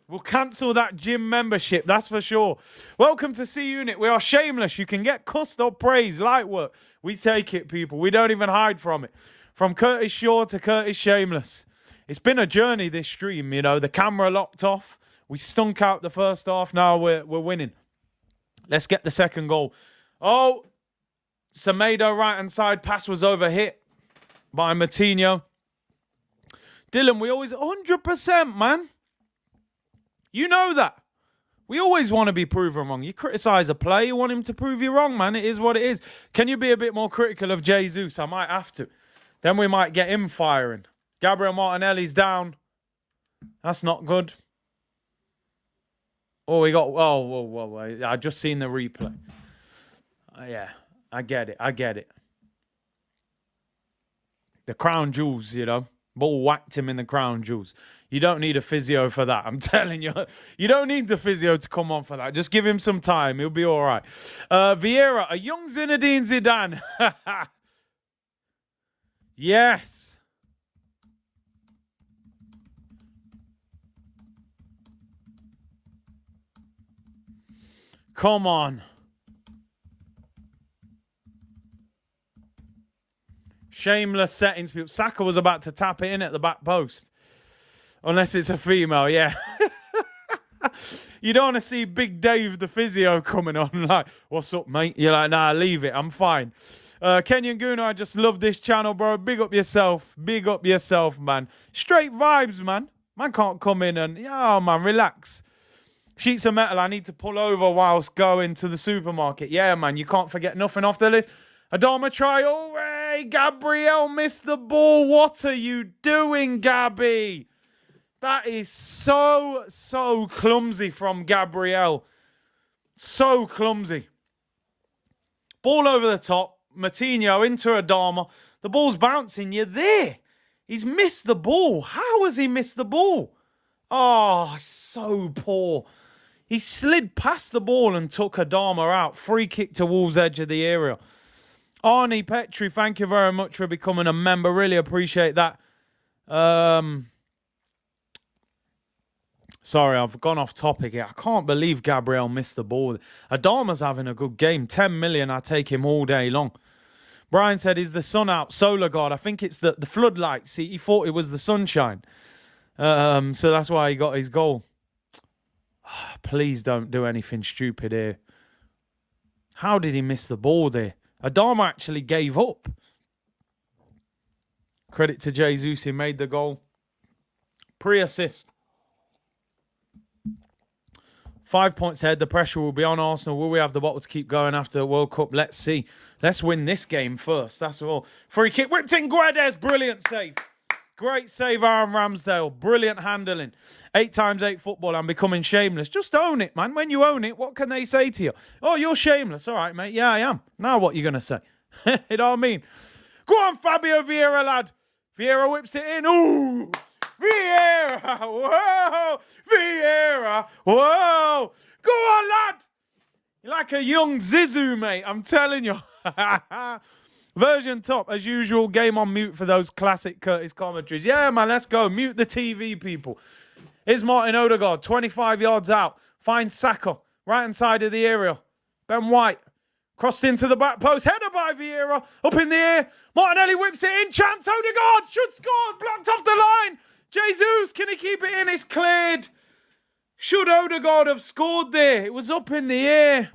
We'll cancel that gym membership, that's for sure. Welcome to C-Unit. We are shameless. You can get cussed or praised, light work. We take it, people. We don't even hide from it. From Curtis Shaw to Curtis Shameless. It's been a journey, this stream, The camera locked off. We stunk out the first half. Now we're winning. Let's get the second goal. Oh, Semedo right-hand side pass was overhit by Moutinho. Dylan, we always 100%, man. You know that. We always want to be proven wrong. You criticize a player, you want him to prove you wrong, man. It is what it is. Can you be a bit more critical of Jesus? I might have to. Then we might get him firing. Gabriel Martinelli's down. That's not good. Oh, we got... Whoa. I just seen the replay. Yeah, I get it. The crown jewels, Ball whacked him in the crown jewels. You don't need a physio for that. I'm telling you. You don't need the physio to come on for that. Just give him some time. He'll be all right. Vieira, a young Zinedine Zidane. Yes. Come on. Shameless settings. Saka was about to tap it in at the back post. Unless it's a female, yeah. You don't want to see Big Dave, the physio, coming on like, what's up, mate? You're like, nah, leave it. I'm fine. Kenyan Guna, I just love this channel, bro. Big up yourself. Big up yourself, man. Straight vibes, man. Man can't come in and, oh, man, relax. Sheets of metal, I need to pull over whilst going to the supermarket. Yeah, man, you can't forget nothing off the list. Adama Traore, Gabriel missed the ball. What are you doing, Gabby? That is so clumsy from Gabriel. So clumsy. Ball over the top. Moutinho into Adama. The ball's bouncing. You're there. He's missed the ball. How has he missed the ball? Oh, so poor. He slid past the ball and took Adama out. Free kick to Wolves' edge of the area. Arnie Petrie, thank you very much for becoming a member. Really appreciate that. Sorry, I've gone off topic here. I can't believe Gabriel missed the ball. Adama's having a good game. 10 million, I take him all day long. Brian said, is the sun out? Solar God. I think it's the floodlights. See, he thought it was the sunshine. So that's why he got his goal. Please don't do anything stupid here. How did he miss the ball there? Adama actually gave up. Credit to Jesus, he made the goal. Pre-assist. 5 points ahead. The pressure will be on Arsenal. Will we have the bottle to keep going after the World Cup? Let's see. Let's win this game first. That's all. Free kick. Whipped in Guedes. Brilliant save. Great save, Aaron Ramsdale. Brilliant handling. 8x8 football. I'm becoming shameless. Just own it, man. When you own it, what can they say to you? Oh, you're shameless. All right, mate. Yeah, I am. Now what you going to say? You know what I mean? Go on, Fabio Vieira, lad. Vieira whips it in. Ooh! Vieira! Whoa! Vieira! Whoa! Go on, lad! You're like a young Zizou, mate. I'm telling you. Version top, as usual. Game on mute for those classic Curtis commentaries. Yeah, man, let's go. Mute the TV, people. Here's Martin Odegaard, 25 yards out. Finds Saka, right-hand side of the area. Ben White, crossed into the back post. Header by Vieira, up in the air. Martinelli whips it in. Chance, Odegaard should score. Blocked off the line. Jesus, can he keep it in? It's cleared. Should Odegaard have scored there? It was up in the air.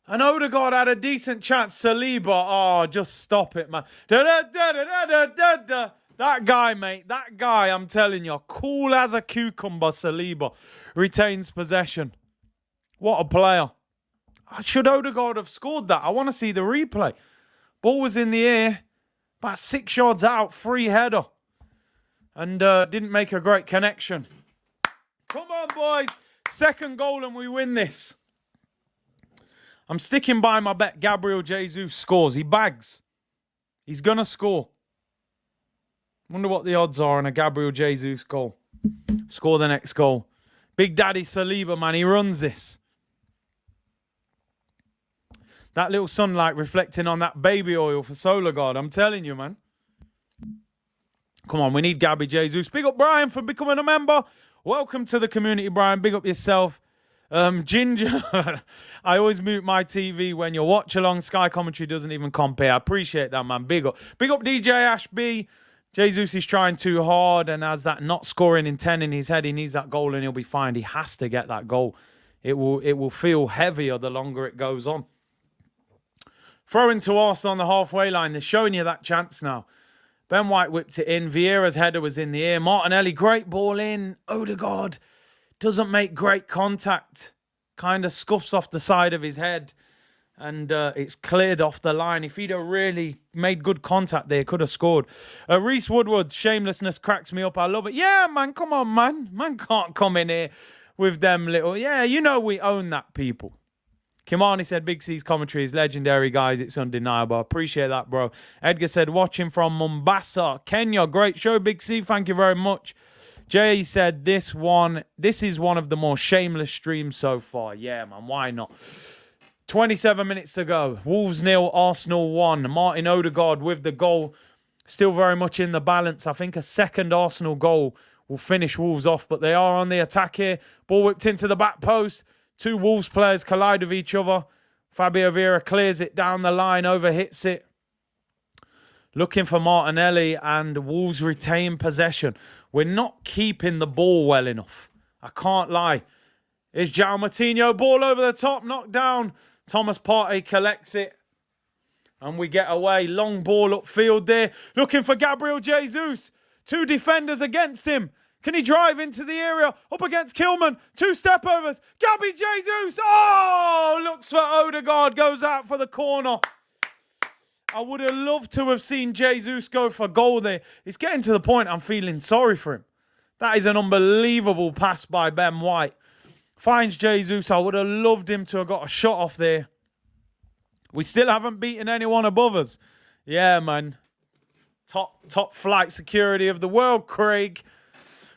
And Odegaard had a decent chance. Saliba, oh, just stop it, man. That guy, mate, that guy, I'm telling you, cool as a cucumber, Saliba, retains possession. What a player. Should Odegaard have scored that? I want to see the replay. Ball was in the air, about 6 yards out, free header. And didn't make a great connection. Come on, boys. Second goal and we win this. I'm sticking by my bet. Gabriel Jesus scores. He bags. He's going to score. Wonder what the odds are on a Gabriel Jesus goal. Score the next goal. Big Daddy Saliba, man. He runs this. That little sunlight reflecting on that baby oil for Solarguard. I'm telling you, man. Come on, we need Gabby Jesus. Big up Brian for becoming a member. Welcome to the community, Brian. Big up yourself. Ginger, I always mute my TV when you watch along. Sky commentary doesn't even compare. I appreciate that, man. Big up. Big up DJ Ash B. Jesus is trying too hard and has that not scoring intent in his head. He needs that goal and he'll be fine. He has to get that goal. It will feel heavier the longer it goes on. Throwing to Arsenal on the halfway line. They're showing you that chance now. Ben White whipped it in. Vieira's header was in the air. Martinelli, great ball in. Odegaard doesn't make great contact. Kind of scuffs off the side of his head. And it's cleared off the line. If he'd have really made good contact there, could have scored. Reese Woodward, shamelessness cracks me up. I love it. Yeah, man, come on, man. Man can't come in here with them little... Yeah, you know we own that, people. Kimani said, Big C's commentary is legendary, guys. It's undeniable. I appreciate that, bro. Edgar said, watching from Mombasa, Kenya. Great show, Big C. Thank you very much. Jay said, this is one of the more shameless streams so far. Yeah, man, why not? 27 minutes to go. Wolves 0, Arsenal 1. Martin Odegaard with the goal. Still very much in the balance. I think a second Arsenal goal will finish Wolves off, but they are on the attack here. Ball whipped into the back post. Two Wolves players collide with each other. Fabio Vieira clears it down the line, overhits it. Looking for Martinelli, and Wolves retain possession. We're not keeping the ball well enough. I can't lie. Here's João Moutinho, ball over the top, knocked down. Thomas Partey collects it. And we get away. Long ball upfield there. Looking for Gabriel Jesus. Two defenders against him. Can he drive into the area? Up against Kilman. Two step overs. Gabby Jesus. Oh, looks for Odegaard. Goes out for the corner. I would have loved to have seen Jesus go for goal there. It's getting to the point I'm feeling sorry for him. That is an unbelievable pass by Ben White. Finds Jesus. I would have loved him to have got a shot off there. We still haven't beaten anyone above us. Yeah, man. Top flight security of the world, Craig.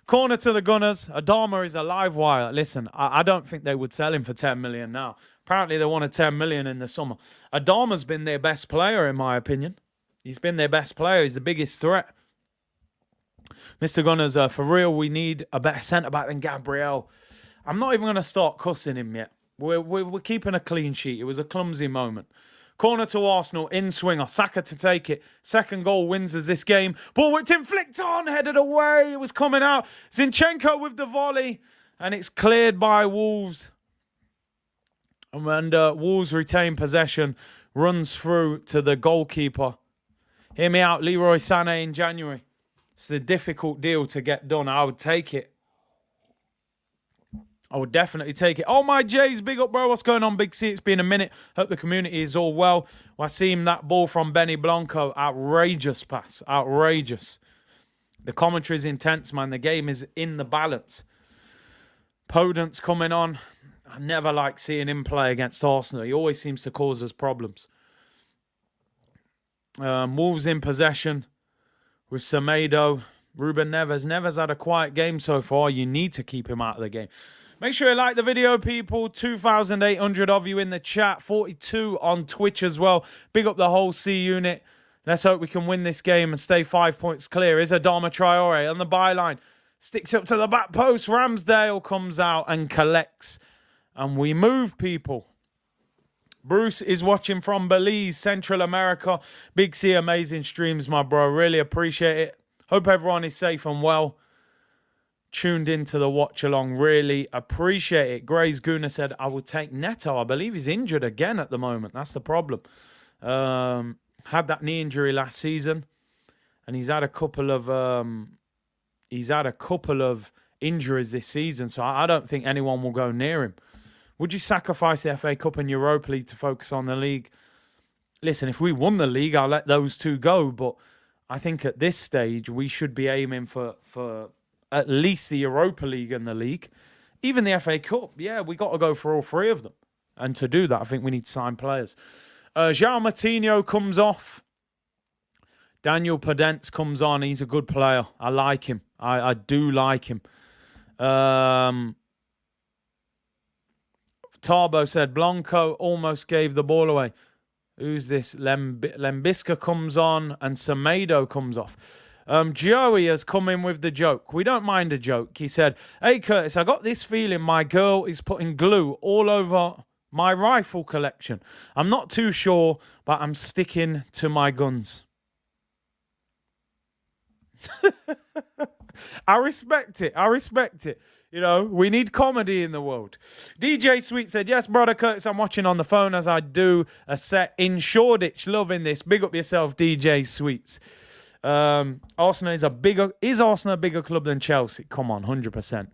Corner to the Gunners. Adama is a live wire. Listen, I don't think they would sell him for 10 million now. Apparently they wanted 10 million in the summer. Adama's been their best player, in my opinion. He's been their best player. He's the biggest threat. Mr. Gunners, for real, we need a better centre-back than Gabriel. I'm not even going to start cussing him yet. We're keeping a clean sheet. It was a clumsy moment. Corner to Arsenal, in swinger. Saka to take it. Second goal wins us this game. Ball whipped in, flicked on, headed away. It was coming out. Zinchenko with the volley. And it's cleared by Wolves. And Wolves retain possession. Runs through to the goalkeeper. Hear me out, Leroy Sané in January. It's the difficult deal to get done. I would take it. I would definitely take it. Oh, my Jays, big up, bro. What's going on, Big C? It's been a minute. Hope the community is all well. I see him, that ball from Benny Blanco. Outrageous pass. Outrageous. The commentary is intense, man. The game is in the balance. Podence coming on. I never like seeing him play against Arsenal. He always seems to cause us problems. Wolves in possession. with Semedo. Ruben Neves. Neves had a quiet game so far. You need to keep him out of the game. Make sure you like the video, people. 2,800 of you in the chat. 42 on Twitch as well. Big up the whole C unit. Let's hope we can win this game and stay 5 points clear. Is Adama Traore on the byline. Sticks up to the back post. Ramsdale comes out and collects. And we move, people. Bruce is watching from Belize, Central America. Big C, amazing streams, my bro. Really appreciate it. Hope everyone is safe and well. Tuned into the watch along. Really appreciate it. Grace Guna said, I will take Neto. I believe he's injured again at the moment. That's the problem. Had that knee injury last season. And he's had a couple of injuries this season. So I don't think anyone will go near him. Would you sacrifice the FA Cup and Europa League to focus on the league? Listen, if we won the league, I'll let those two go. But I think at this stage, we should be aiming for at least the Europa League and the league. Even the FA Cup, yeah, we got to go for all three of them. And to do that, I think we need to sign players. João Moutinho comes off. Daniel Podence comes on. He's a good player. I like him. I do like him. Tarbo said, Blanco almost gave the ball away. Who's this? Lembisca comes on and Semedo comes off. Joey has come in with the joke. We don't mind a joke. He said, hey, Curtis, I got this feeling my girl is putting glue all over my rifle collection. I'm not too sure, but I'm sticking to my guns. I respect it. I respect it. You know, we need comedy in the world. DJ Sweet said, yes, brother Curtis, I'm watching on the phone as I do a set in Shoreditch. Loving this. Big up yourself, DJ Sweets. Arsenal is Arsenal a bigger club than Chelsea? Come on, 100%.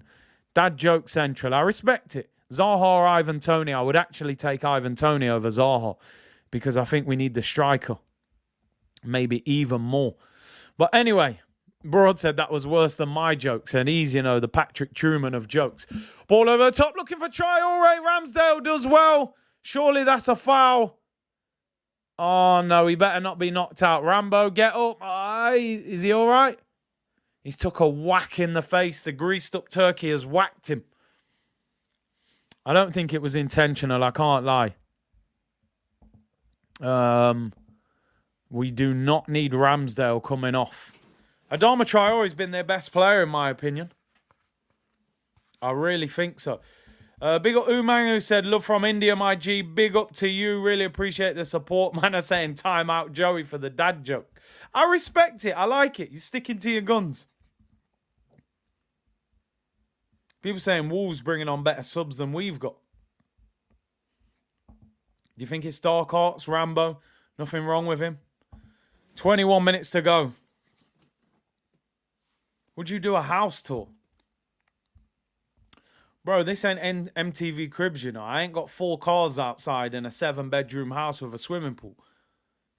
Dad joke central. I respect it. Zaha or Ivan Toney. I would actually take Ivan Toney over Zaha because I think we need the striker. Maybe even more. But anyway, Broad said that was worse than my jokes, and he's, you know, the Patrick Truman of jokes. Ball over the top, looking for Traore. Ramsdale does well. Surely that's a foul. Oh, no, he better not be knocked out. Rambo, get up. Is he all right? He's took a whack in the face. The greased-up turkey has whacked him. I don't think it was intentional. I can't lie. We do not need Ramsdale coming off. Adama Traore has been their best player, in my opinion. I really think so. Big up Umang, who said, love from India, my G. Big up to you. Really appreciate the support. Man are saying time out Joey for the dad joke. I respect it. I like it. You're sticking to your guns. People saying Wolves bringing on better subs than we've got. Do you think it's Dark Arts, Rambo? Nothing wrong with him? 21 minutes to go. Would you do a house tour? Bro, this ain't MTV Cribs, you know. I ain't got 4 cars outside in a 7-bedroom house with a swimming pool.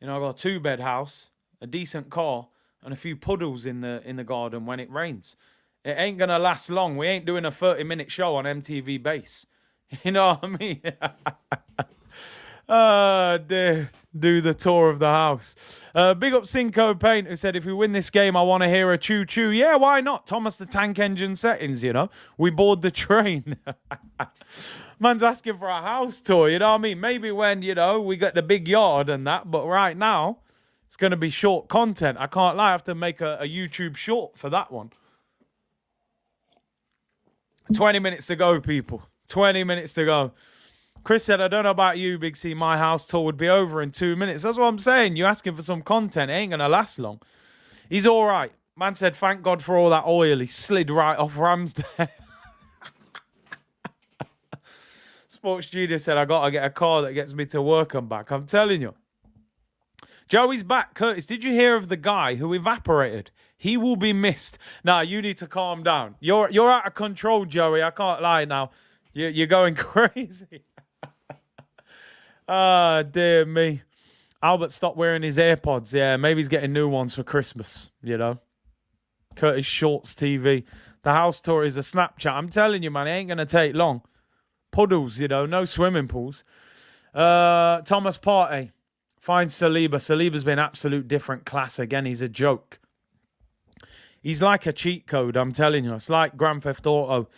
You know, I got a 2-bed house, a decent car, and a few puddles in the garden when it rains. It ain't gonna last long. We ain't doing a 30-minute show on MTV Base. You know what I mean? Do the tour of the house. Big up Cinco Paint, who said, if we win this game, I want to hear a choo-choo. Yeah, why not? Thomas the Tank Engine settings, you know. We board the train. Man's asking for a house tour, you know what I mean? Maybe when, you know, we got the big yard and that, but right now, it's going to be short content. I can't lie, I have to make a YouTube short for that one. 20 minutes to go, people. 20 minutes to go. Chris said, I don't know about you, Big C. My house tour would be over in 2 minutes. That's what I'm saying. You're asking for some content. It ain't going to last long. He's all right. Man said, thank God for all that oil. He slid right off Ramsdale. Sports Studio said, I got to get a car that gets me to work and back. I'm telling you. Joey's back. Curtis, did you hear of the guy who evaporated? He will be missed. Nah, you need to calm down. You're out of control, Joey. I can't lie now. You're going crazy. Ah, dear me. Albert stopped wearing his AirPods. Yeah, maybe he's getting new ones for Christmas, you know. Curtis Shorts TV. The house tour is a Snapchat. I'm telling you, man, it ain't going to take long. Puddles, you know, no swimming pools. Thomas Partey finds Saliba. Saliba's been absolute different class again. He's a joke. He's like a cheat code, I'm telling you. It's like Grand Theft Auto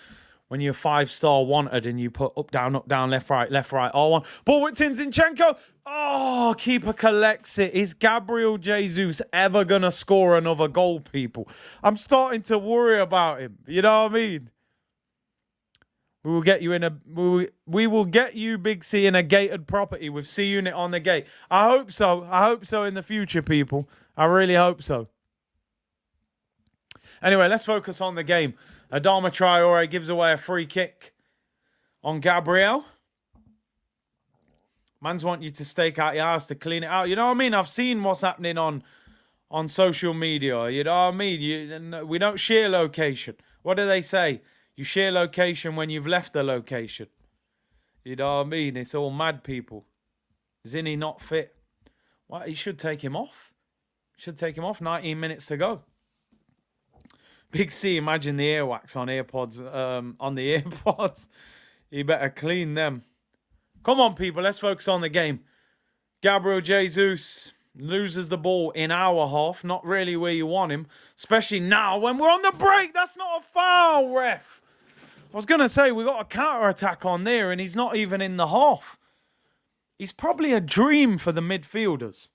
when you're 5-star wanted and you put up, down, left, right, R1. Ball with Zinchenko. Oh, keeper collects it. Is Gabriel Jesus ever going to score another goal, people? I'm starting to worry about him. You know what I mean? We will get you in a we will get you, Big C, in a gated property with C unit on the gate. I hope so. I hope so in the future, people. I really hope so. Anyway, let's focus on the game. Adama Traore gives away a free kick on Gabriel. Mans want you to stake out your house to clean it out. You know what I mean? I've seen what's happening on social media. You know what I mean? We don't share location. What do they say? You share location when you've left the location. You know what I mean? It's all mad people. Isn't he not fit? Well, he should take him off. Should take him off. 19 minutes to go. Big C, imagine the earwax on AirPods. On the AirPods. You better clean them. Come on, people. Let's focus on the game. Gabriel Jesus loses the ball in our half. Not really where you want him. Especially now when we're on the break. That's not a foul, ref. I was going to say, we got a counter-attack on there, and he's not even in the half. He's probably a dream for the midfielders.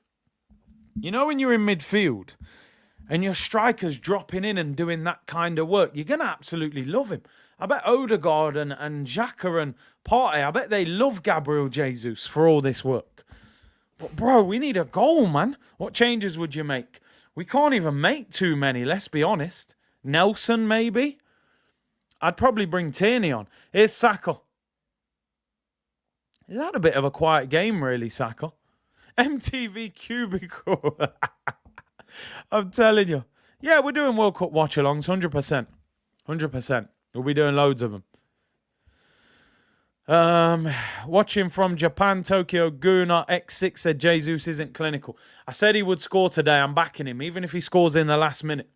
You know when you're in midfield and your striker's dropping in and doing that kind of work, you're going to absolutely love him. I bet Odegaard and Xhaka and Partey, I bet they love Gabriel Jesus for all this work. But, bro, we need a goal, man. What changes would you make? We can't even make too many, let's be honest. Nelson, maybe? I'd probably bring Tierney on. Here's Saka. Is that a bit of a quiet game, really, Saka? MTV Cubicle. I'm telling you. Yeah, we're doing World Cup watch-alongs, 100%. 100%. We'll be doing loads of them. Watching from Japan, Tokyo Guna, X6 said Jesus isn't clinical. I said he would score today. I'm backing him, even if he scores in the last minute.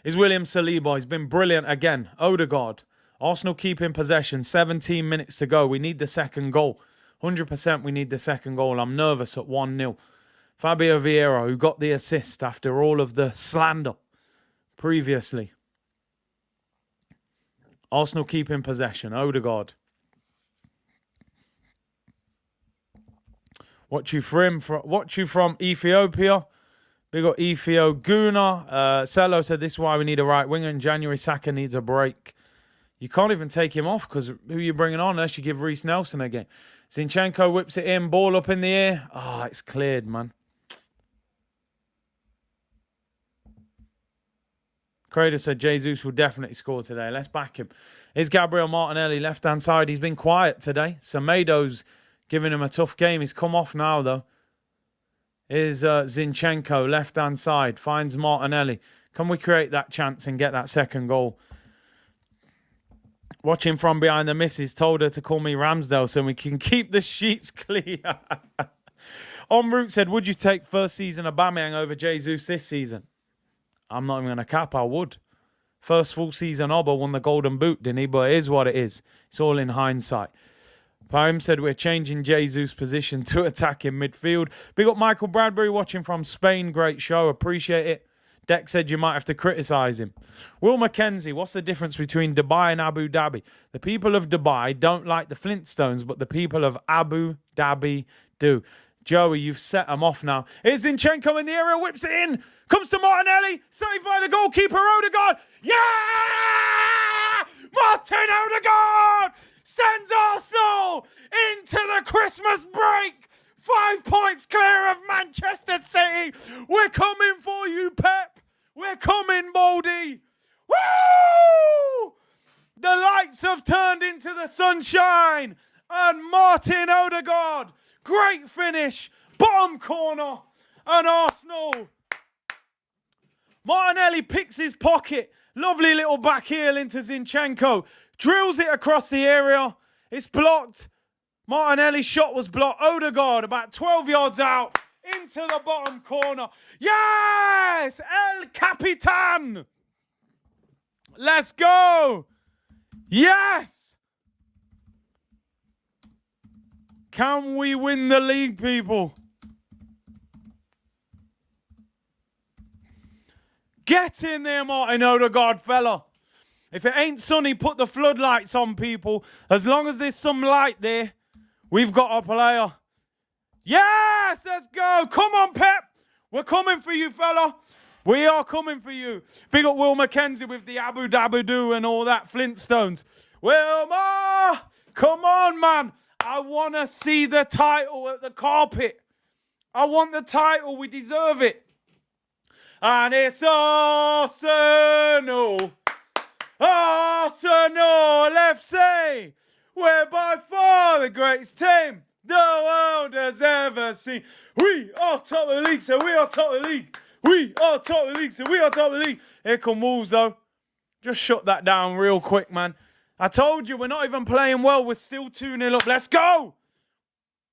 Is William Saliba. He's been brilliant again. Odegaard. Arsenal keeping possession. 17 minutes to go. We need the second goal. 100% we need the second goal. I'm nervous at 1-0. Fabio Vieira, who got the assist after all of the slander previously. Arsenal keeping possession. Odegaard. Watch you from Ethiopia. Big up Ethio Guna. Cello said this is why we need a right winger in January. Saka needs a break. You can't even take him off because who are you bringing on unless you give Reece Nelson a game. Zinchenko whips it in. Ball up in the air. Ah, it's cleared, man. Crader said Jesus will definitely score today. Let's back him. Here's Gabriel Martinelli, left-hand side. He's been quiet today. Semedo's giving him a tough game. He's come off now, though. Here's Zinchenko, left-hand side. Finds Martinelli. Can we create that chance and get that second goal? Watching from behind the missus. Told her to call me Ramsdale so we can keep the sheets clear. En route said, would you take first season Aubameyang over Jesus this season? I'm not even going to cap. I would. First full season Oba won the Golden Boot, didn't he? But it is what it is. It's all in hindsight. Poem said we're changing Jesus' position to attack in midfield. Big up Michael Bradbury watching from Spain. Great show. Appreciate it. Deck said you might have to criticise him. Will Mackenzie, what's the difference between Dubai and Abu Dhabi? The people of Dubai don't like the Flintstones, but the people of Abu Dhabi do. Joey, you've set them off now. Here's Zinchenko in the area, whips it in. Comes to Martinelli. Saved by the goalkeeper, Odegaard. Yeah! Martin Odegaard sends Arsenal into the Christmas break. 5 points clear of Manchester City. We're coming for you, Pep. We're coming, Baldy. Woo! The lights have turned into the sunshine. And Martin Odegaard, great finish. Bottom corner. And Arsenal. Martinelli picks his pocket. Lovely little back heel into Zinchenko. Drills it across the area. It's blocked. Martinelli's shot was blocked. Odegaard about 12 yards out. Into the bottom corner. Yes! El Capitan! Let's go! Yes! Can we win the league, people? Get in there, Martin Odegaard, fella. If it ain't sunny, put the floodlights on, people. As long as there's some light there, we've got a player. Yes, let's go. Come on, Pep. We're coming for you, fella. We are coming for you. Big up Will Mackenzie with the Abu Dabadoo and all that, Flintstones. Wilma, come on, man. I want to see the title at the carpet. I want the title. We deserve it. And it's Arsenal. Arsenal FC. We're by far the greatest team the world has ever seen. We are top of the league, so we are top of the league. We are top of the league, so we are top of the league. Here come Wolves, though. Just shut that down real quick, man. I told you, we're not even playing well. We're still 2-0 up. Let's go.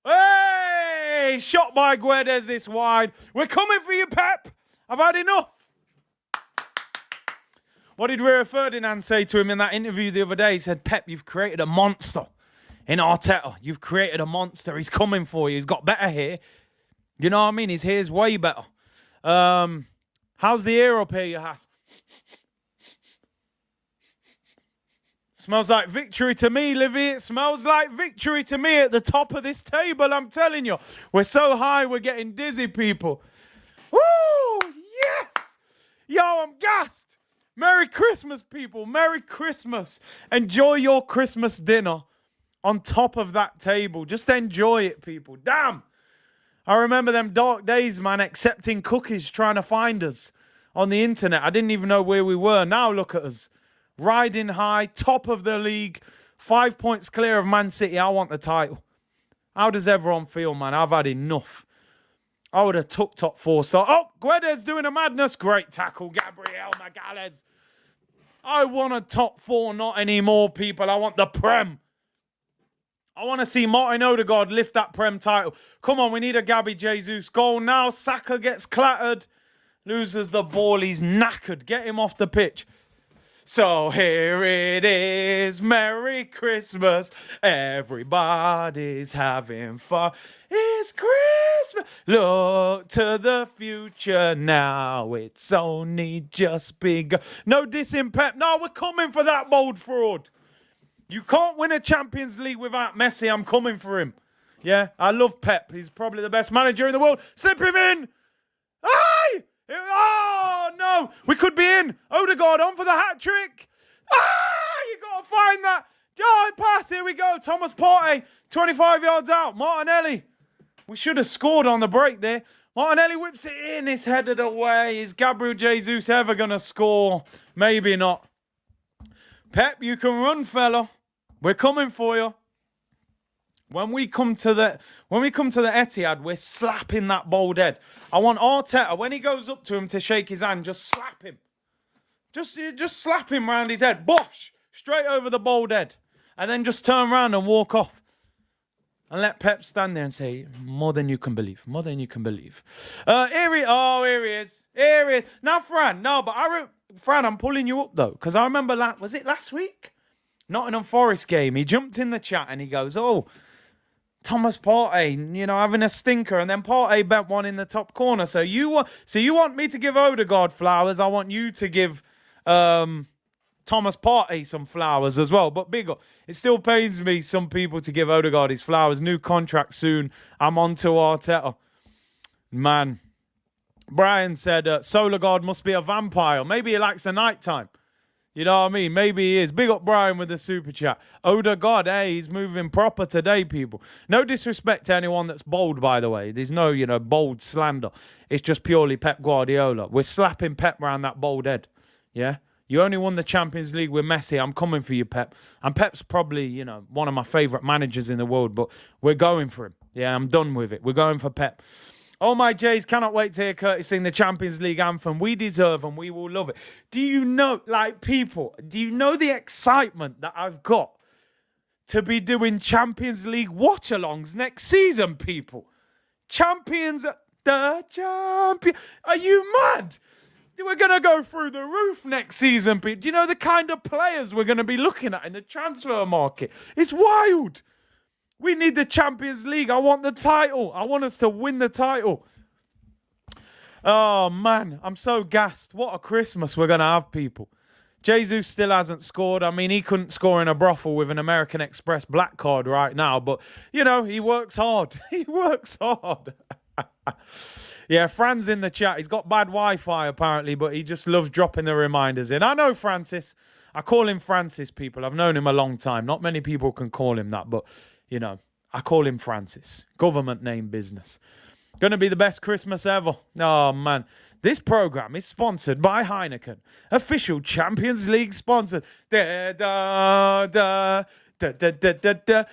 Hey, shot by Guedes this wide. We're coming for you, Pep. I've had enough. What did Rio Ferdinand say to him in that interview the other day? He said, Pep, you've created a monster in Arteta. You've created a monster. He's coming for you. He's got better hair. You know what I mean? His hair's way better. How's the air up here, you has? Smells like victory to me, Livy. It smells like victory to me at the top of this table, I'm telling you. We're so high, we're getting dizzy, people. Woo! Yes! Yo, I'm gassed. Merry Christmas, people. Merry Christmas. Enjoy your Christmas dinner on top of that table. Just enjoy it, people. Damn. I remember them dark days, man, accepting cookies, trying to find us on the internet. I didn't even know where we were. Now look at us. Riding high, top of the league, 5 points clear of Man City. I want the title. How does everyone feel, man? I've had enough. I would have took top four. So, oh, Guedes doing a madness. Great tackle, Gabriel Magalhaes. I want a top four, not anymore, people. I want the Prem. I want to see Martin Odegaard lift that Prem title. Come on, we need a Gabby Jesus goal now. Saka gets clattered. Loses the ball. He's knackered. Get him off the pitch. So here it is. Merry Christmas. Everybody's having fun. It's Christmas. Look to the future now. It's only just begun. No dissing Pep. No, we're coming for that bold fraud. You can't win a Champions League without Messi. I'm coming for him. Yeah, I love Pep. He's probably the best manager in the world. Slip him in. Aye! Oh, no. We could be in. Odegaard on for the hat-trick. Ah! You got to find that. Oh, pass. Here we go. Thomas Partey, 25 yards out. Martinelli. We should have scored on the break there. Martinelli whips it in. It's headed away. Is Gabriel Jesus ever going to score? Maybe not. Pep, you can run, fella. We're coming for you. When we come to the Etihad, we're slapping that bald head. I want Arteta, when he goes up to him to shake his hand, just slap him. Just slap him round his head. Bosh! Straight over the bald head. And then just turn around and walk off. And let Pep stand there and say, more than you can believe. More than you can believe. Here he is. Here he is. Now, Fran, no, but Fran, I'm pulling you up, though. Because I remember, was it last week? Nottingham Forest game. He jumped in the chat and he goes, oh, Thomas Partey, having a stinker. And then Partey bent one in the top corner. So you want me to give Odegaard flowers. I want you to give Thomas Partey some flowers as well. But big up. It still pains me some people to give Odegaard his flowers. New contract soon. I'm on to Arteta. Man. Brian said, Solarguard must be a vampire. Maybe he likes the nighttime. You know what I mean? Maybe he is. Big up Brian with the super chat. Odegaard, hey, he's moving proper today, people. No disrespect to anyone that's bold, by the way. There's no, bold slander. It's just purely Pep Guardiola. We're slapping Pep around that bold head. Yeah? You only won the Champions League with Messi. I'm coming for you, Pep. And Pep's probably, one of my favourite managers in the world, but we're going for him. Yeah, I'm done with it. We're going for Pep. Oh, my Jays, cannot wait to hear Curtis sing the Champions League anthem. We deserve and we will love it. Do you know the excitement that I've got to be doing Champions League watch-alongs next season, people? The champion. Are you mad? We're going to go through the roof next season, people. Do you know the kind of players we're going to be looking at in the transfer market? It's wild. We need the Champions League. I want the title. I want us to win the title. Oh, man, I'm so gassed. What a Christmas we're going to have, people. Jesus still hasn't scored. I mean, he couldn't score in a brothel with an American Express black card right now, but, you know, he works hard. He works hard. Yeah, Fran's in the chat. He's got bad Wi-Fi, apparently, but he just loves dropping the reminders in. I know Francis. I call him Francis, people. I've known him a long time. Not many people can call him that, but, you know, I call him Francis. Government name business. Going to be the best Christmas ever. Oh, man. This program is sponsored by Heineken, official Champions League sponsor. Da, da, da, da, da, da, da, da,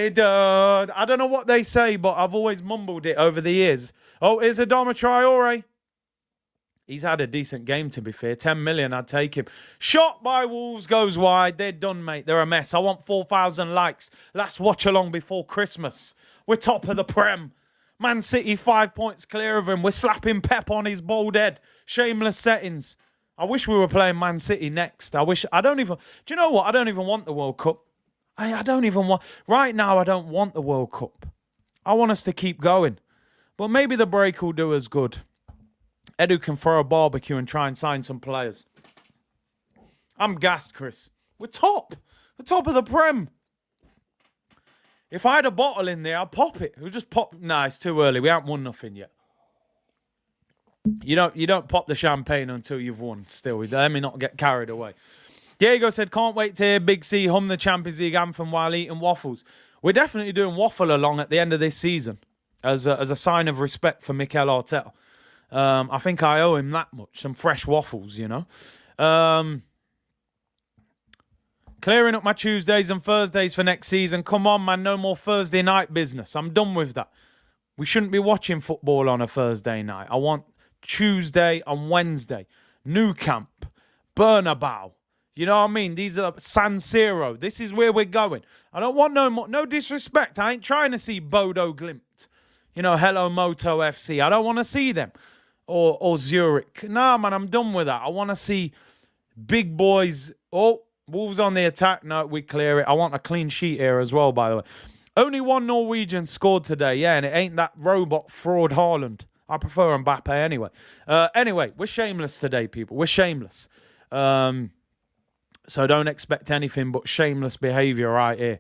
da. I don't know what they say, but I've always mumbled it over the years. Oh, here's Adama Traore. He's had a decent game, to be fair. 10 million, I'd take him. Shot by Wolves goes wide. They're done, mate. They're a mess. I want 4,000 likes. Last watch along before Christmas. We're top of the Prem. Man City 5 points clear of him. We're slapping Pep on his bald head. Shameless settings. I wish we were playing Man City next. Do you know what? I don't even want the World Cup. I don't even want, right now I don't want the World Cup. I want us to keep going. But maybe the break will do us good. Edu can throw a barbecue and try and sign some players. I'm gassed, Chris. We're top. We're top of the Prem. If I had a bottle in there, I'd pop it. We'll just pop. Nah, it's too early. We haven't won nothing yet. You don't pop the champagne until you've won. Still, let me not get carried away. Diego said, can't wait to hear Big C hum the Champions League anthem while eating waffles. We're definitely doing waffle along at the end of this season as a sign of respect for Mikel Arteta. I think I owe him that much. Some fresh waffles, you know. Clearing up my Tuesdays and Thursdays for next season. Come on, man. No more Thursday night business. I'm done with that. We shouldn't be watching football on a Thursday night. I want Tuesday and Wednesday. Nou Camp. Bernabeu. You know what I mean? These are San Siro. This is where we're going. I don't want no disrespect. I ain't trying to see Bodo Glimt. You know, Hello Moto FC. I don't want to see them. Or Zurich. Nah, man, I'm done with that. I want to see big boys. Oh, Wolves on the attack. No, we clear it. I want a clean sheet here as well, by the way. Only one Norwegian scored today, yeah, and it ain't that robot fraud Haaland. I prefer Mbappe anyway. Anyway, we're shameless today, people. We're shameless. So don't expect anything but shameless behaviour right here.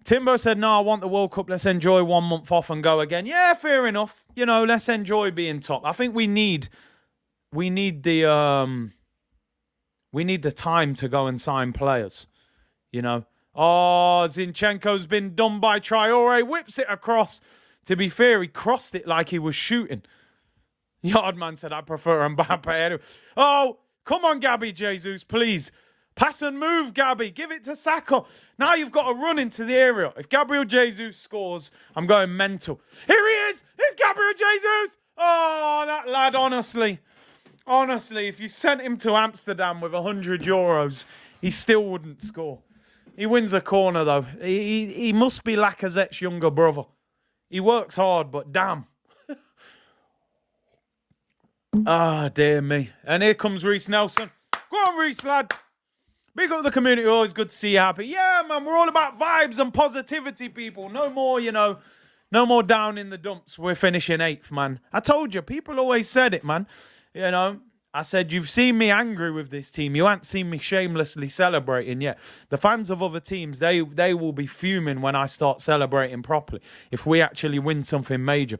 Timbo said, no, I want the World Cup. Let's enjoy 1 month off and go again. Yeah, fair enough. You know, let's enjoy being top. I think we need the time to go and sign players. You know. Oh, Zinchenko's been done by Traore. Whips it across. To be fair, he crossed it like he was shooting. Yardman said, I prefer Mbappe anyway. Oh, come on, Gabby Jesus, please. Pass and move, Gabby. Give it to Saka. Now you've got to run into the area. If Gabriel Jesus scores, I'm going mental. Here he is. It's Gabriel Jesus. Oh, that lad, honestly. Honestly, if you sent him to Amsterdam with 100 euros, he still wouldn't score. He wins a corner, though. He must be Lacazette's younger brother. He works hard, but damn. Ah, dear me. And here comes Reece Nelson. Go on, Reece, lad. Big up the community. Always good to see you happy. Yeah, man, we're all about vibes and positivity, people. No more, no more down in the dumps. We're finishing 8th, man. I told you, people always said it, man. You know, I said, you've seen me angry with this team. You ain't seen me shamelessly celebrating yet. The fans of other teams, they will be fuming when I start celebrating properly if we actually win something major.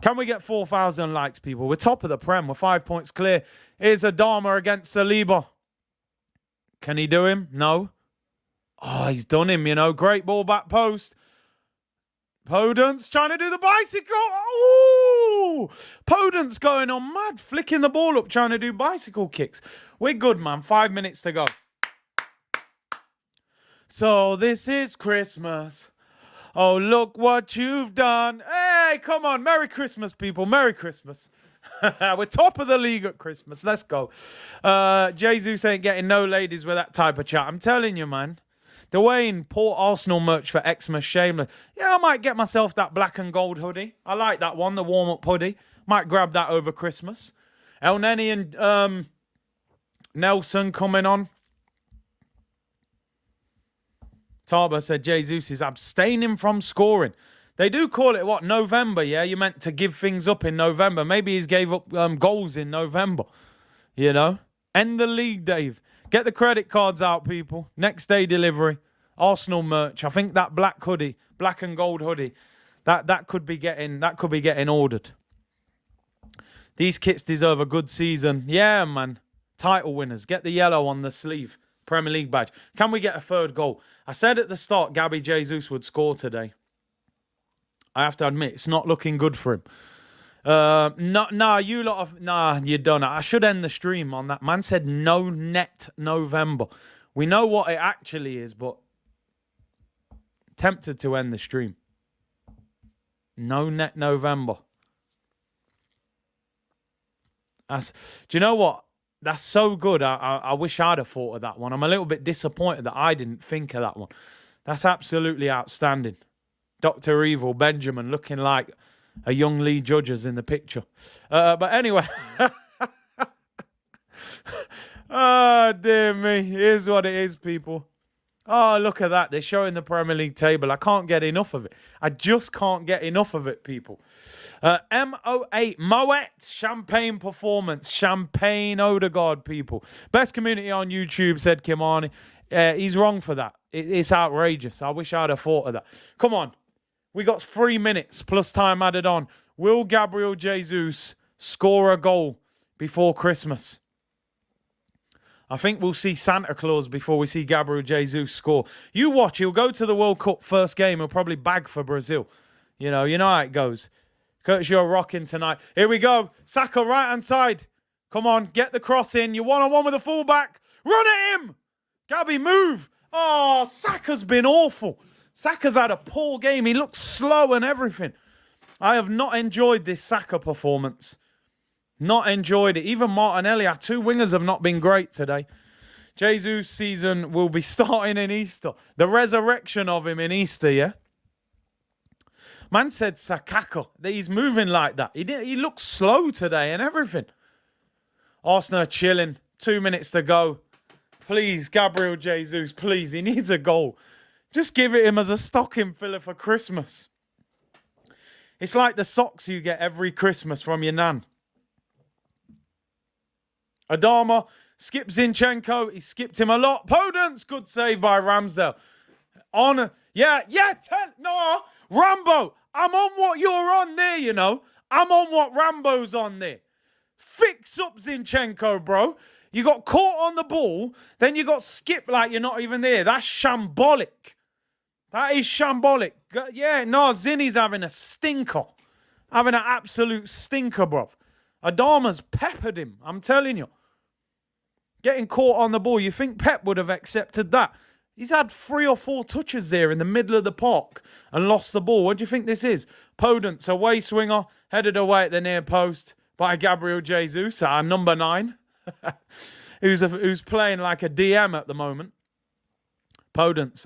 Can we get 4,000 likes, people? We're top of the Prem. We're 5 points clear. Here's Adama against Saliba. Can he do him? No. Oh, he's done him, you know. Great ball back post. Podence trying to do the bicycle. Oh! Podence going on mad, flicking the ball up, trying to do bicycle kicks. We're good, man. 5 minutes to go. So this is Christmas. Oh, look what you've done. Hey, come on. Merry Christmas, people. Merry Christmas. We're top of the league at Christmas. Let's go. Jesus ain't getting no ladies with that type of chat. I'm telling you, man. Dwayne, Port Arsenal merch for Xmas Shameless. Yeah, I might get myself that black and gold hoodie. I like that one, the warm-up hoodie. Might grab that over Christmas. El Neni and Nelson coming on. Taba said Jesus is abstaining from scoring. They do call it, what, November, yeah? You meant to give things up in November. Maybe he's gave up goals in November, you know? End the league, Dave. Get the credit cards out, people. Next day delivery. Arsenal merch. I think that black hoodie, black and gold hoodie, that could be getting ordered. These kits deserve a good season. Yeah, man. Title winners. Get the yellow on the sleeve. Premier League badge. Can we get a third goal? I said at the start Gabby Jesus would score today. I have to admit, it's not looking good for him. You done it. I should end the stream on that. Man said no net November. We know what it actually is, but tempted to end the stream. No net November. Do you know what? That's so good. I wish I'd have thought of that one. I'm a little bit disappointed that I didn't think of that one. That's absolutely outstanding. Dr. Evil, Benjamin, looking like a young Lee Judges in the picture. But anyway. Oh, dear me. Here's what it is, people. Oh, look at that. They're showing the Premier League table. I can't get enough of it. I just can't get enough of it, people. MO8, Moet, Champagne Performance, Champagne Odegaard, people. Best community on YouTube, said Kimani. He's wrong for that. It's outrageous. I wish I'd have thought of that. Come on. We got 3 minutes plus time added on. Will Gabriel Jesus score a goal before Christmas? I think we'll see Santa Claus before we see Gabriel Jesus score. You watch. He'll go to the World Cup first game. He'll probably bag for Brazil. You know how it goes. Curtis, you're rocking tonight. Here we go. Saka, right-hand side. Come on, get the cross in. You're one-on-one with the fullback. Run at him. Gabby, move. Oh, Saka's been awful. Saka's had a poor game. He looks slow and everything. I have not enjoyed this Saka performance. Not enjoyed it. Even Martinelli, our two wingers have not been great today. Jesus' season will be starting in Easter. The resurrection of him in Easter, yeah? Man said Sakaka, that he's moving like that. He looks slow today and everything. Arsenal chilling. 2 minutes to go. Please, Gabriel Jesus, please. He needs a goal. Just give it him as a stocking filler for Christmas. It's like the socks you get every Christmas from your nan. Adama skips Zinchenko. He skipped him a lot. Podence, good save by Ramsdale. No, Rambo. I'm on what you're on there, you know. I'm on what Rambo's on there. Fix up Zinchenko, bro. You got caught on the ball, then you got skipped like you're not even there. That's shambolic. That is shambolic. Yeah, no, Zinni's having a stinker. Having an absolute stinker, bro. Adama's peppered him, I'm telling you. Getting caught on the ball. You think Pep would have accepted that? He's had 3 or 4 touches there in the middle of the park and lost the ball. What do you think this is? Podence, away swinger, headed away at the near post by Gabriel Jesus, our number 9, who's playing like a DM at the moment. Podence,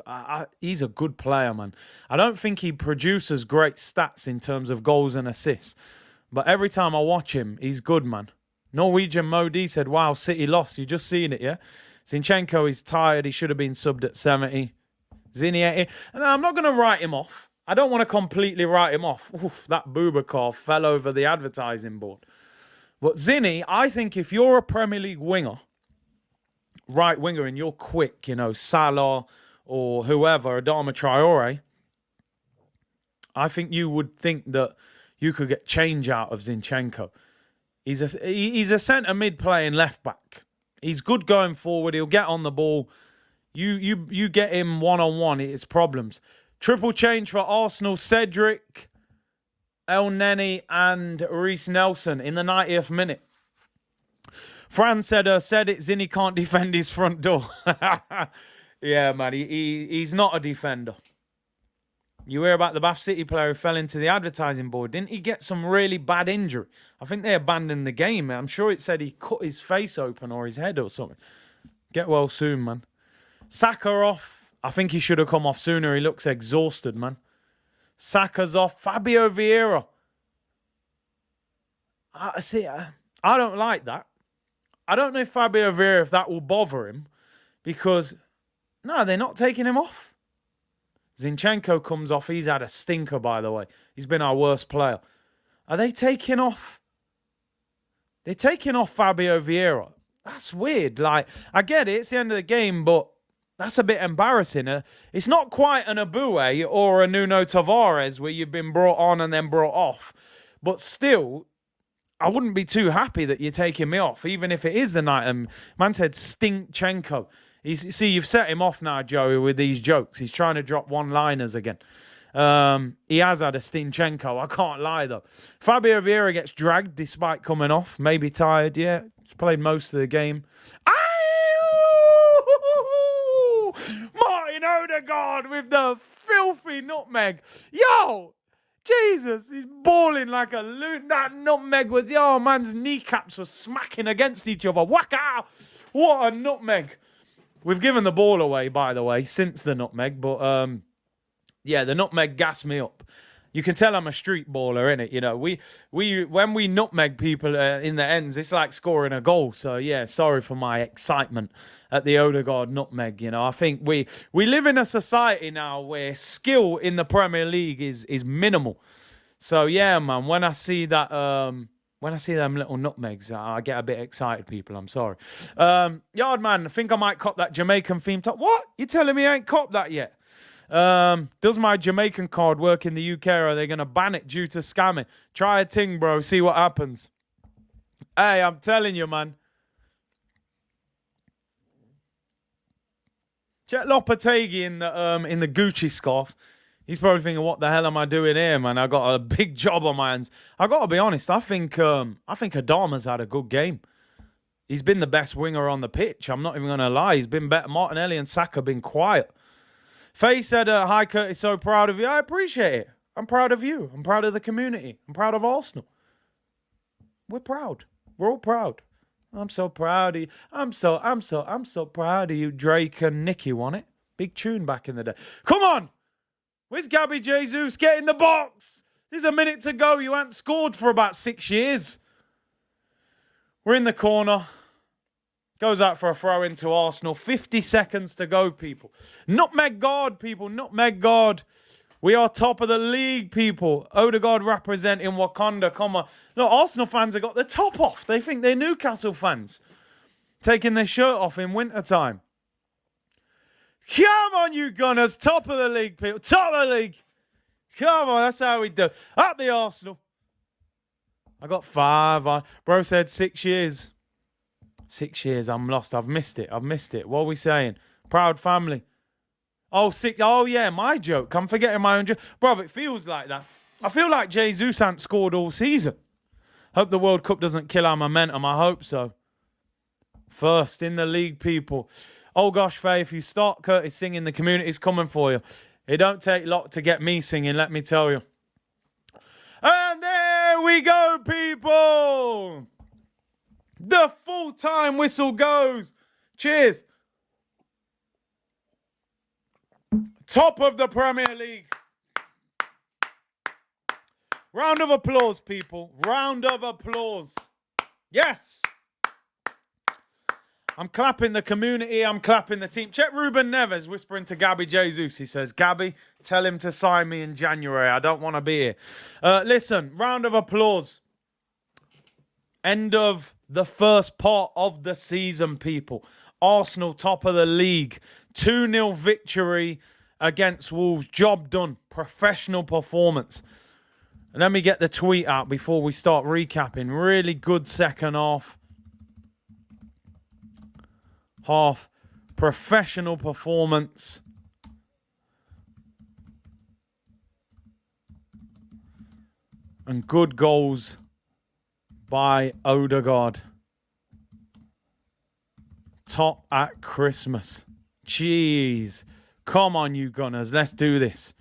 he's a good player, man. I don't think he produces great stats in terms of goals and assists. But every time I watch him, he's good, man. Norwegian Modi said, wow, City lost. You just seen it, yeah? Zinchenko is tired. He should have been subbed at 70. Zinni 80. And I'm not going to write him off. I don't want to completely write him off. Oof, that Boubacar fell over the advertising board. But Zinni, I think if you're a Premier League winger, right winger, and you're quick, you know, Salah or whoever, Adama Traore, I think you would think that you could get change out of Zinchenko. He's a centre mid playing left back. He's good going forward. He'll get on the ball. You get him one-on-one, it's problems. Triple change for Arsenal. Cedric, El Neni and Reece Nelson in the 90th minute. Fran said it, Zinni can't defend his front door. Yeah, man, he's not a defender. You hear about the Bath City player who fell into the advertising board. Didn't he get some really bad injury? I think they abandoned the game. I'm sure it said he cut his face open or his head or something. Get well soon, man. Saka off. I think he should have come off sooner. He looks exhausted, man. Saka's off. Fabio Vieira. I don't like that. I don't know if Fabio Vieira, if that will bother him. Because, no, they're not taking him off. Zinchenko comes off. He's had a stinker, by the way. He's been our worst player. Are they taking off? They're taking off Fabio Vieira. That's weird. Like, I get it. It's the end of the game, but that's a bit embarrassing. It's not quite an Abue or a Nuno Tavares where you've been brought on and then brought off. But still, I wouldn't be too happy that you're taking me off, even if it is the night. Man said Stinkchenko. See, you've set him off now, Joey, with these jokes. He's trying to drop one-liners again. He has had a Stinchenko. I can't lie, though. Fabio Vieira gets dragged despite coming off. Maybe tired, yeah. He's played most of the game. Martin Odegaard with the filthy nutmeg. Yo! Jesus, he's balling like a loon. That nutmeg was, man's kneecaps were smacking against each other. Whack-ow! What a nutmeg. We've given the ball away, by the way, since the nutmeg, but yeah, the nutmeg gassed me up. You can tell I'm a street baller, innit? You know, when we nutmeg people in the ends, it's like scoring a goal. So yeah, sorry for my excitement at the Odegaard nutmeg. You know, I think we live in a society now where skill in the Premier League is minimal. So yeah, man, when I see that, when I see them little nutmegs, I get a bit excited, people. I'm sorry. Yardman, I think I might cop that Jamaican theme top. What? You telling me I ain't copped that yet? Does my Jamaican card work in the UK, or are they going to ban it due to scamming? Try a ting, bro. See what happens. Hey, I'm telling you, man. Check Lopetegui in the Gucci scarf. He's probably thinking, what the hell am I doing here, man? I got a big job on my hands. I got to be honest. I think Adama's had a good game. He's been the best winger on the pitch. I'm not even going to lie. He's been better. Martinelli and Saka have been quiet. Faye said, hi, Curtis, so proud of you. I appreciate it. I'm proud of you. I'm proud of the community. I'm proud of Arsenal. We're proud. We're all proud. I'm so proud of you. I'm so proud of you. Drake and Nicky won it. Big tune back in the day. Come on. Where's Gabby Jesus? Get in the box. There's a minute to go. You haven't scored for about 6 years. We're in the corner. Goes out for a throw into Arsenal. 50 seconds to go, people. Nutmeg God, people. Nutmeg God. We are top of the league, people. Odegaard representing Wakanda. Come on. Look, Arsenal fans have got the top off. They think they're Newcastle fans. Taking their shirt off in wintertime. Come on, you Gunners. Top of the league, people. Top of the league. Come on, that's how we do. Up the Arsenal. I got 5 on. Bro said 6 years. 6 years, I'm lost. I've missed it. What are we saying? Proud family. Oh, 6. Oh, yeah, my joke. I'm forgetting my own joke. Bro, it feels like that. I feel like Jesus hasn't scored all season. Hope the World Cup doesn't kill our momentum. I hope so. First in the league, people. Oh, gosh, Faye, if you start Curtis singing, the community's coming for you. It don't take a lot to get me singing, let me tell you. And there we go, people. The full-time whistle goes. Cheers. Top of the Premier League. Round of applause, people. Round of applause. Yes. I'm clapping the community. I'm clapping the team. Check Ruben Neves whispering to Gabby Jesus. He says, Gabby, tell him to sign me in January. I don't want to be here. Listen, round of applause. End of the first part of the season, people. Arsenal top of the league. 2-0 victory against Wolves. Job done. Professional performance. And let me get the tweet out before we start recapping. Really good second half. Professional performance. And good goals by Odegaard. Top at Christmas. Jeez. Come on, you Gunners. Let's do this.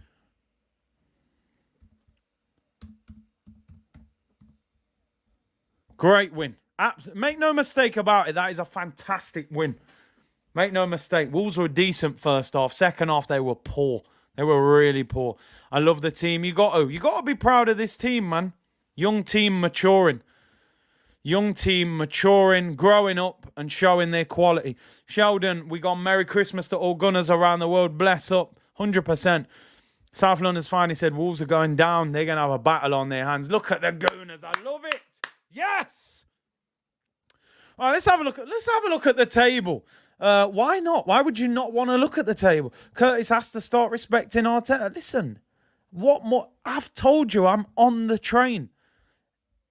Great win. Make no mistake about it. That is a fantastic win. Make no mistake. Wolves were decent first half. Second half, they were poor. They were really poor. I love the team. You got to be proud of this team, man. Young team maturing. Young team maturing, growing up and showing their quality. Sheldon, we got Merry Christmas to all Gunners around the world. Bless up. 100%. South London's finally said Wolves are going down. They're going to have a battle on their hands. Look at the Gooners. I love it. Yes. All right, let's have a look at the table. Why not? Why would you not want to look at the table? Curtis has to start respecting Arteta. Listen, what more? I've told you I'm on the train.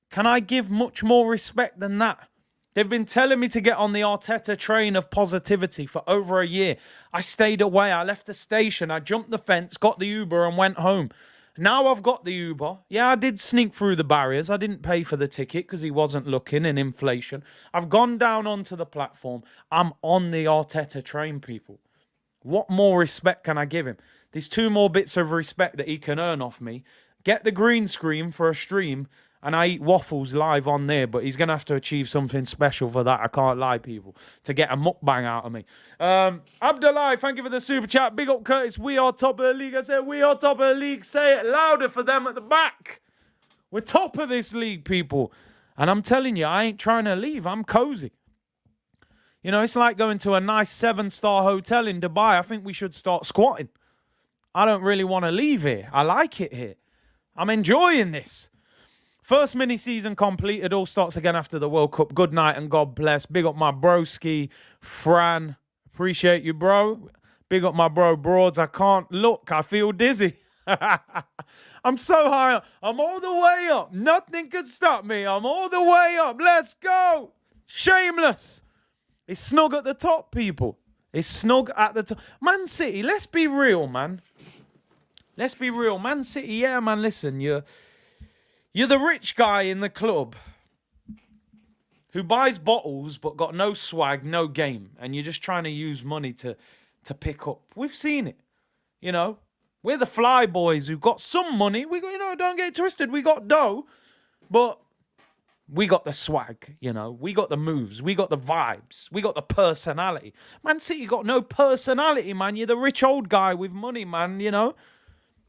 Can I give much more respect than that? They've been telling me to get on the Arteta train of positivity for over a year. I stayed away. I left the station. I jumped the fence, got the Uber and went home. Now I've got the Uber. Yeah, I did sneak through the barriers. I didn't pay for the ticket because he wasn't looking in inflation. I've gone down onto the platform. I'm on the Arteta train, people. What more respect can I give him? There's 2 more bits of respect that he can earn off me. Get the green screen for a stream, and I eat waffles live on there, but he's going to have to achieve something special for that. I can't lie, people, to get a mukbang out of me. Abdullah, thank you for the super chat. Big up, Curtis. We are top of the league. I said we are top of the league. Say it louder for them at the back. We're top of this league, people. And I'm telling you, I ain't trying to leave. I'm cozy. You know, it's like going to a nice 7-star hotel in Dubai. I think we should start squatting. I don't really want to leave here. I like it here. I'm enjoying this. First mini-season completed. All starts again after the World Cup. Good night and God bless. Big up my broski, Fran. Appreciate you, bro. Big up my bro, Broads. I can't look. I feel dizzy. I'm so high up. I'm all the way up. Nothing could stop me. I'm all the way up. Let's go. Shameless. It's snug at the top, people. It's snug at the top. Man City, let's be real, man. Let's be real. Man City, yeah, man, listen, you're the rich guy in the club who buys bottles but got no swag, no game, and you're just trying to use money to pick up. We've seen it, you know. We're the fly boys who got some money. We got, you know, don't get it twisted. We got dough, but we got the swag, you know. We got the moves. We got the vibes. We got the personality. Man City got no personality, man. You're the rich old guy with money, man, you know.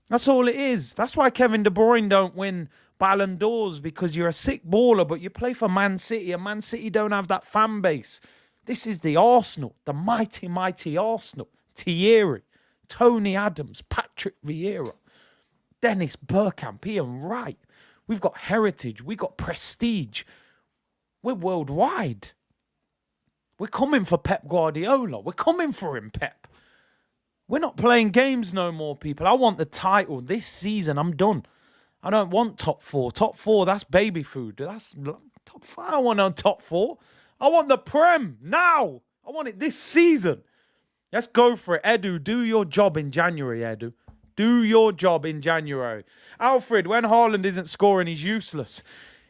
That's all it is. That's why Kevin De Bruyne don't win Ballon d'Ors, because you're a sick baller, but you play for Man City, and Man City don't have that fan base. This is the Arsenal, the mighty, mighty Arsenal. Thierry, Tony Adams, Patrick Vieira, Dennis Bergkamp, Ian Wright. We've got heritage. We've got prestige. We're worldwide. We're coming for Pep Guardiola. We're coming for him, Pep. We're not playing games no more, people. I want the title this season. I'm done. I don't want top 4. Top 4, that's baby food. That's top 5. I don't want no top 4. I want the Prem now. I want it this season. Let's go for it. Edu, do your job in January, Edu. Do your job in January. Alfred, when Haaland isn't scoring, he's useless.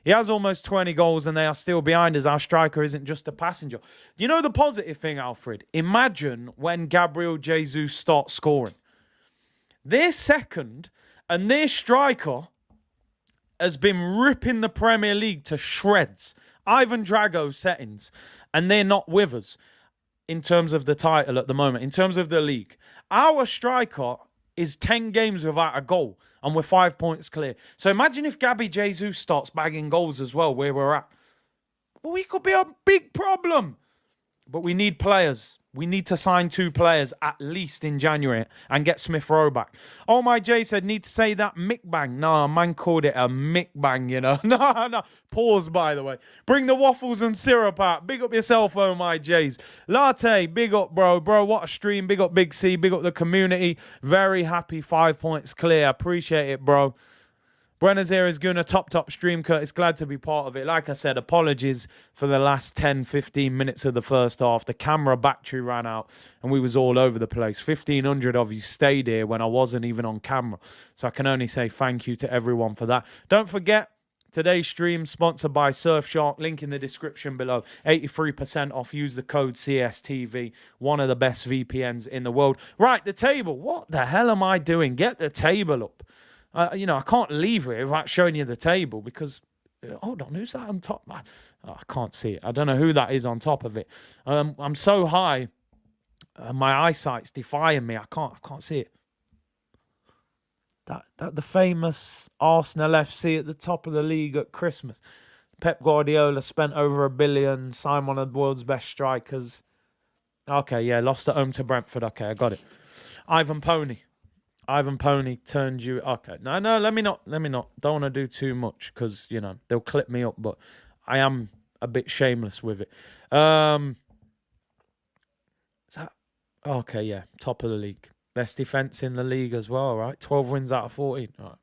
He has almost 20 goals and they are still behind us. Our striker isn't just a passenger. You know the positive thing, Alfred? Imagine when Gabriel Jesus starts scoring. Their second and their striker has been ripping the Premier League to shreds. Ivan Drago settings. And they're not with us in terms of the title at the moment, in terms of the league. Our striker is 10 games without a goal, and we're 5 points clear. So imagine if Gabby Jesus starts bagging goals as well, where we're at. Well, we could be a big problem. But we need players. We need to sign 2 players at least in January and get Smith Rowe back. Oh, my Jay said, need to say that Mick-bang. No, man called it a Mick-bang, you know. No. Pause, by the way. Bring the waffles and syrup out. Big up yourself, oh, my Jays. Latte, big up, bro. Bro, what a stream. Big up Big C. Big up the community. Very happy 5 points clear. Appreciate it, bro. Buenos Aires Guna, top stream, Curtis. Glad to be part of it. Like I said, apologies for the last 10, 15 minutes of the first half. The camera battery ran out and we was all over the place. 1,500 of you stayed here when I wasn't even on camera. So I can only say thank you to everyone for that. Don't forget, today's stream sponsored by Surfshark. Link in the description below. 83% off. Use the code CSTV. One of the best VPNs in the world. Right, the table. What the hell am I doing? Get the table up. You know, I can't leave it without showing you the table because, hold on, who's that on top? Oh, I can't see it. I don't know who that is on top of it. I'm so high, my eyesight's defying me. I can't see it. That the famous Arsenal FC at the top of the league at Christmas. Pep Guardiola spent over $1 billion, signed one of the world's best strikers. Okay, yeah, lost at home to Brentford. Okay, I got it. Ivan Pony. Ivan Pony turned you. Okay, no, let me not. Don't want to do too much because they'll clip me up. But I am a bit shameless with it. Is that okay? Yeah, top of the league, best defense in the league as well. Right, 12 wins out of 14. All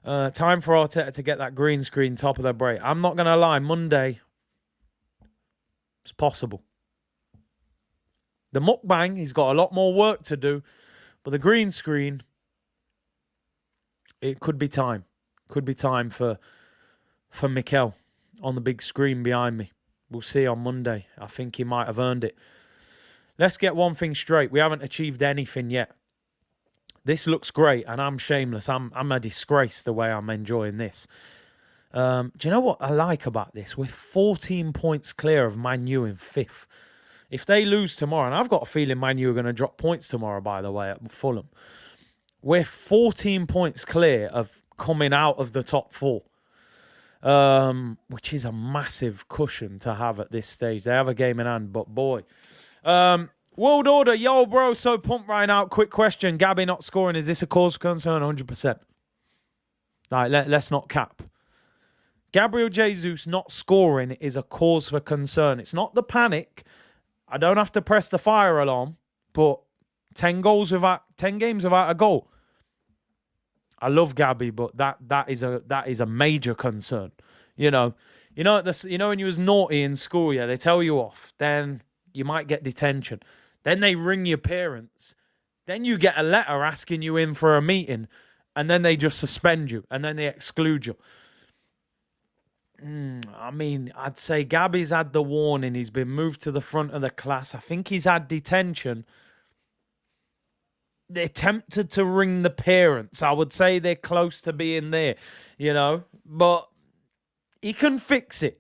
right. Time for Arteta to get that green screen top of the break. I'm not gonna lie, Monday. It's possible. The mukbang, he's got a lot more work to do. But the green screen, it could be time. Could be time for Mikel on the big screen behind me. We'll see on Monday. I think he might have earned it. Let's get one thing straight. We haven't achieved anything yet. This looks great, and I'm shameless. I'm a disgrace the way I'm enjoying this. Do you know what I like about this? We're 14 points clear of Man U in 5th. If they lose tomorrow, and I've got a feeling Man U are going to drop points tomorrow, by the way, at Fulham. We're 14 points clear of coming out of the top 4, which is a massive cushion to have at this stage. They have a game in hand, but boy. World Order, yo, bro, so pumped right now. Quick question. Gabby not scoring, is this a cause for concern? 100%. Let's not cap. Gabriel Jesus not scoring is a cause for concern. It's not the panic. I don't have to press the fire alarm, but 10 games without a goal. I love Gabby, but that is a major concern. You know when you was naughty in school, yeah, they tell you off, then you might get detention. Then they ring your parents. Then you get a letter asking you in for a meeting, and then they just suspend you, and then they exclude you. I mean, I'd say Gabby's had the warning. He's been moved to the front of the class. I think he's had detention. They're tempted to ring the parents. I would say they're close to being there, But he can fix it.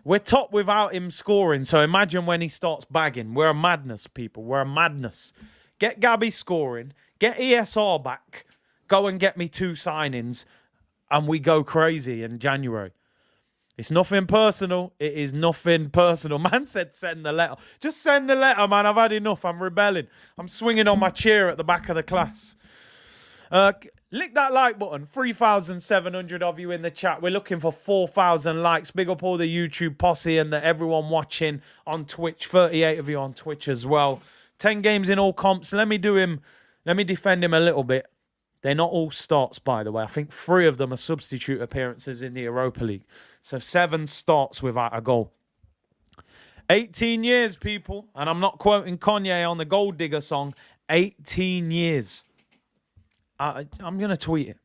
We're top without him scoring. So imagine when he starts bagging. We're a madness, people. We're a madness. Get Gabby scoring. Get ESR back. Go and get me 2 signings. And we go crazy in January. It's nothing personal. It is nothing personal. Man said send the letter. Just send the letter, man. I've had enough. I'm rebelling. I'm swinging on my chair at the back of the class. Lick that like button. 3,700 of you in the chat. We're looking for 4,000 likes. Big up all the YouTube posse and everyone watching on Twitch. 38 of you on Twitch as well. 10 games in all comps. Let me defend him a little bit. They're not all starts, by the way. I think 3 of them are substitute appearances in the Europa League. So 7 starts without a goal. 18 years, people. And I'm not quoting Kanye on the Gold Digger song. 18 years. I'm going to tweet it.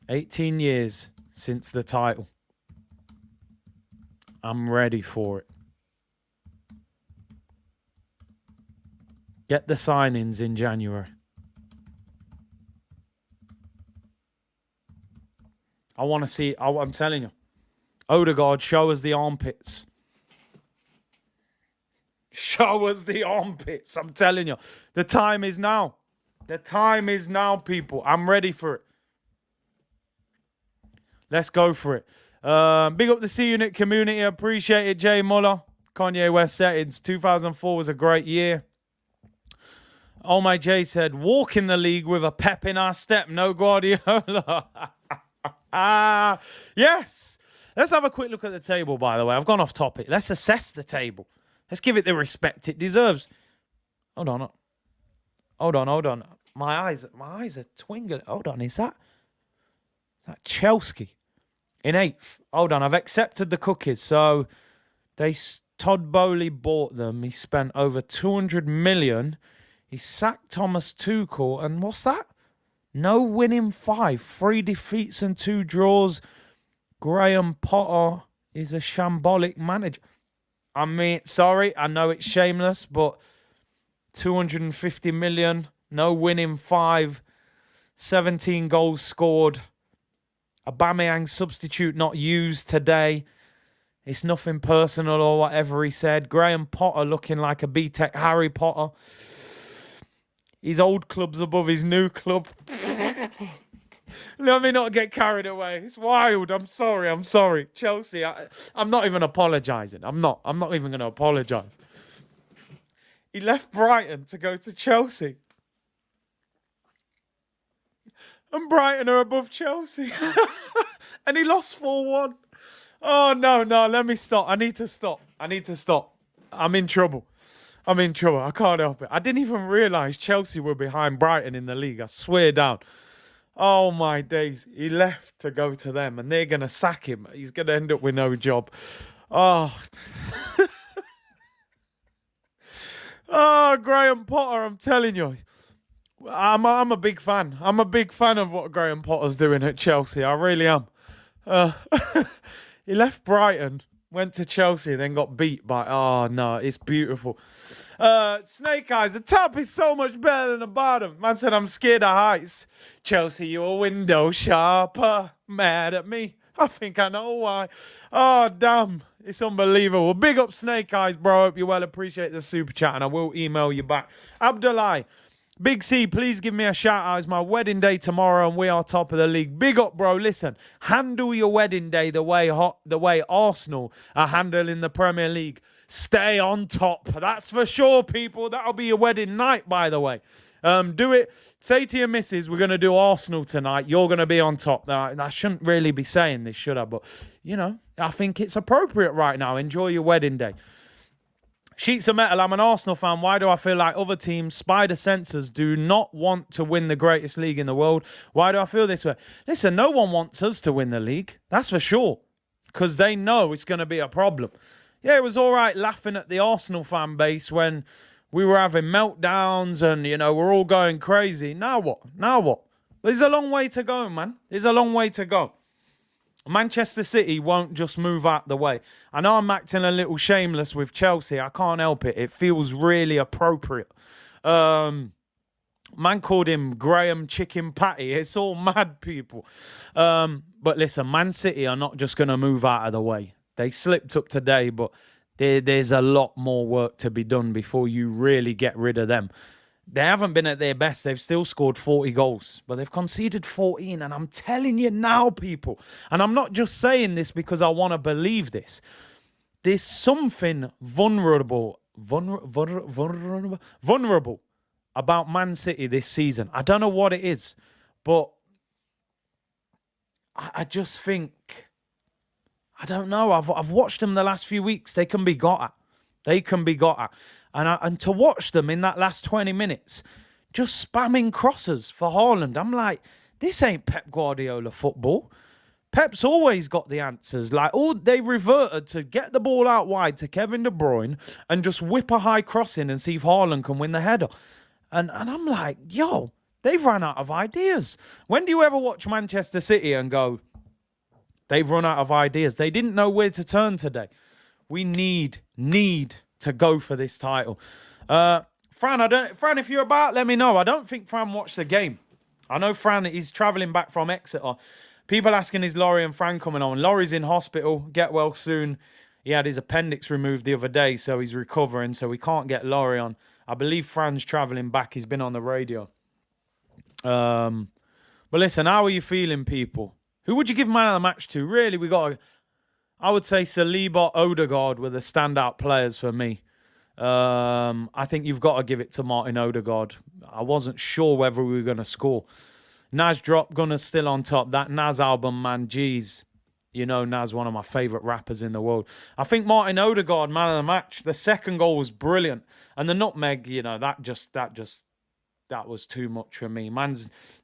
18 years since the title. I'm ready for it. Get the signings in January. I want to see. I'm telling you. Odegaard, show us the armpits. Show us the armpits. I'm telling you. The time is now. The time is now, people. I'm ready for it. Let's go for it. Big up the C-Unit community. Appreciate it, Jay Muller. Kanye West settings. 2004 was a great year. Oh, my Jay said, walk in the league with a pep in our step. No Guardiola. Yes. Let's have a quick look at the table, by the way. I've gone off topic. Let's assess the table. Let's give it the respect it deserves. Hold on. My eyes are twinkling. Hold on, is that Chelsea in 8th? Hold on, I've accepted the cookies. So Todd Bowley bought them. He spent over 200 million. He sacked Thomas Tuchel. And what's that? No winning 5. 3 defeats and 2 draws. Graham Potter is a shambolic manager. I mean, sorry, I know it's shameless, but 250 million, no winning 5, 17 goals scored. Aubameyang substitute not used today. It's nothing personal or whatever he said. Graham Potter looking like a B-Tech Harry Potter. His old club's above his new club. Let me not get carried away. It's wild. I'm sorry. Chelsea, I'm not even apologising. I'm not even going to apologise. He left Brighton to go to Chelsea. And Brighton are above Chelsea. And he lost 4-1. Oh, no, let me stop. I need to stop. I'm in trouble. I can't help it. I didn't even realise Chelsea were behind Brighton in the league. I swear down. Oh, my days. He left to go to them, and they're going to sack him. He's going to end up with no job. Oh. Oh, Graham Potter, I'm telling you. I'm a big fan. I'm a big fan of what Graham Potter's doing at Chelsea. I really am. He left Brighton, went to Chelsea, then got beat by... Oh, no, it's beautiful. Snake Eyes, the top is so much better than the bottom. Man said, I'm scared of heights. Chelsea, you a window shopper. Mad at me. I think I know why. Oh, damn. It's unbelievable. Big up Snake Eyes, bro. Hope you well. Appreciate the super chat, and I will email you back. Abdullah, Big C, please give me a shout out. It's my wedding day tomorrow, and we are top of the league. Big up, bro. Listen, handle your wedding day the way Arsenal are handling the Premier League. Stay on top. That's for sure, people. That'll be your wedding night, by the way. Do it. Say to your missus, we're going to do Arsenal tonight. You're going to be on top. I shouldn't really be saying this, should I? But, you know, I think it's appropriate right now. Enjoy your wedding day. Sheets of Metal, I'm an Arsenal fan. Why do I feel like other teams, Spider Sensors, do not want to win the greatest league in the world? Why do I feel this way? Listen, no one wants us to win the league. That's for sure. Because they know it's going to be a problem. Yeah, it was all right laughing at the Arsenal fan base when we were having meltdowns and, you know, we're all going crazy. Now what? There's a long way to go, man. There's a long way to go. Manchester City won't just move out the way. I know I'm acting a little shameless with Chelsea. I can't help it. It feels really appropriate. Man called him Graham Chicken Patty. It's all mad, people. But listen, Man City are not just going to move out of the way. They slipped up today, but there's a lot more work to be done before you really get rid of them. They haven't been at their best. They've still scored 40 goals, but they've conceded 14. And I'm telling you now, people, and I'm not just saying this because I want to believe this. There's something vulnerable about Man City this season. I don't know what it is, but I just think, I don't know. I've watched them the last few weeks. They can be got at. And to watch them in that last 20 minutes, just spamming crosses for Haaland, I'm like, this ain't Pep Guardiola football. Pep's always got the answers. Like, they reverted to get the ball out wide to Kevin De Bruyne and just whip a high cross in and see if Haaland can win the header. And I'm like, yo, they've run out of ideas. When do you ever watch Manchester City and go, they've run out of ideas? They didn't know where to turn today. We need to go for this title. Fran, if you're about, let me know. I don't think Fran watched the game. I know Fran is travelling back from Exeter. People asking, is Laurie and Fran coming on? Laurie's in hospital. Get well soon. He had his appendix removed the other day, so he's recovering, so we can't get Laurie on. I believe Fran's travelling back. He's been on the radio. But listen, how are you feeling, people? Who would you give man of the match to? Really, I would say Saliba, Odegaard were the standout players for me. I think you've got to give it to Martin Odegaard. I wasn't sure whether we were going to score. Nas drop, Gunner's still on top. That Nas album, man, geez. You know Nas, one of my favourite rappers in the world. I think Martin Odegaard, man of the match. The second goal was brilliant. And the nutmeg, you know, that was too much for me.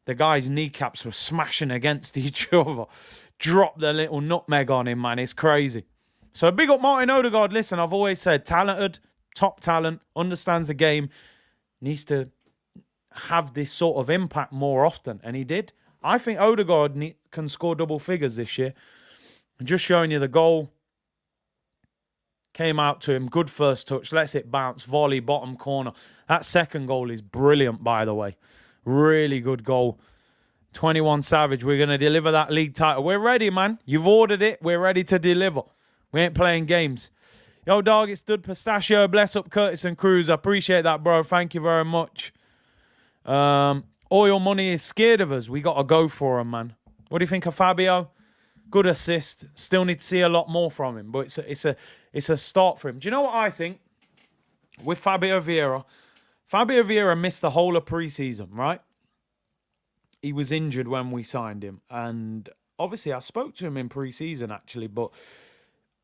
The guy's kneecaps were smashing against each other. Drop the little nutmeg on him, man. It's crazy. So big up Martin Odegaard. Listen, I've always said talented, top talent, understands the game, needs to have this sort of impact more often. And he did. I think Odegaard can score double figures this year. Just showing you the goal. Came out to him. Good first touch. Lets it bounce. Volley, bottom corner. That second goal is brilliant, by the way. Really good goal. 21 Savage. We're going to deliver that league title. We're ready, man. You've ordered it. We're ready to deliver. We ain't playing games. Yo, dog, it's Dud Pistachio. Bless up Curtis and Cruz. I appreciate that, bro. Thank you very much. Oil Money is scared of us. We got to go for him, man. What do you think of Fabio? Good assist. Still need to see a lot more from him, but it's a start for him. Do you know what I think? with Fabio Vieira. Fabio Vieira missed the whole of pre-season, right? He was injured when we signed him. And obviously, I spoke to him in pre-season, actually. But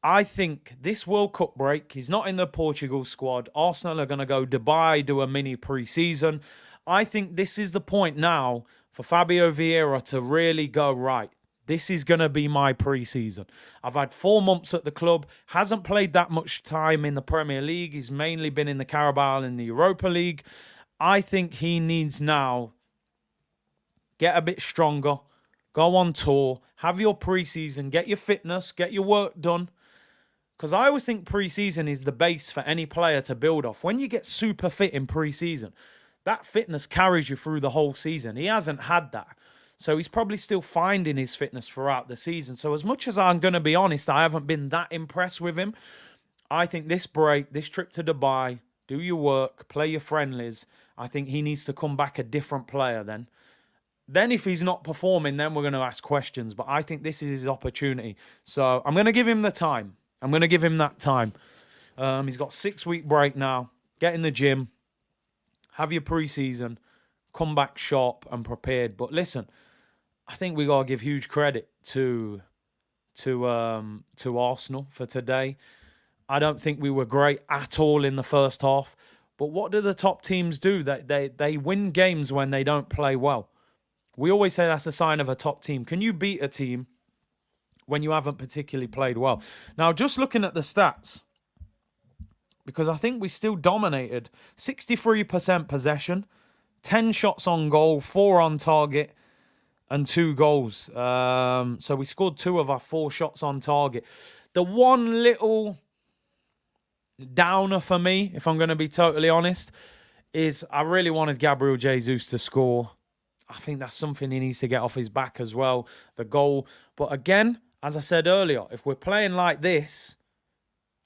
I think this World Cup break, he's not in the Portugal squad. Arsenal are going to go Dubai, do a mini pre-season. I think this is the point now for Fabio Vieira to really go, right, this is going to be my pre-season. I've had 4 months at the club, hasn't played that much time in the Premier League. He's mainly been in the Carabao and the Europa League. I think he needs now get a bit stronger, go on tour, have your pre-season, get your fitness, get your work done. Because I always think pre-season is the base for any player to build off. When you get super fit in pre-season, that fitness carries you through the whole season. He hasn't had that. So he's probably still finding his fitness throughout the season. So as much as I'm going to be honest, I haven't been that impressed with him. I think this break, this trip to Dubai, do your work, play your friendlies. I think he needs to come back a different player then. Then if he's not performing, then we're going to ask questions. But I think this is his opportunity. So I'm going to give him the time. I'm going to give him that time. He's got 6-week break now. Get in the gym. Have your pre-season. Come back sharp and prepared. But listen, I think we got to give huge credit to Arsenal for today. I don't think we were great at all in the first half. But what do the top teams do? They win games when they don't play well. We always say that's a sign of a top team. Can you beat a team when you haven't particularly played well? Now, just looking at the stats, because I think we still dominated. 63% possession, 10 shots on goal, 4 on target, and 2 goals. So we scored 2 of our 4 shots on target. The one little downer for me, if I'm going to be totally honest, is I really wanted Gabriel Jesus to score. I think that's something he needs to get off his back as well, the goal. But again, as I said earlier, if we're playing like this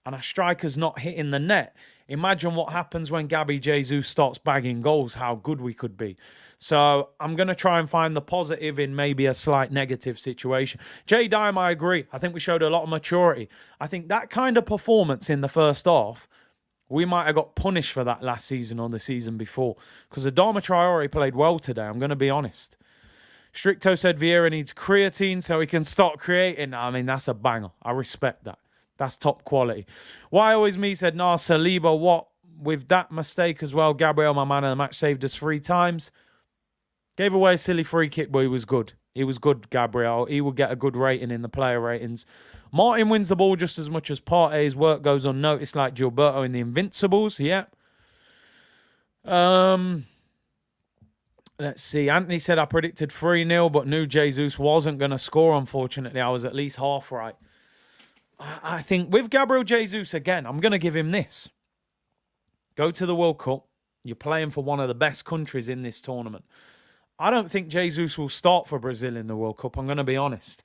and our striker's not hitting the net, imagine what happens when Gabby Jesus starts bagging goals, how good we could be. So I'm going to try and find the positive in maybe a slight negative situation. Jay Dime, I agree. I think we showed a lot of maturity. I think that kind of performance in the first half, we might have got punished for that last season or the season before. Because Adama Traore played well today, I'm going to be honest. Stricto said Vieira needs creatine so he can start creating. I mean, that's a banger. I respect that. That's top quality. Why always me said, nah, Saliba, what? With that mistake as well, Gabriel, my man of the match, saved us 3 times. Gave away a silly free kick, but he was good. He was good, Gabriel. He will get a good rating in the player ratings. Martin wins the ball just as much as Partey's work goes unnoticed, like Gilberto in the Invincibles. Yeah. Let's see. Anthony said I predicted 3-0, but knew Jesus wasn't going to score, unfortunately. I was at least half right. I think with Gabriel Jesus, again, I'm going to give him this. Go to the World Cup. You're playing for one of the best countries in this tournament. I don't think Jesus will start for Brazil in the World Cup. I'm going to be honest.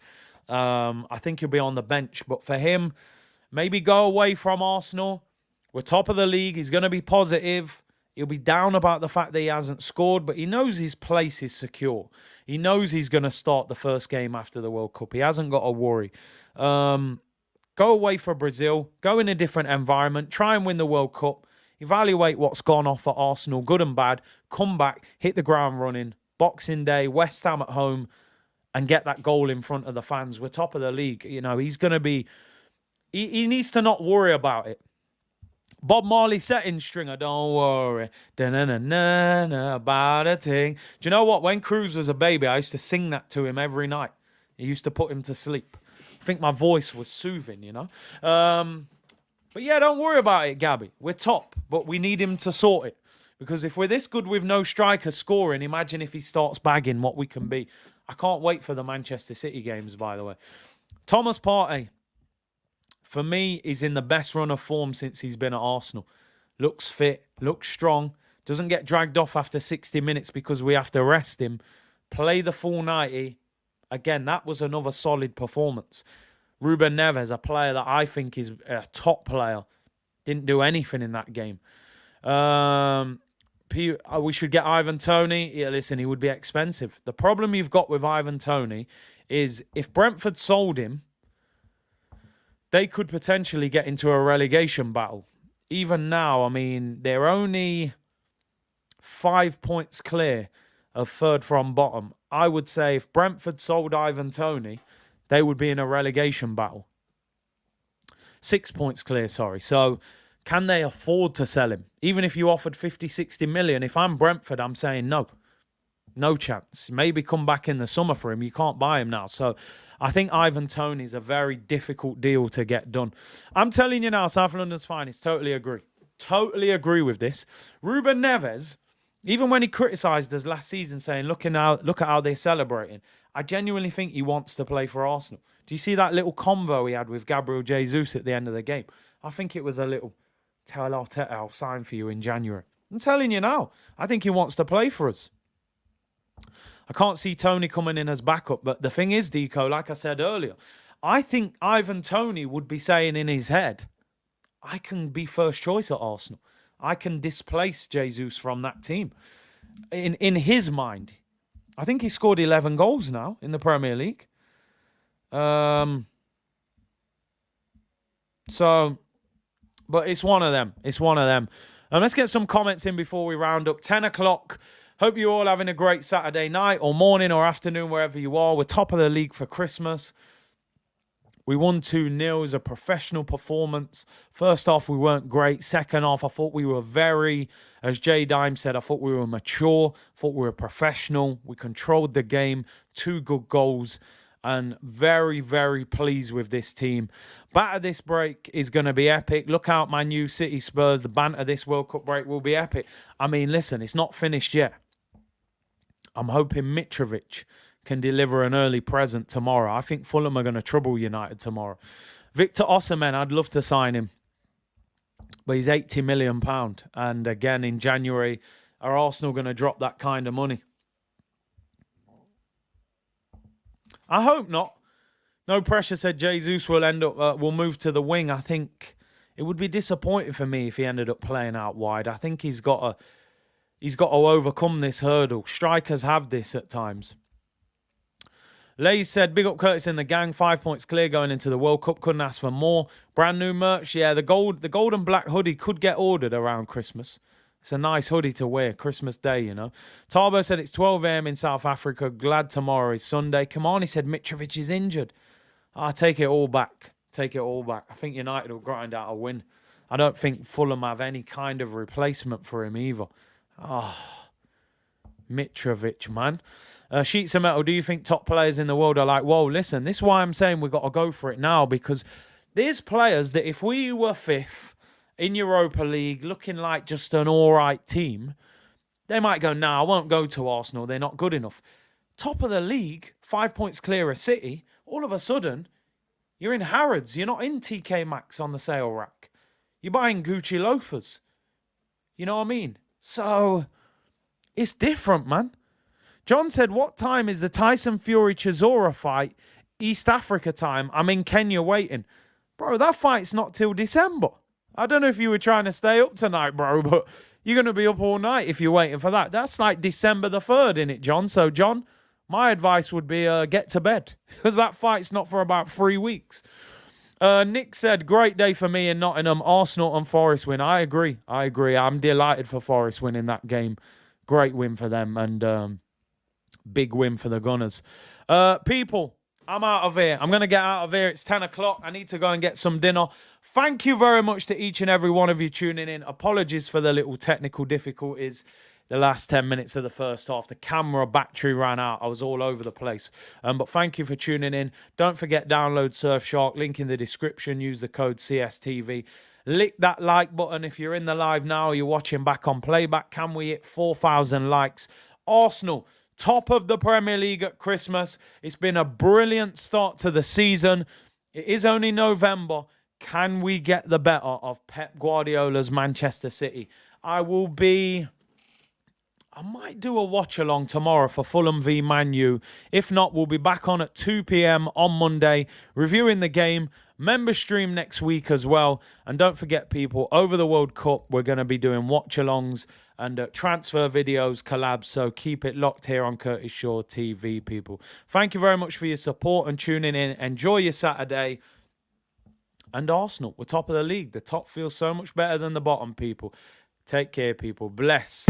I think he'll be on the bench. But for him, maybe go away from Arsenal. We're top of the league. He's going to be positive. He'll be down about the fact that he hasn't scored, but he knows his place is secure. He knows he's going to start the first game after the World Cup. He hasn't got to worry. Go away for Brazil. Go in a different environment. Try and win the World Cup. Evaluate what's gone off at Arsenal, good and bad. Come back, hit the ground running. Boxing Day, West Ham at home, and get that goal in front of the fans. We're top of the league. You know, he's going to be... He needs to not worry about it. Bob Marley setting stringer, don't worry. Da-na-na-na-na about a thing. Do you know what? When Cruz was a baby, I used to sing that to him every night. It used to put him to sleep. I think my voice was soothing, you know. But yeah, don't worry about it, Gabby. We're top, but we need him to sort it. Because if we're this good with no striker scoring, imagine if he starts bagging what we can be. I can't wait for the Manchester City games, by the way. Thomas Partey, for me, is in the best run of form since he's been at Arsenal. Looks fit, looks strong, doesn't get dragged off after 60 minutes because we have to rest him. Play the full 90. Again, that was another solid performance. Ruben Neves, a player that I think is a top player, didn't do anything in that game. We should get Ivan Toney. Yeah, listen, he would be expensive. The problem you've got with Ivan Toney is if Brentford sold him, they could potentially get into a relegation battle. even now, I mean, they're only 5 points clear of third from bottom. I would say if Brentford sold Ivan Toney, they would be in a relegation battle. 6 points clear, sorry. So can they afford to sell him? Even if you offered 50, 60 million, if I'm Brentford, I'm saying no. No chance. Maybe come back in the summer for him. You can't buy him now. So I think Ivan Toney is a very difficult deal to get done. I'm telling you now, South London's finest. Totally agree. Totally agree with this. Ruben Neves, even when he criticised us last season saying, look at how they're celebrating, I genuinely think he wants to play for Arsenal. Do you see that little convo he had with Gabriel Jesus at the end of the game? I think it was a little, tell Arteta I'll sign for you in January. I'm telling you now, I think he wants to play for us. I can't see Toney coming in as backup, but the thing is, Deco, like I said earlier, I think Ivan Toney would be saying in his head, I can be first choice at Arsenal. I can displace Jesus from that team. In his mind, I think he scored 11 goals now in the Premier League. But it's one of them. It's one of them. Let's get some comments in before we round up. 10 o'clock. Hope you're all having a great Saturday night or morning or afternoon, wherever you are. We're top of the league for Christmas. We won 2-0. It was a professional performance. First half, we weren't great. Second half, I thought we were very, as Jay Dime said, I thought we were mature. I thought we were professional. We controlled the game. 2 good goals. And very, very pleased with this team. Batter this break is going to be epic. Look out, Man U, City, Spurs. The banter this World Cup break will be epic. I mean, listen, it's not finished yet. I'm hoping Mitrovic can deliver an early present tomorrow. I think Fulham are going to trouble United tomorrow. Victor Osimhen, I'd love to sign him. But he's £80 million. And again, in January, are Arsenal going to drop that kind of money? I hope not. No pressure, said Jesus will will move to the wing. I think it would be disappointing for me if he ended up playing out wide. I think he's got to overcome this hurdle. Strikers have this at times. Lays said, big up Curtis and the gang. 5 points clear going into the World Cup. Couldn't ask for more. Brand new merch. Yeah, the gold and black hoodie could get ordered around Christmas. It's a nice hoodie to wear Christmas Day, you know. Tarbo said it's 12 a.m. in South Africa. Glad tomorrow is Sunday. Kamani said Mitrovic is injured. I take it all back. Take it all back. I think United will grind out a win. I don't think Fulham have any kind of replacement for him either. Mitrovic, man. Sheets of Metal, do you think top players in the world are like, whoa, listen, this is why I'm saying we've got to go for it now, because there's players that if we were fifth in Europa League, looking like just an all right team, they might go, nah, I won't go to Arsenal. They're not good enough. Top of the league, 5 points clear of City, all of a sudden, you're in Harrods. You're not in TK Maxx on the sale rack. You're buying Gucci loafers. You know what I mean? So, it's different, man. John said, what time is the Tyson Fury Chisora fight? East Africa time. I'm in Kenya waiting. Bro, that fight's not till December. I don't know if you were trying to stay up tonight, bro, but you're going to be up all night if you're waiting for that. That's like December the 3rd, innit, John? So, John, my advice would be get to bed, because that fight's not for about 3 weeks. Nick said, great day for me in Nottingham. Arsenal and Forest win. I agree. I'm delighted for Forest winning that game. Great win for them, and big win for the Gunners. People, I'm out of here. I'm going to get out of here. It's 10 o'clock. I need to go and get some dinner. Thank you very much to each and every one of you tuning in. Apologies for the little technical difficulties. The last 10 minutes of the first half, the camera battery ran out. I was all over the place. But thank you for tuning in. Don't forget, download Surfshark. Link in the description. Use the code CSTV. Lick that like button if you're in the live now or you're watching back on playback. Can we hit 4,000 likes? Arsenal, top of the Premier League at Christmas. It's been a brilliant start to the season. It is only November. Can we get the better of Pep Guardiola's Manchester City? I might do a watch-along tomorrow for Fulham v Man U. If not, we'll be back on at 2 p.m. on Monday, reviewing the game. Member stream next week as well. And don't forget, people, over the World Cup, we're going to be doing watch-alongs and transfer videos, collabs. So keep it locked here on Curtis Shaw TV, people. Thank you very much for your support and tuning in. Enjoy your Saturday. And Arsenal, we're top of the league. The top feels so much better than the bottom, people. Take care, people. Bless.